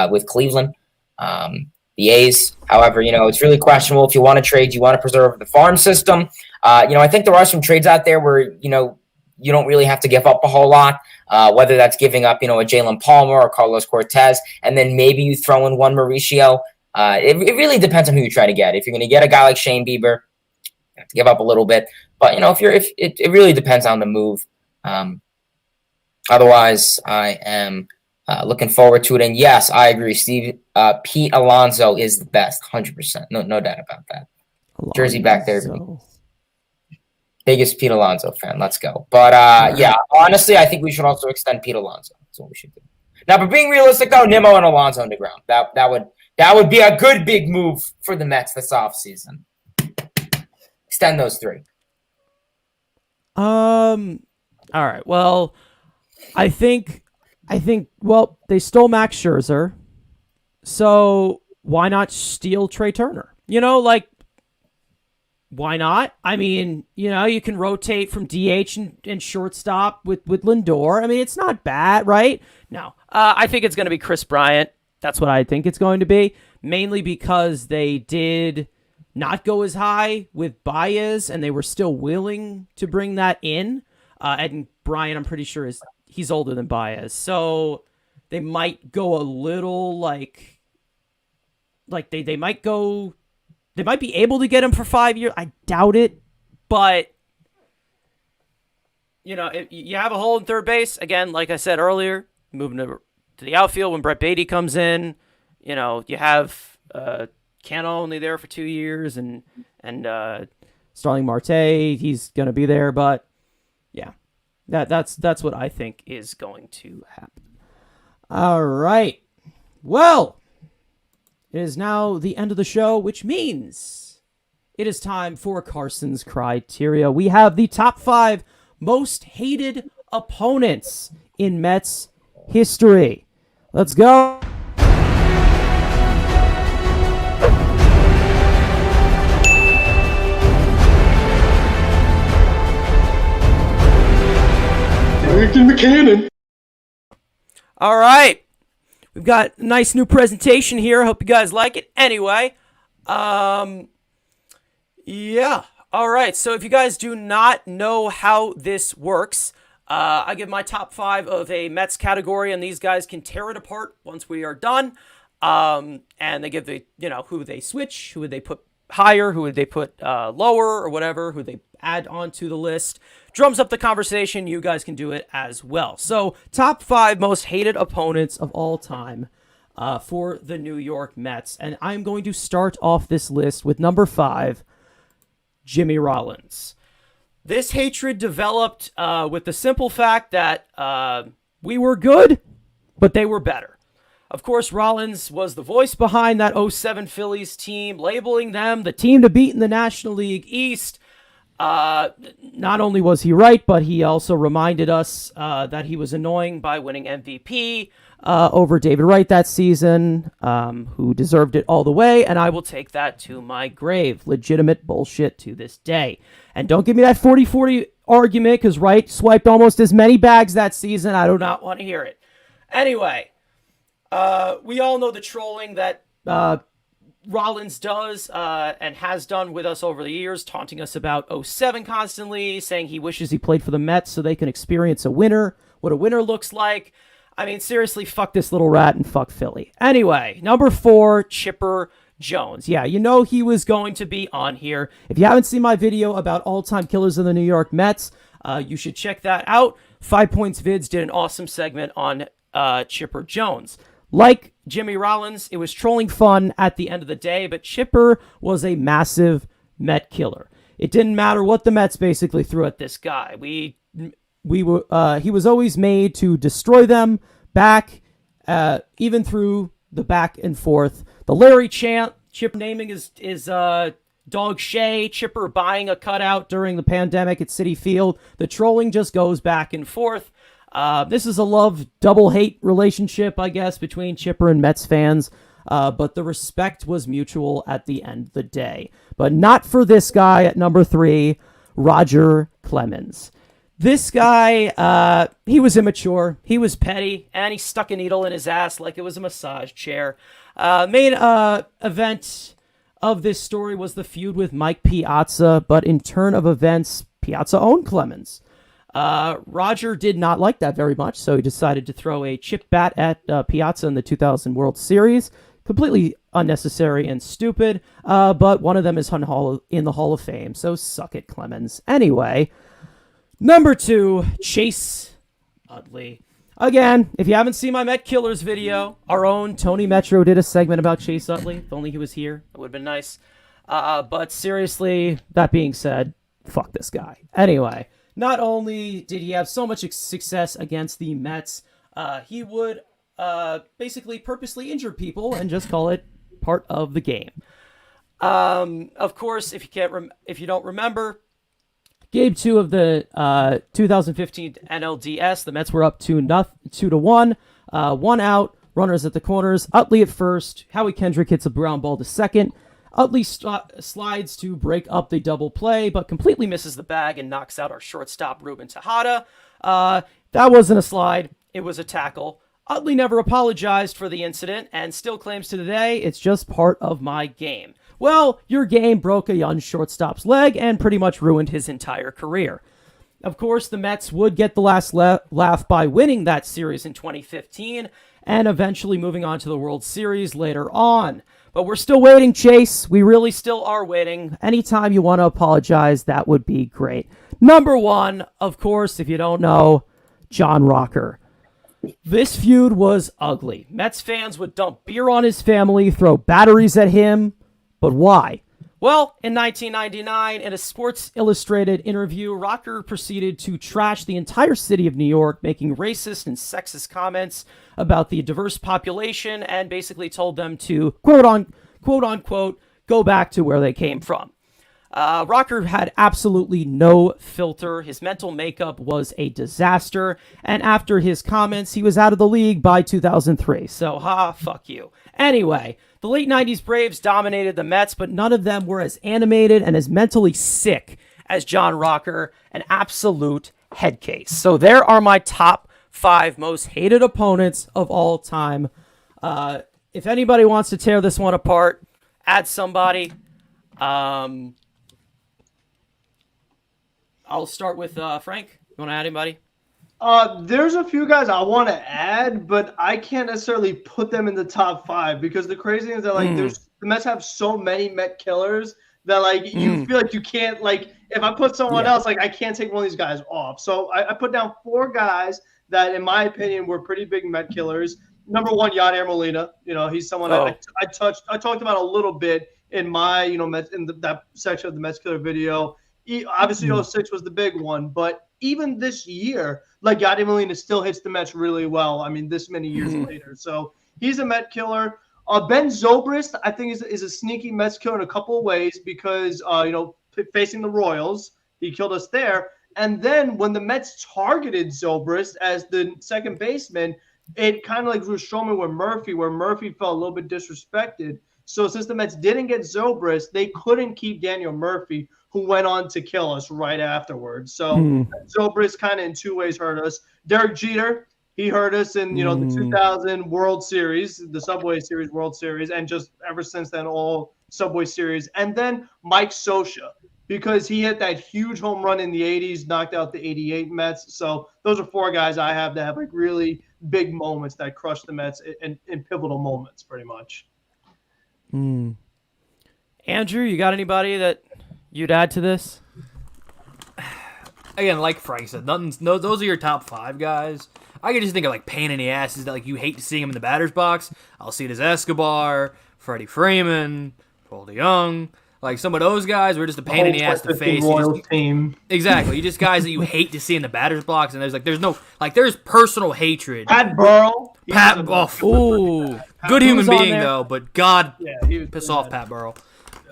with Cleveland. The A's, however, it's really questionable. If you want to trade, you want to preserve the farm system. I think there are some trades out there where, you don't really have to give up a whole lot, whether that's giving up, a Jalen Palmer or Carlos Cortez, and then maybe you throw in one Mauricio. It really depends on who you try to get. If you're going to get a guy like Shane Bieber, you have to give up a little bit. But, if it really depends on the move. Otherwise, I am looking forward to it. And yes, I agree, Steve. Pete Alonso is the best, 100%. No doubt about that. Jersey back there. Biggest Pete Alonso fan. Let's go. But yeah, honestly, I think we should also extend Pete Alonso. That's what we should do. Now, but being realistic though, Nimmo and Alonso on the ground. That would be a good big move for the Mets this offseason. Extend those 3. All right. Well, I think well, they stole Max Scherzer. So why not steal Trey Turner? Why not? I mean, you can rotate from DH and shortstop with Lindor. I mean, it's not bad, right? No. I think it's going to be Chris Bryant. That's what I think it's going to be, mainly because they did not go as high with Baez, and they were still willing to bring that in. And Bryant, I'm pretty sure, he's older than Baez. So they might go a little like they might go... They might be able to get him for 5 years. I doubt it, but if you have a hole in third base again. Like I said earlier, moving to the outfield when Brett Beatty comes in. You have Canha only there for 2 years, and Starling Marte, he's gonna be there. But yeah, that's what I think is going to happen. All right, well. It is now the end of the show, which means it is time for Carson's criteria. We have the top 5 most hated opponents in Mets history. Let's go. All right. We've got a nice new presentation here. Hope you guys like it. Anyway, yeah. All right. So if you guys do not know how this works, I give my top 5 of a Mets category, and these guys can tear it apart once we are done. And they give the, who they switch, who would they put higher, who would they put lower or whatever, who they add onto the list. Drums up the conversation. You guys can do it as well. So top 5 most hated opponents of all time. for the New York Mets. And I'm going to start off this list with number 5, Jimmy Rollins. This hatred developed with the simple fact that we were good, but they were better. Of course, Rollins was the voice behind that 07 Phillies team, labeling them the team to beat in the National League East. Not only was he right, but he also reminded us that he was annoying by winning MVP over David Wright that season, who deserved it all the way, and I will take that to my grave. Legitimate bullshit to this day. And don't give me that 40-40 argument, because Wright swiped almost as many bags that season. I do not want to hear it. Anyway, we all know the trolling that Rollins does and has done with us over the years, taunting us about 07 constantly, saying he wishes he played for the Mets so they can experience a winner, what a winner looks like. I mean, seriously, fuck this little rat and fuck Philly. Anyway, number 4, Chipper Jones. Yeah, you know he was going to be on here. If you haven't seen my video about all-time killers of the New York Mets, you should check that out. 5 Points Vids did an awesome segment on Chipper Jones. Like Jimmy Rollins, it was trolling fun at the end of the day, but Chipper was a massive Met killer. It didn't matter what the Mets basically threw at this guy. He was always made to destroy them back, even through the back and forth. The Larry chant, Chip naming his dog Shay, Chipper buying a cutout during the pandemic at Citi Field. The trolling just goes back and forth. This is a love double hate relationship, I guess, between Chipper and Mets fans. But the respect was mutual at the end of the day. But not for this guy at number 3, Roger Clemens. This guy, he was immature, he was petty, and he stuck a needle in his ass like it was a massage chair. Main event of this story was the feud with Mike Piazza, but in turn of events, Piazza owned Clemens. Roger did not like that very much, so he decided to throw a chip bat at Piazza in the 2000 World Series. Completely unnecessary and stupid, but one of them is in the Hall of Fame, so suck it, Clemens. Anyway, number 2, Chase Utley. Again, if you haven't seen my Met Killers video, our own TonyMetro did a segment about Chase Utley. If only he was here, it would have been nice. But seriously, that being said, fuck this guy. Anyway, not only did he have so much success against the Mets, he would basically purposely injure people and just call it part of the game. Of course, if you don't remember, Game 2 of the 2015 NLDS, the Mets were up 2-1, 1 out, runners at the corners. Utley at first, Howie Kendrick hits a ground ball to second. Utley slides to break up the double play, but completely misses the bag and knocks out our shortstop, Ruben Tejada. That wasn't a slide, it was a tackle. Utley never apologized for the incident and still claims to today it's just part of my game. Well, your game broke a young shortstop's leg and pretty much ruined his entire career. Of course, the Mets would get the last laugh by winning that series in 2015 and eventually moving on to the World Series later on. But we're still waiting, Chase. We really still are waiting. Anytime you want to apologize, that would be great. Number 1, of course, if you don't know, John Rocker. This feud was ugly. Mets fans would dump beer on his family, throw batteries at him. But why? Well, in 1999, in a Sports Illustrated interview, Rocker proceeded to trash the entire city of New York, making racist and sexist comments about the diverse population and basically told them to, quote unquote, go back to where they came from. Rocker had absolutely no filter. His mental makeup was a disaster. And after his comments, he was out of the league by 2003. So, fuck you. Anyway, the late 90s Braves dominated the Mets, but none of them were as animated and as mentally sick as John Rocker, an absolute head case. So there are my top 5 most hated opponents of all time. If anybody wants to tear this one apart, add somebody. I'll start with Frank. You want to add anybody? There's a few guys I want to add, but I can't necessarily put them in the top 5 because the crazy thing is that the Mets have so many Met killers that you feel like you can't if I put someone else I can't take one of these guys off. So I put down 4 guys that in my opinion were pretty big Met killers. Number one, Yadier Molina. He's someone I talked about a little bit in my, Mets, in that section of the Mets Killer video. Obviously, 06 was the big one, but even this year, like Yadier Molina still hits the Mets really well. I mean, this many years later. So he's a Met killer. Ben Zobrist, I think, is a sneaky Mets killer in a couple of ways because, facing the Royals, he killed us there. And then when the Mets targeted Zobrist as the second baseman, it kind of like drew Stroman where Murphy felt a little bit disrespected. So since the Mets didn't get Zobrist, they couldn't keep Daniel Murphy, who went on to kill us right afterwards. So Zobrist kind of in two ways hurt us. Derek Jeter, he hurt us in, the 2000 World Series, the Subway Series World Series, and just ever since then, all Subway Series. And then Mike Scioscia, because he hit that huge home run in the 80s, knocked out the 88 Mets. So those are four guys I have that have like really big moments that crushed the Mets in pivotal moments, pretty much. Andrew, you got anybody that you'd add to this? Again, like Frank said, those are your top 5 guys. I can just think of like pain in the asses that like you hate seeing him in the batter's box. Alcides Escobar, Freddie Freeman, Paul DeYoung. Like some of those guys were just a pain in the ass to face. Team. Exactly. You just guys that you hate to see in the batter's box, and there's personal hatred. Pat Burrell. Good human being though, but God, piss off Pat Burrell.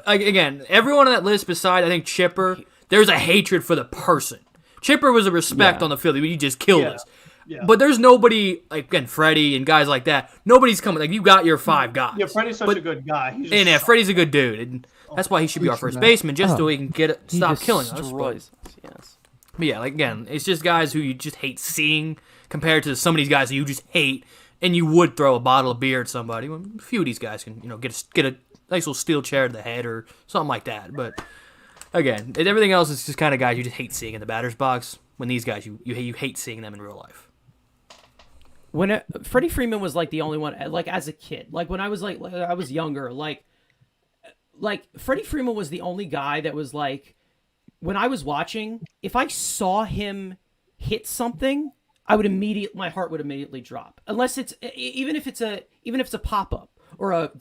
Like, again, everyone on that list beside I think Chipper, there's a hatred for the person. Chipper was a respect on the field. He just killed us. Yeah. But there's nobody, like, again, Freddie and guys like that. Nobody's coming. Like, you got your 5 guys. Yeah, Freddie's such a good guy. Freddie's a good dude. And that's why he should be our first baseman, just so he can stop killing us. Yes. But yeah, like, again, it's just guys who you just hate seeing compared to some of these guys that you just hate, and you would throw a bottle of beer at somebody. Well, a few of these guys can, get a nice little steel chair to the head or something like that. But, again, everything else is just kind of guys you just hate seeing in the batter's box. When these guys, you hate seeing them in real life. When Freddie Freeman was like the only one, like as a kid, like when I was like I was younger, like Freddie Freeman was the only guy that was like, when I was watching, if I saw him hit something, my heart would immediately drop. Unless it's even if it's a pop up or a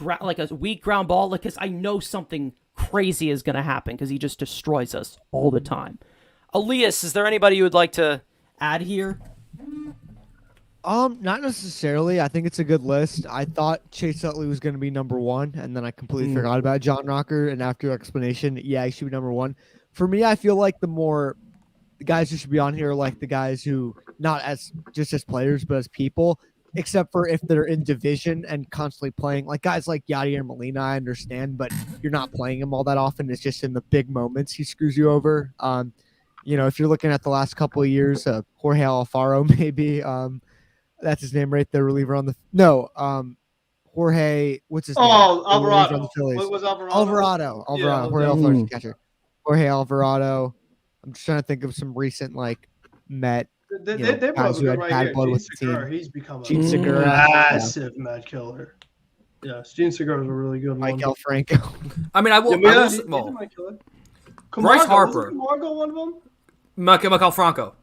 weak ground ball, like, because I know something crazy is gonna happen because he just destroys us all the time. Elias, is there anybody you would like to add here? Not necessarily. I think it's a good list. I thought Chase Utley was going to be number 1, and then I completely forgot about John Rocker. And after your explanation, he should be number 1. For me, I feel like the guys who should be on here are like the guys who, not as just as players, but as people, except for if they're in division and constantly playing. Like guys like Yadier Molina, I understand, but you're not playing him all that often. It's just in the big moments he screws you over. If you're looking at the last couple of years, Jorge Alfaro maybe. That's his name right there, reliever on the Jorge, what's his name? Oh, Alvarado. What was Alvarado? Alvarado. Yeah, Jorge Alvaro's catcher. Jorge Alvarado. I'm just trying to think of some recent Met. They're both good right here. Blood with the Segura, he's become Gene a Segura, massive Met killer. Yes, Gene Segura is a really good one. Michael Franco. I mean, Bryce Harper. Was Camargo one of them? Michael Franco.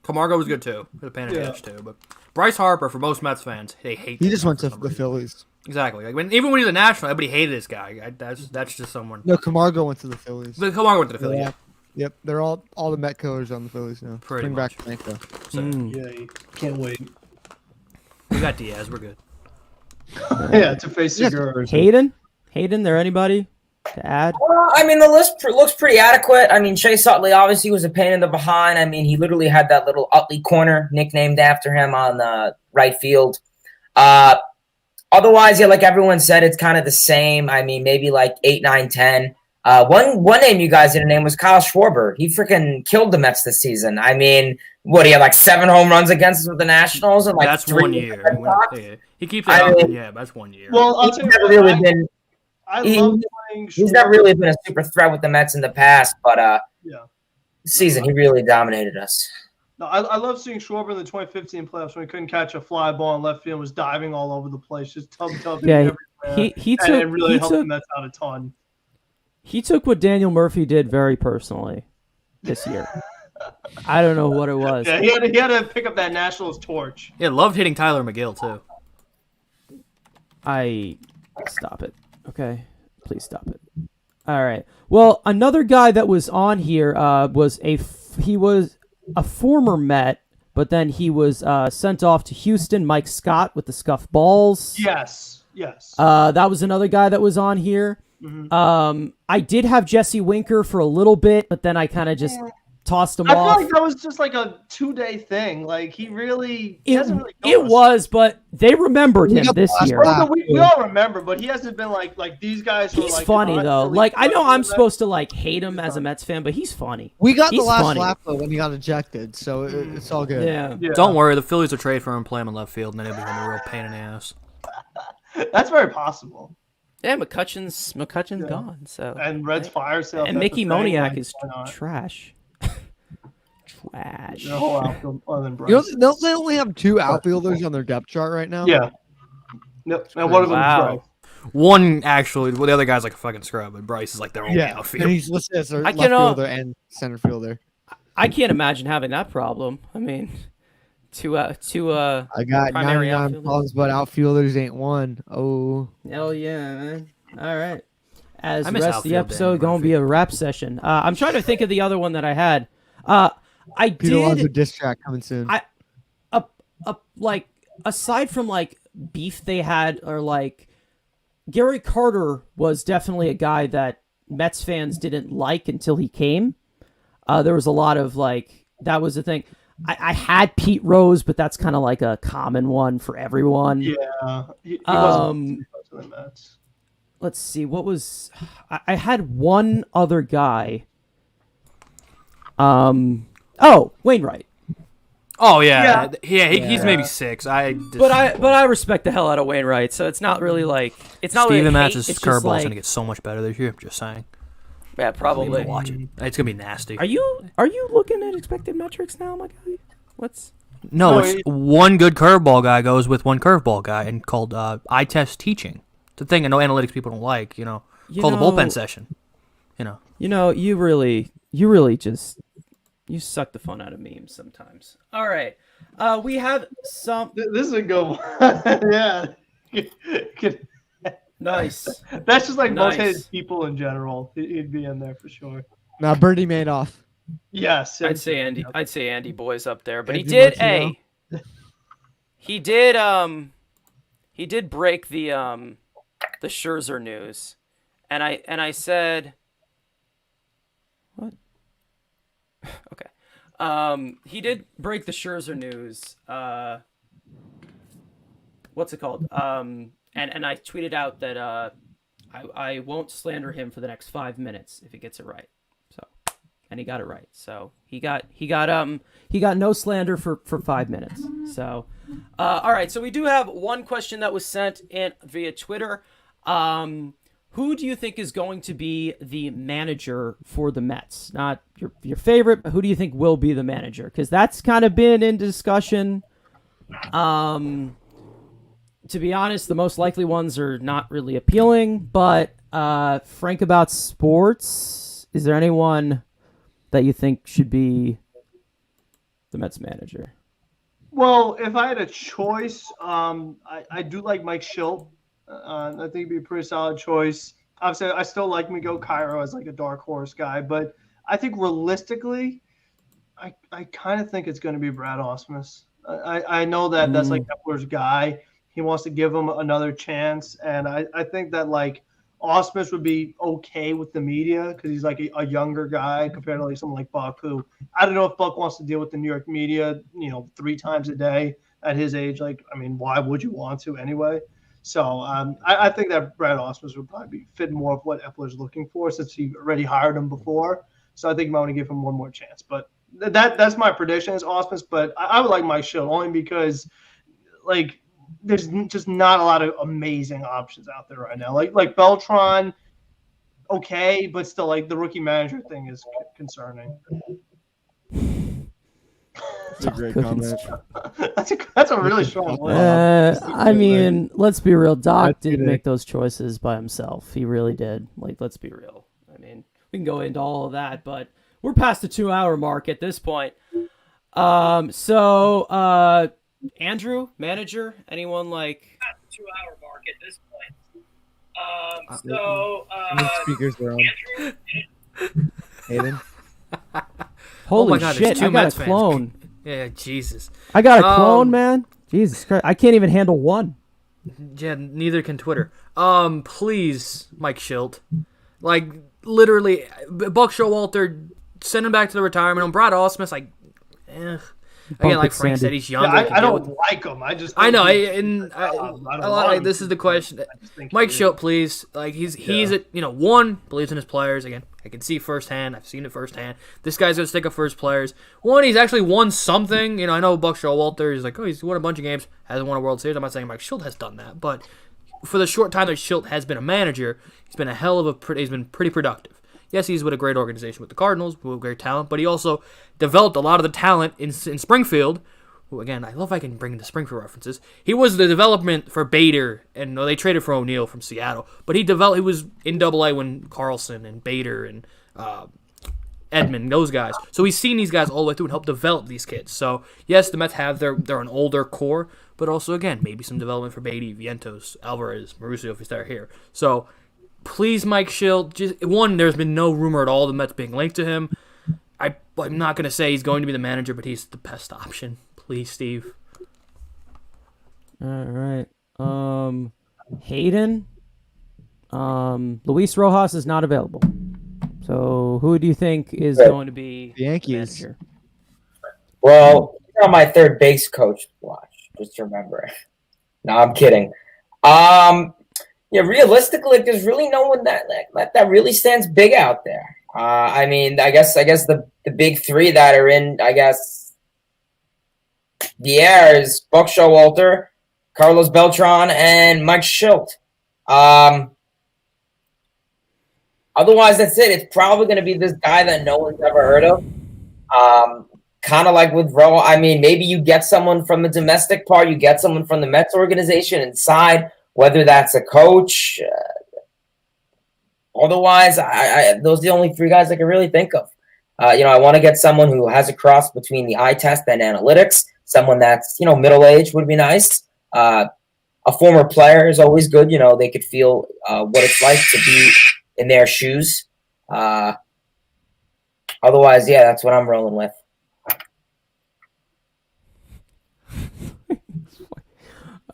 Camargo was good too. A pain in the ass too, but Bryce Harper, for most Mets fans, they hate. He just went to the Phillies. Exactly. Like even when he was a national, everybody hated this guy. That's just someone. No, Camargo went to the Phillies. But Camargo went to the Phillies. Yeah. Yep, they're all the Met killers on the Phillies now. Pretty much. Back Franco. Yeah, can't wait. We got Diaz. We're good. To face Segura. Hayden, there anybody to add? I mean, the list looks pretty adequate. I mean, Chase Utley obviously was a pain in the behind. I mean, he literally had that little Utley corner nicknamed after him on the right field. Otherwise, like everyone said, it's kind of the same. I mean, maybe like 8, 9, 10. One name you guys didn't name was Kyle Schwarber. He freaking killed the Mets this season. I mean, he had like 7 home runs against us with the Nationals, and like that's 3 1 year. He keeps it up. Yeah, that's 1 year. Well, I'll tell you never really been. He's never really been a super threat with the Mets in the past, but this season he really dominated us. No, I love seeing Schwarber in the 2015 playoffs when he couldn't catch a fly ball in left field, was diving all over the place, just tubbing everywhere. He took, and really helped the Mets out a ton. He took what Daniel Murphy did very personally this year. I don't know what it was. Yeah, he had to pick up that Nationals torch. Yeah, loved hitting Tyler McGill too. Stop it. Okay, please stop it. All right. Well, another guy that was on here he was a former Met, but then he was sent off to Houston. Mike Scott with the scuff balls. Yes. That was another guy that was on here. Mm-hmm. I did have Jesse Winker for a little bit, but then I kind of just tossed him I off. feel like that was just like a 2-day thing. Like he hasn't really. It was, but they remembered him this year. We all remember, but he hasn't been like these guys. He's like, funny though. Like I know I'm supposed to like hate him as a Mets fan, but he's funny. We got He's the last funny. lap though when he got ejected, so it's all good. Yeah. Don't worry, the Phillies will trade for him, play him in left field, and then he'll become a real pain in the ass. That's very possible. Yeah, McCutcheon's gone. So and Red's fire sale. and Mickey Moniak is trash. Trash. The whole outfield other than Bryce. You know, they only have 2 outfielders on their depth chart right now. Yeah. No, and one of them is Bryce. One actually, well, the other guy's like a fucking scrub, but Bryce is like their only outfielder. And he's listed as their left fielder and center fielder. I can't imagine having that problem. I mean, two I got primary 99 outfielders. problems, but outfielders ain't one. Oh. Hell yeah, man. All right. As I the miss rest of the outfield, episode Dan going to be a rap session. I'm trying to think of the other one that I had. I Peter Alonso did diss track coming soon. like aside from like beef they had, or like Gary Carter was definitely a guy that Mets fans didn't like until he came. There was a lot of like, that was the thing. I had Pete Rose, but that's kind of like a common one for everyone. Yeah. He wasn't to the Mets. Let's see, what was I had one other guy. Wainwright. Oh yeah, he's maybe 6. But I respect the hell out of Wainwright, so it's not really like it's not Steven really Matz' hate, curveball's like, gonna get so much better this year. Just saying. Yeah, probably. Watch it. It's gonna be nasty. Are you looking at expected metrics now, my guy? No, it's one good curveball guy goes with one curveball guy, and called eye test teaching. It's a thing I know analytics people don't like. Called a bullpen session. You really just you suck the fun out of memes sometimes. All right, we have some. This is a good one. Yeah. Nice. That's just like Nice. most hated people in general. He'd be in there for sure. Now Birdie Madoff. Yes. I'd say Andy Boy's up there, but Andy he did break the Scherzer news, and I said, what? Okay, he did break the Scherzer news. What's it called? And I tweeted out that I won't slander him for the next 5 minutes if he gets it right. And he got it right. So he got no slander for 5 minutes. So all right, so we do have one question that was sent in via Twitter. Who do you think is going to be the manager for the Mets? Not your favorite, but who do you think will be the manager? Because that's kind of been in discussion. To be honest, the most likely ones are not really appealing, but Frank About Sports, is there anyone that you think should be the Mets manager? Well, if I had a choice, I do like Mike Schilt. I think he'd be a pretty solid choice. Obviously, I still like Miguel Cairo as like a dark horse guy, but I think realistically, I kind of think it's going to be Brad Ausmus. I know that that's like Epler's guy. He wants to give him another chance, and I think that like Ausmus would be okay with the media because he's like a younger guy compared to like someone like Buck, who I don't know if Buck wants to deal with the New York media, 3 times a day at his age. Like, I mean, why would you want to anyway? So I think that Brad Ausmus would probably fit more of what Epler's looking for since he already hired him before. So I think I want to give him one more chance. But that's my prediction is Ausmus. But I would like Mike Schilt only because like there's just not a lot of amazing options out there right now. Like Beltran, okay, but still like the rookie manager thing is concerning. That's a great comment. That's a really strong one. I mean, let's be real. Doc didn't make those choices by himself. He really did. Like, let's be real. I mean, we can go into all of that, but we're past the 2-hour mark at this point. So Andrew, manager, anyone like? 2-hour mark at this point. Speakers are on. Hayden. Holy oh my God, shit! there's two I got Mets a fans. clone. Yeah, Jesus. I got a clone, man. Jesus Christ! I can't even handle one. Yeah, neither can Twitter. Please, Mike Schilt. Like, literally, Buck Showalter, send him back to the retirement home. Brad Ausmus, like, Again, like Frank said, he's younger. Yeah, I don't like him. I just. I know, this is the question. Mike Schilt, please. Like he's one, believes in his players. Again, I can see firsthand. I've seen it firsthand. This guy's gonna stick up for his players. One, he's actually won something. I know Buck Showalter is like, he's won a bunch of games, hasn't won a World Series. I'm not saying Mike Schilt has done that, but for the short time that Schilt has been a manager, he's been he's been pretty productive. Yes, he's with a great organization with the Cardinals, with great talent, but he also developed a lot of the talent in Springfield. Who, again, I love I can bring the Springfield references. He was the development for Bader, and they traded for O'Neill from Seattle. But he was in AA when Carlson and Bader and Edmund, those guys. So he's seen these guys all the way through and helped develop these kids. So, yes, the Mets they're an older core, but also, again, maybe some development for Beatty, Vientos, Alvarez, Mauricio if he's there here. So, please, Mike Schilt. There's been no rumor at all the Mets being linked to him. I'm not going to say he's going to be the manager, but he's the best option. Please, Steve. All right. Hayden. Luis Rojas is not available. So who do you think is going to be the Yankees? The manager? Well, you're on my third base coach watch. Just remember. No, I'm kidding. Yeah, realistically, there's really no one that really stands big out there. I guess the big three that are in, the air is Buck Showalter, Carlos Beltran, and Mike Schilt. Otherwise, that's it. It's probably going to be this guy that no one's ever heard of. Kind of like with Ro. Maybe you get someone from the domestic part, you get someone from the Mets organization inside, whether that's a coach. Otherwise, those are the only three guys I can really think of. I want to get someone who has a cross between the eye test and analytics. Someone that's, middle-aged would be nice. A former player is always good. They could feel what it's like to be in their shoes. Otherwise, yeah, that's what I'm rolling with.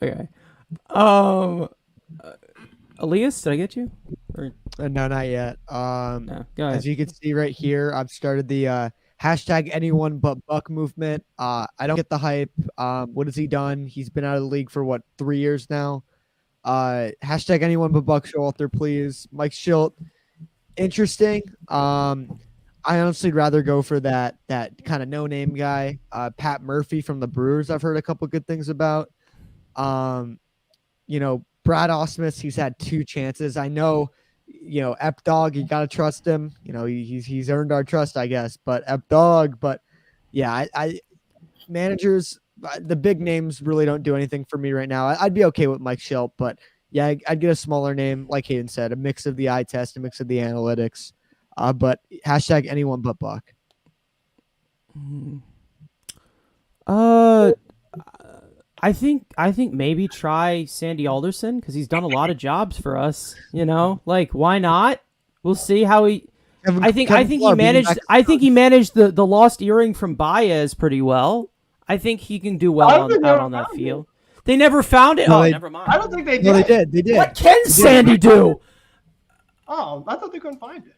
Okay. Elias, did I get you? Or... No, not yet. No, go ahead. As you can see right here, I've started the hashtag anyone but Buck movement. I don't get the hype. What has he done? He's been out of the league for 3 years now. Hashtag anyone but Buck Showalter, please. Mike Schilt, interesting. I honestly would rather go for that kind of no-name guy. Pat Murphy from the Brewers, I've heard a couple good things about. Brad Ausmus, he's had 2 chances. I know, Ep Dog, you gotta trust him. He's earned our trust, I guess. But Ep Dog, yeah, I managers, the big names really don't do anything for me right now. I'd be okay with Mike Schilt, but yeah, I'd get a smaller name, like Hayden said, a mix of the eye test, a mix of the analytics. But hashtag anyone but Buck. I think maybe try Sandy Alderson because he's done a lot of jobs for us. Why not? We'll see how he. I think he managed. I think he managed the lost earring from Baez pretty well. I think he can do well out on that field. They never found it. No, Never mind. I don't think they did. No, they did. They did. What can Sandy do? Oh, I thought they couldn't find it.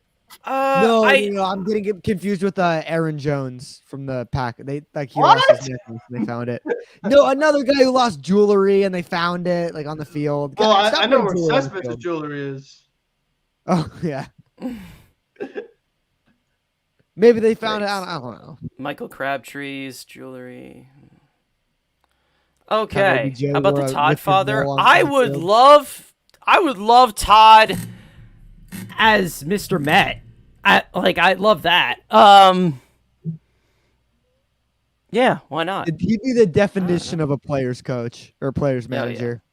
No, I'm getting confused with Aaron Jones from the Pack. He lost his necklace and they found it. No, another guy who lost jewelry and they found it on the field. Well, I know where Cespedes' jewelry is. Oh yeah. Maybe they found it. I don't know. Michael Crabtree's jewelry. Okay, how about the Todd father? I would love Todd as Mr. Met. I love that. Yeah, why not? He'd be the definition of a player's coach or player's manager. Yeah.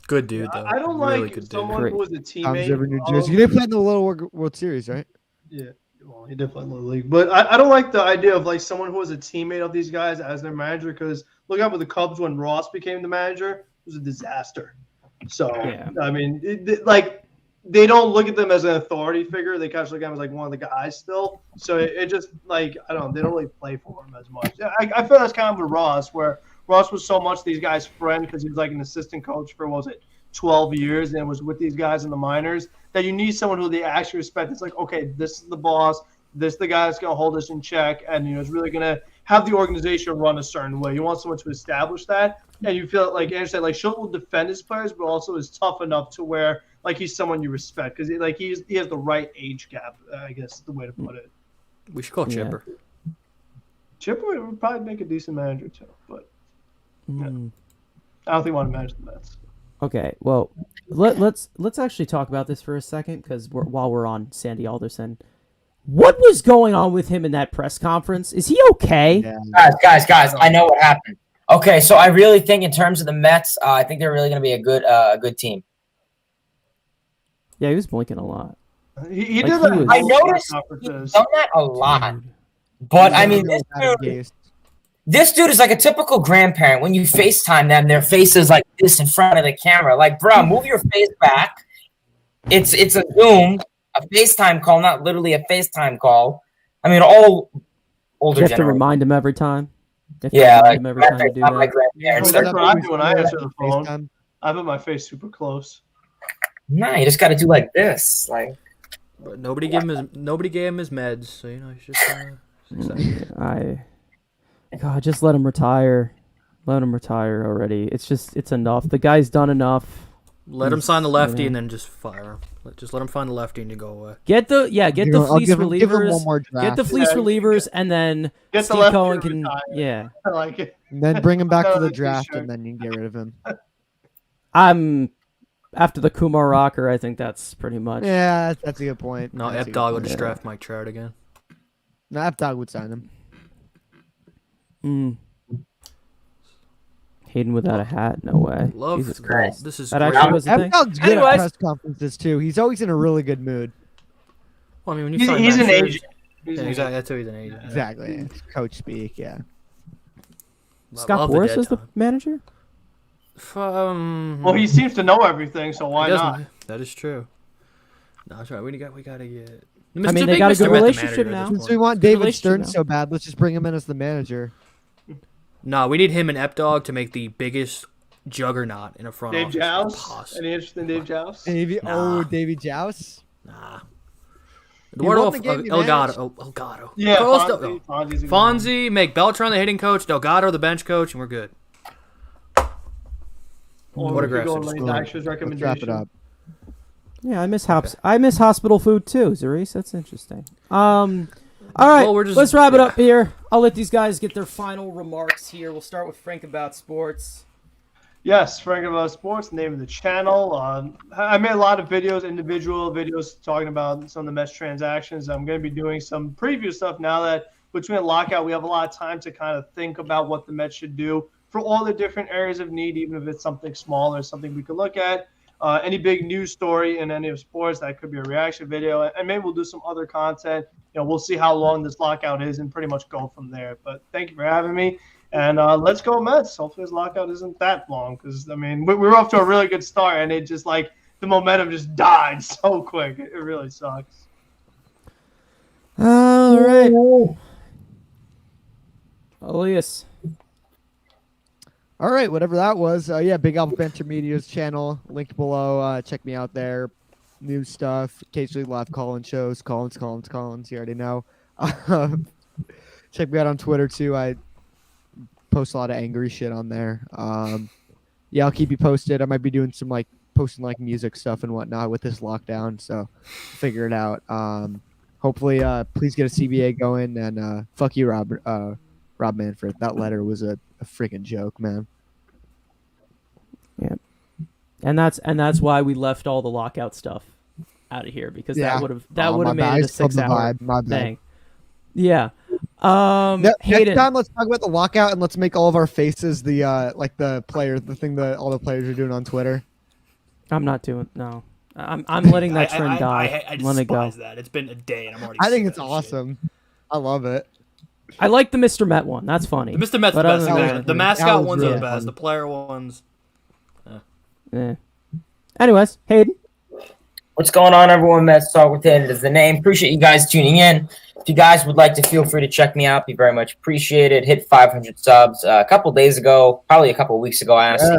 Good dude, though. I don't really like someone who was a teammate. New Jersey. You did play in the Little World Series, right? Yeah, well, he did play in the league, but I don't like the idea of someone who was a teammate of these guys as their manager. Because look out with the Cubs when Ross became the manager, it was a disaster. So, Yeah. I mean, like, they don't look at them as an authority figure. They kind of look at him as like one of the guys still. So it just like I don't know. They don't really play for him as much. I feel that's kind of with Ross, where Ross was so much these guys' friend because he was like an assistant coach for 12 years and was with these guys in the minors. That you need someone who they actually respect. It's like, okay, this is the boss. This is the guy that's gonna hold us in check, and is really gonna have the organization run a certain way. You want someone to establish that, and you feel like Andrew said, like Schultz will defend his players, but also is tough enough to where like he's someone you respect because he has the right age gap. I guess is the way to put it. We should call Chipper. Chipper would probably make a decent manager too, but I don't think he want to manage the Mets. Okay, well, let's actually talk about this for a second because while we're on Sandy Alderson, what was going on with him in that press conference? Is he okay? Yeah. Guys, I know what happened. Okay, so I really think in terms of the Mets, I think they're really going to be a good team. Yeah, he was blinking a lot. He Like, did he that. was- I noticed he's done that a lot. But I mean, this dude is like a typical grandparent. When you FaceTime them, their face is like this in front of the camera. Like, bro, move your face back. It's a Zoom, a FaceTime call, not literally a FaceTime call. I mean, all older You have to generation. remind him every time. You have to Yeah, remind like him every time you do not my that. grandparents. That's what I do when I answer the phone. FaceTime. I put my face super close. Nah, you just got to do like this, like. But nobody gave him his meds, so he's just. God, just let him retire. Let him retire already. It's enough. The guy's done enough. Let him sign the lefty and then just fire him. Just let him find the lefty and you go away. Get the I'll fleece give him relievers. one more Get the draft. fleece relievers, and then Get the Steve lefty Cohen to can. retire. Yeah, I like it. And then bring him back to the Another draft, t-shirt. and then you can get rid of him. I'm after the Kumar rocker. I think that's pretty much. Yeah, that's a good point. No, That's a good Dog will point. just draft Mike Trout again. No, Dog would sign him. Hayden without a hat? No way. Love Jesus Christ. This is That great. actually was the thing. Dog's good Anyways. at press conferences too. He's always in a really good mood. Well, I mean, when you He's, sign he's Max an Scherzer- agent. He's Yeah, an exactly. That's who he's an agent. Yeah. Exactly. It's coach speak. Yeah. Scott Love the Boras dead is the time. manager. Well, he seems to know everything, so why He doesn't- not? That is true. No, that's right. We gotta get. I mean, they got a good relationship now. Since we want Good David relationship Stern now. so bad, let's just bring him in as the manager. No, we need him and Dog to make the biggest juggernaut in a front Dave office Joust? possible. Any interest in Dave Joust? Davey, Nah. Davey Joust. Nah. won the game he managed. Elgato. Yeah, Carlos Fonzie's a good Fonzie, make Beltran the hitting coach, Delgado the bench coach, and we're good. one. What a We could go graphics. on Lenny Dykstra's Let's wrap recommendation. it up. Yeah, I miss hospital food too, Zarice. That's interesting. All right, Well, we're just- let's wrap it yeah. up here. I'll let these guys get their final remarks here. We'll start with Frank about sports. Yes, Frank About Sports, the name of the channel. I made a lot of videos, individual videos, talking about some of the Mets transactions. I'm going to be doing some preview stuff now that between lockout, we have a lot of time to kind of think about what the Mets should do for all the different areas of need, even if it's something small or something we could look at. Any big news story in any of sports, that could be a reaction video. And maybe we'll do some other content. We'll see how long this lockout is and pretty much go from there. But thank you for having me. And let's go Mets. Hopefully this lockout isn't that long because, I mean, we were off to a really good start, and it just, like, the momentum just died so quick. It really sucks. All right. Elias. All right, whatever that was. Yeah, Big Apple Banter Media's channel, link below. Check me out there. New stuff. Occasionally live call-in shows. Collins. You already know. Check me out on Twitter too. I post a lot of angry shit on there. Yeah, I'll keep you posted. I might be doing some posting music stuff and whatnot with this lockdown, so figure it out. Hopefully, please get a CBA going, and fuck you, Rob Manfred. That letter was a freaking joke, man. Yeah, and that's why we left all the lockout stuff out of here because that would have my made bad. it I a spilled the 6-hour vibe. My bad. thing. Yeah. Next Hayden. time, let's talk about the lockout and let's make all of our faces the player, the thing that all the players are doing on Twitter. I'm not doing no. I'm letting that trend die. I Let it go. despise that. It's been a day and I'm already. I think sick it's of that awesome. I love it. I like the Mr. Met one. That's funny. shit. The Mr. Met's But the other best. than man. that- The That mascot was ones are really the best. fun. The player ones. Eh. Anyways, Hayden. What's going on, everyone? Mets Talk with Hayden is the name. Appreciate you guys tuning in. If you guys would like to, feel free to check me out. Be very much appreciated. Hit 500 subs a couple days ago, probably a couple of weeks ago. I honestly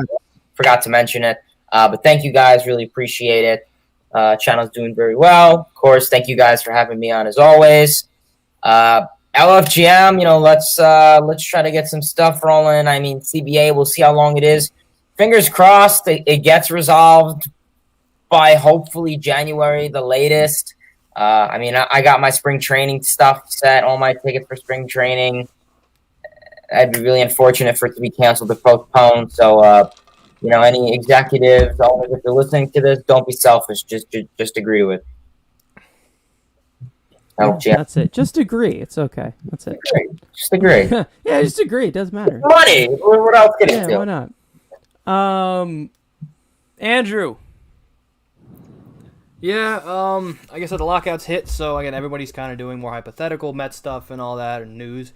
forgot to mention it. But thank you guys. Really appreciate it. Channel's doing very well. Of course, thank you guys for having me on as always. LFGM, let's try to get some stuff rolling. I mean, CBA, we'll see how long it is. Fingers crossed it gets resolved by hopefully January, the latest. I got my spring training stuff set, all my tickets for spring training. I'd be really unfortunate for it to be canceled or postponed. So, any executives, owners, if you're listening to this, don't be selfish. Just agree to it. That's it. Just agree. It's okay. That's it. Just agree. Yeah, just agree. It doesn't matter. Money. What else can it do? Why not? Andrew. Yeah, like I said, the lockouts hit, so again, everybody's kind of doing more hypothetical Met stuff and all that, and news.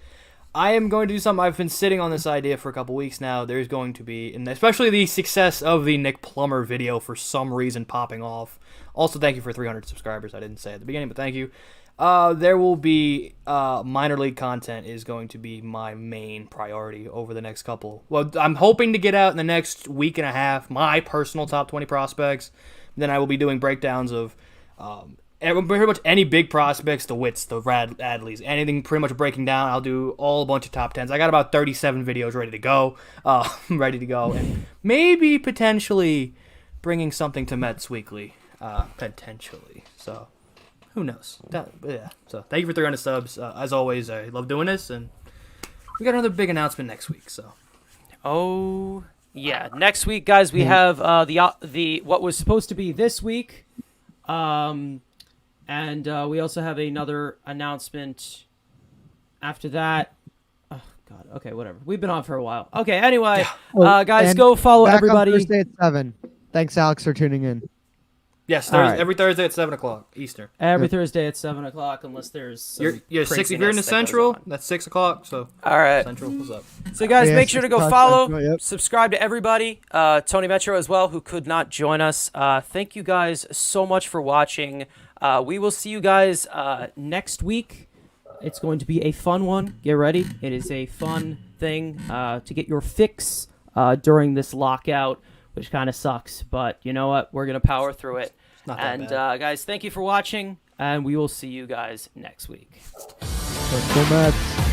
I am going to do something. I've been sitting on this idea for a couple weeks now. There's going to be, and especially the success of the Nick Plummer video for some reason popping off. Also, thank you for 300 subscribers. I didn't say at the beginning, but thank you. There will be minor league content is going to be my main priority over the next couple. Well, I'm hoping to get out in the next week and a half my personal top 20 prospects. Then I will be doing breakdowns of pretty much any big prospects, the Wits, the Adleys, anything pretty much breaking down. I'll do a bunch of top 10s. I got about 37 videos ready to go, and maybe potentially bringing something to Mets Weekly, potentially. So who knows? So thank you for 300 subs. As always, I love doing this, and we got another big announcement next week. So, Yeah, next week, guys, we have the what was supposed to be this week, and we also have another announcement after that. Oh God, okay, whatever. We've been on for a while. Okay, anyway, guys, go follow everybody. On Thursday at 7. Thanks, Alex, for tuning in. Yes, right. Every Thursday at 7 o'clock Eastern. Every Thursday at 7 o'clock, unless there's some if you're in the Central, that's 6 o'clock. So all right, Central, what's up? So guys, make sure to go follow, Yep. subscribe to everybody. TonyMetro as well, who could not join us. Thank you guys so much for watching. We will see you guys next week. It's going to be a fun one. Get ready. It is a fun thing to get your fix during this lockout, which kind of sucks. But you know what? We're going to power through it. And guys, thank you for watching, and we will see you guys next week. Go Mets.